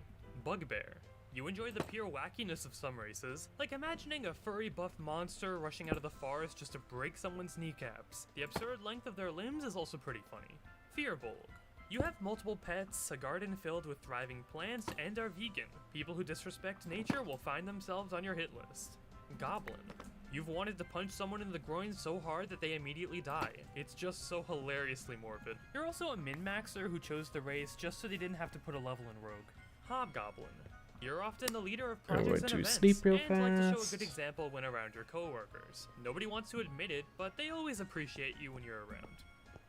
Bugbear. You enjoy the pure wackiness of some races, like imagining a furry buff monster rushing out of the forest just to break someone's kneecaps. The absurd length of their limbs is also pretty funny. Fearbolg. You have multiple pets, a garden filled with thriving plants, and are vegan. People who disrespect nature will find themselves on your hit list. Goblin. You've wanted to punch someone in the groin so hard that they immediately die. It's just so hilariously morbid. You're also a min-maxer who chose the race just so they didn't have to put a level in Rogue. Hobgoblin. You're often the leader of projects and events, sleep real and like to show a fast. good example when around your coworkers. Nobody wants to admit it, but they always appreciate you when you're around.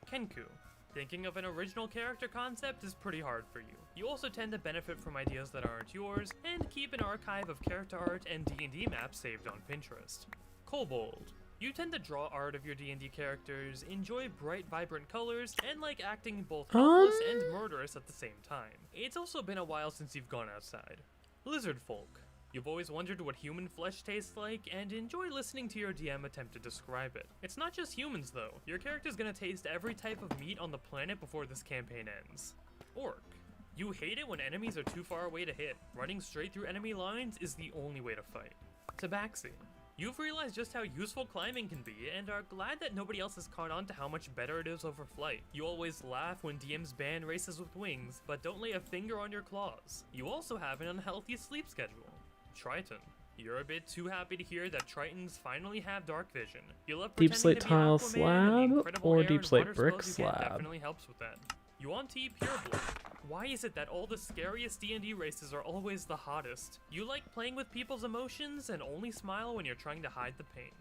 Kenku. Thinking of an original character concept is pretty hard for you. You also tend to benefit from ideas that aren't yours, and keep an archive of character art and D&D maps saved on Pinterest. Kobold. You tend to draw art of your D&D characters, enjoy bright, vibrant colors, and like acting both helpless and murderous at the same time. It's also been a while since you've gone outside. Lizard folk. You've always wondered what human flesh tastes like, and enjoy listening to your DM attempt to describe it. It's not just humans though. Your character's gonna taste every type of meat on the planet before this campaign ends. Orc. You hate it when enemies are too far away to hit. Running straight through enemy lines is the only way to fight. Tabaxi. You've realized just how useful climbing can be, and are glad that nobody else has caught on to how much better it is over flight. You always laugh when DMs ban races with wings, but don't lay a finger on your claws. You also have an unhealthy sleep schedule. Triton. You're a bit too happy to hear that Tritons finally have dark vision. You love Deep pretending slate to be tile Aquaman, and the slab incredible or air deep and slate water brick spells you get slab? definitely helps with that. Yuan-Ti Pureblood. Why is it that all the scariest D&D races are always the hottest? You like playing with people's emotions and only smile when you're trying to hide the pain.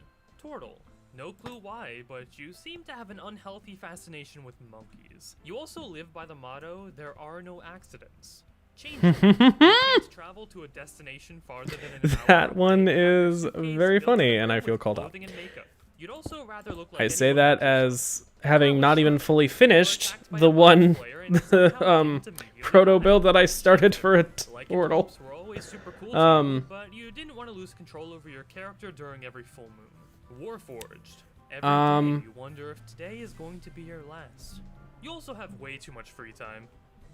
Turtle. No clue why, but you seem to have an unhealthy fascination with monkeys. You also live by the motto, there are no accidents. Changeling. You can't travel to a destination farther than an hour. That one is very funny, and I feel called out. Clothing and makeup. You'd also rather look like I say that as having not even fully finished the one proto build that I started for a turtle. Were always super cool to you, but you didn't want to lose control over your character during every full moon. Warforged. Every day you wonder if today is going to be your last. You also have way too much free time.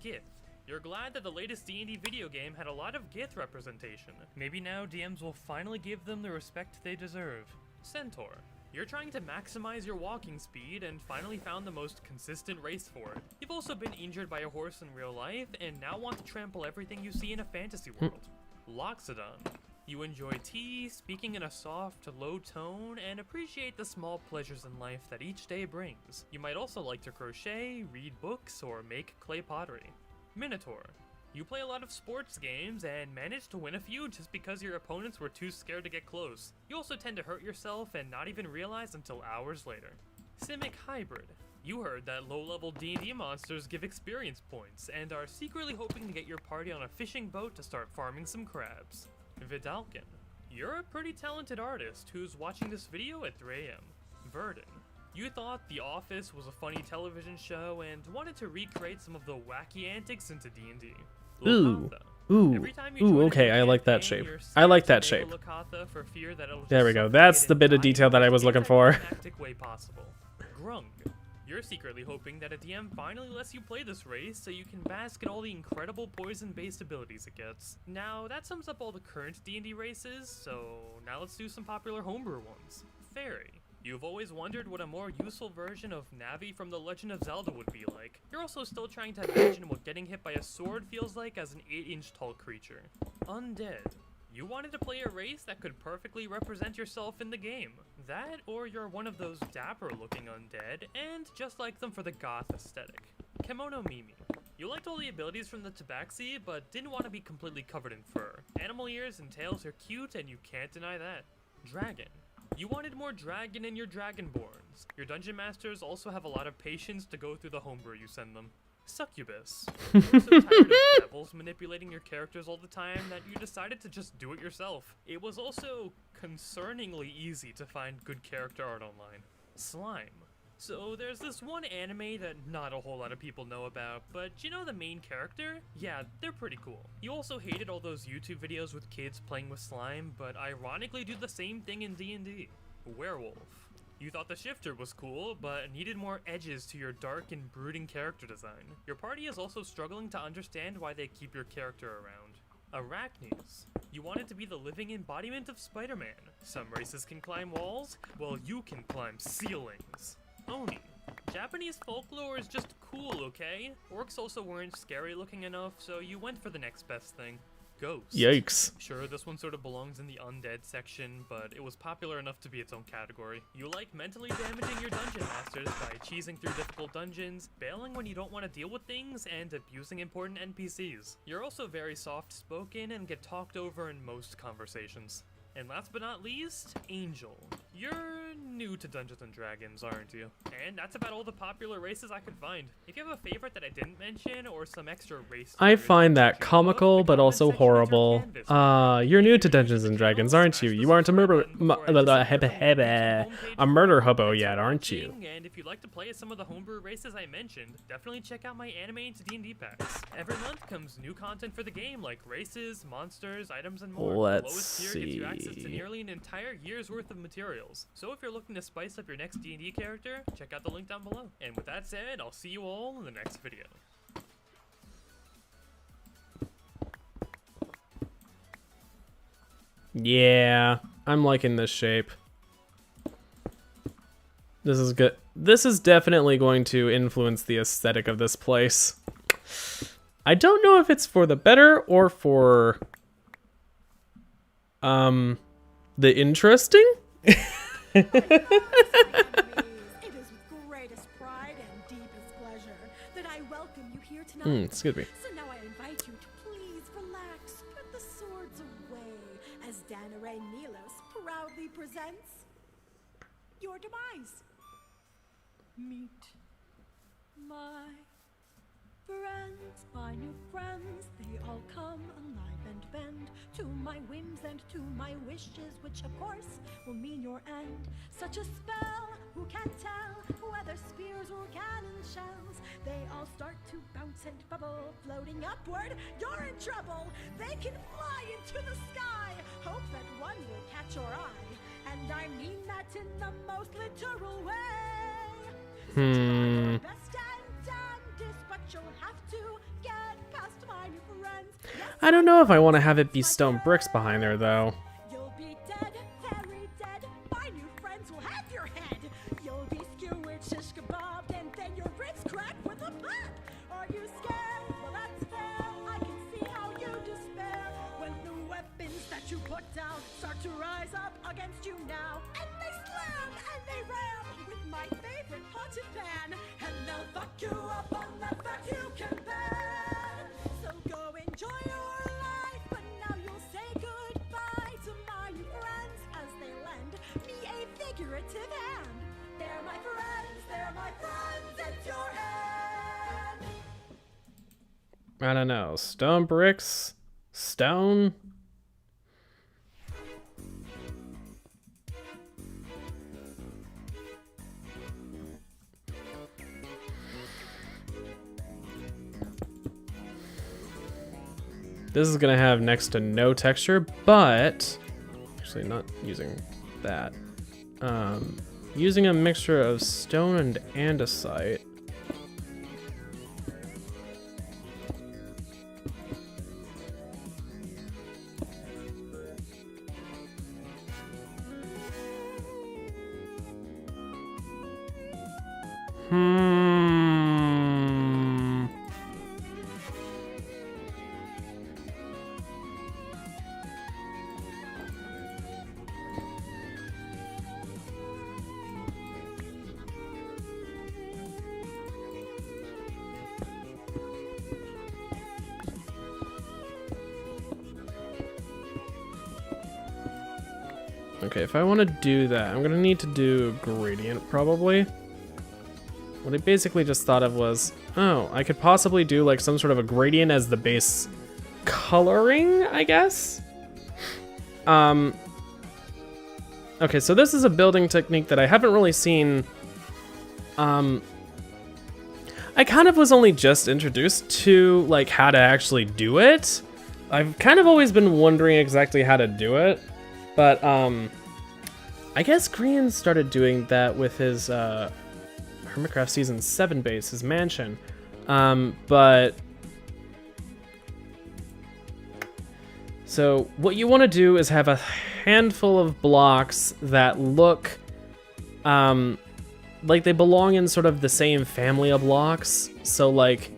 Gith. You're glad that the latest D&D video game had a lot of Gith representation. Maybe now DMs will finally give them the respect they deserve. Centaur. You're trying to maximize your walking speed and finally found the most consistent race for it. You've also been injured by a horse in real life and now want to trample everything you see in a fantasy world. Loxodon. You enjoy tea, speaking in a soft, low tone, and appreciate the small pleasures in life that each day brings. You might also like to crochet, read books, or make clay pottery. Minotaur. You play a lot of sports games and managed to win a few just because your opponents were too scared to get close. You also tend to hurt yourself and not even realize until hours later. Simic Hybrid. You heard that low-level D&D monsters give experience points and are secretly hoping to get your party on a fishing boat to start farming some crabs. Vidalkin. You're a pretty talented artist who's watching this video at 3 AM. Verdon. You thought The Office was a funny television show and wanted to recreate some of the wacky antics into D&D. Ooh. Ooh, okay, I like that shape. I like that shape. There we go. That's the bit of detail that I was looking for. Grung. You're secretly hoping that a DM finally lets you play this race so you can bask in all the incredible poison-based abilities it gets. Now, that sums up all the current D&D races, so now let's do some popular homebrew ones. Fairy. You've always wondered what a more useful version of Navi from The Legend of Zelda would be like. You're also still trying to imagine what getting hit by a sword feels like as an 8-inch tall creature. Undead. You wanted to play a race that could perfectly represent yourself in the game. That, or you're one of those dapper-looking undead, and just like them for the goth aesthetic. Kimono Mimi. You liked all the abilities from the Tabaxi, but didn't want to be completely covered in fur. Animal ears and tails are cute, and you can't deny that. Dragon. You wanted more dragon in your Dragonborns. Your dungeon masters also have a lot of patience to go through the homebrew you send them. Succubus. You're so tired of devils manipulating your characters all the time that you decided to just do it yourself. It was also concerningly easy to find good character art online. Slime. So there's this one anime that not a whole lot of people know about, but you know the main character? Yeah, they're pretty cool. You also hated all those YouTube videos with kids playing with slime, but ironically do the same thing in D&D. Werewolf. You thought the shifter was cool, but needed more edges to your dark and brooding character design. Your party is also struggling to understand why they keep your character around. Arachnes. You wanted to be the living embodiment of Spider-Man. Some races can climb walls, well you can climb ceilings. Oni. Japanese folklore is just cool, okay? Orcs also weren't scary looking enough, so you went for the next best thing. Ghost. Yikes. Sure, this one sort of belongs in the undead section, but it was popular enough to be its own category. You like mentally damaging your dungeon masters by cheesing through difficult dungeons, bailing when you don't want to deal with things, and abusing important NPCs. You're also very soft-spoken and get talked over in most conversations. And last but not least, Angel. You're new to Dungeons & Dragons, aren't you? And that's about all the popular races I could find. If you have a favorite that I didn't mention, or some extra race... I find that comical, but also horrible. You're new to Dungeons & Dragons, aren't you? You aren't a murder hobo yet, aren't you? And if you'd like to play as some of the homebrew races I mentioned, definitely check out my anime into D&D packs. Every month comes new content for the game, like races, monsters, items, and more. Let's the lowest tier gets you access to nearly an entire year's worth of materials. So if you're looking to spice up your next D&D character, check out the link down below. And with that said, I'll see you all in the next video. Yeah, I'm liking this shape. This is good. This is definitely going to influence the aesthetic of this place. I don't know if it's for the better or for the interesting. It is with greatest pride and deepest pleasure that I welcome you here tonight. Excuse me. So now I invite you to please relax, put the swords away, as Danaray Nelos proudly presents your demise. Meet my friends, my new friends, they all come alive and bend to my whims and to my wishes, which of course will mean your end. Such a spell, who can tell, whether spears or cannon shells, they all start to bounce and bubble, floating upward, you're in trouble. They can fly into the sky, hope that one will catch your eye, and I mean that in the most literal way. Best and damnedest, but you'll have to get past my new friends. I don't know if I want to have it be stone bricks behind there, though. You'll be dead, very dead. My new friends will have your head. You'll be skewered, shish kebabbed, and then your ribs cracked with a pop. Are you scared? Well, that's fair. I can see how you despair when the weapons that you put down start to rise up against you now. And they slam and they ram with my favorite haunted pan, and they'll fuck you up on the fact you can bear. So go enjoy your life, but now you'll say goodbye to my new friends as they lend me a figurative hand. They're my friends, it's your end. I don't know. Stone bricks? Stone? This is gonna have next to no texture, but actually not using that. Using a mixture of stone and andesite. Okay, if I want to do that, I'm gonna need to do gradient probably. what I basically just thought of was, oh, I could possibly do like some sort of a gradient as the base coloring, I guess? Okay, so this is a building technique that I haven't really seen. I kind of was only just introduced to like how to actually do it. I've kind of always been wondering exactly how to do it, but I guess Green started doing that with his Hermitcraft Season 7 base, his mansion. But so what you want to do is have a handful of blocks that look like they belong in sort of the same family of blocks. So like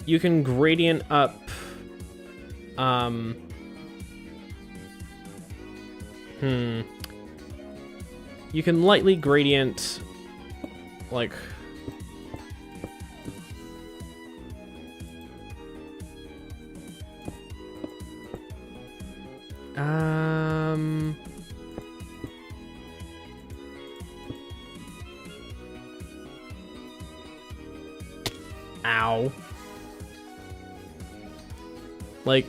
you can gradient up you can lightly gradient like ow. Like,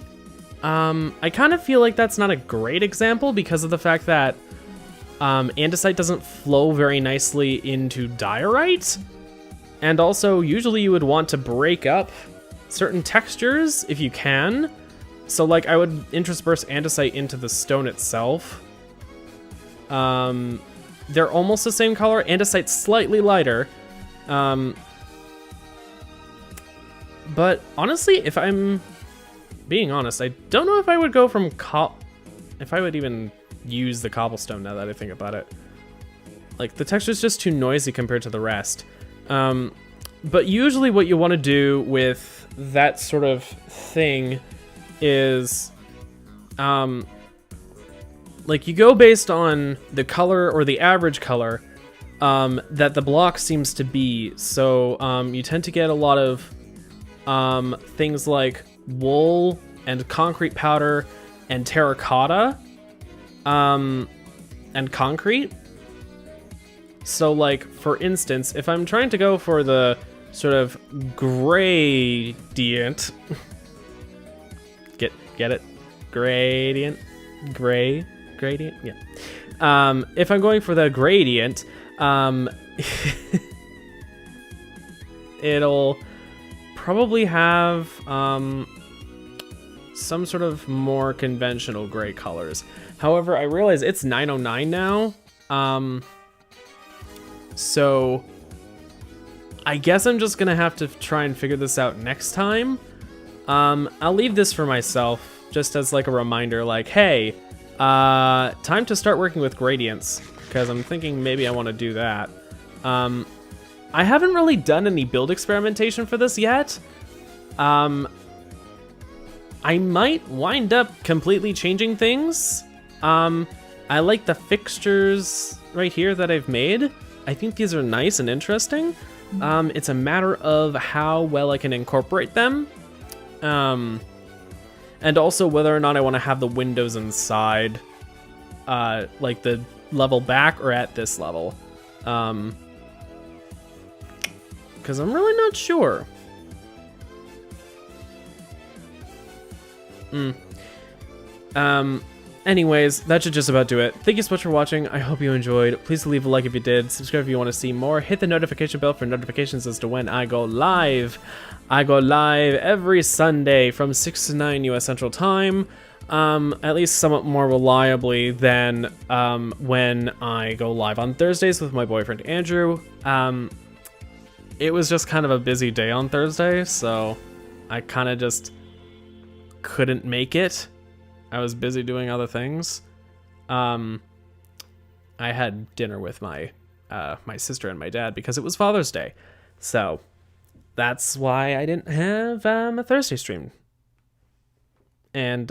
I kind of feel like that's not a great example because of the fact that andesite doesn't flow very nicely into diorite. And also, usually you would want to break up certain textures if you can. So, like, I would intersperse andesite into the stone itself. They're almost the same color. Andesite's slightly lighter. But honestly, if I'm being honest, I don't know if I would go from if I would even use the cobblestone now that I think about it. Like, the texture's just too noisy compared to the rest. But usually what you want to do with that sort of thing is, like, you go based on the color or the average color that the block seems to be. So you tend to get a lot of things like wool and concrete powder and terracotta and concrete. So, like, for instance, if I'm trying to go for the sort of gradient, get it? Gradient? Gradient? Yeah. If I'm going for the gradient, it'll probably have some sort of more conventional gray colors. However, I realize it's 9:09 now. So I guess I'm just gonna have to try and figure this out next time. I'll leave this for myself just as like a reminder, like, hey, time to start working with gradients, because I'm thinking maybe I want to do that. I haven't really done any build experimentation for this yet. I might wind up completely changing things. I like the fixtures right here that I've made. I think these are nice and interesting. It's a matter of how well I can incorporate them. And also whether or not I want to have the windows inside, like the level back or at this level. Because I'm really not sure. Anyways, that should just about do it. Thank you so much for watching. I hope you enjoyed. Please leave a like if you did. Subscribe if you want to see more. Hit the notification bell for notifications as to when I go live. I go live every Sunday from 6 to 9 US Central Time. At least somewhat more reliably than when I go live on Thursdays with my boyfriend Andrew. It was just kind of a busy day on Thursday, so I kind of just couldn't make it. I was busy doing other things. I had dinner with my my sister and my dad because it was Father's Day, so that's why I didn't have a Thursday stream. And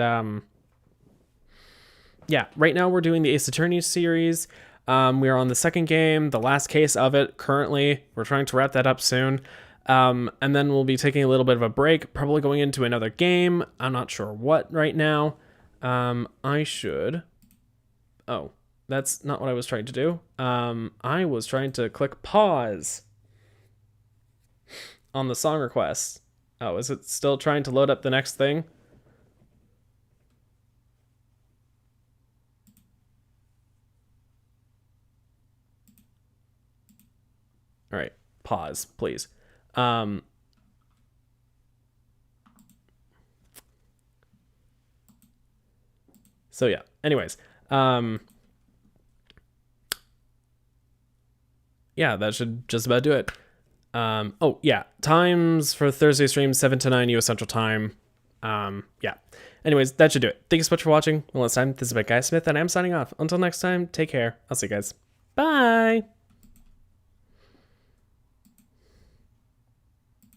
yeah, right now we're doing the Ace Attorney series. We are on the second game, the last case of it currently. We're trying to wrap that up soon. And then we'll be taking a little bit of a break, probably going into another game. I'm not sure what right now. I should... Oh, that's not what I was trying to do. I was trying to click pause. on the song request. Oh, is it still trying to load up the next thing? All right, pause, please. So yeah, anyways, yeah, that should just about do it. Oh yeah, times for Thursday stream, 7 to 9 US Central Time. Yeah. Anyways, that should do it. Thank you so much for watching. Well, this time, this has been Guy Smith, and I'm signing off. Until next time, take care. I'll see you guys. Bye!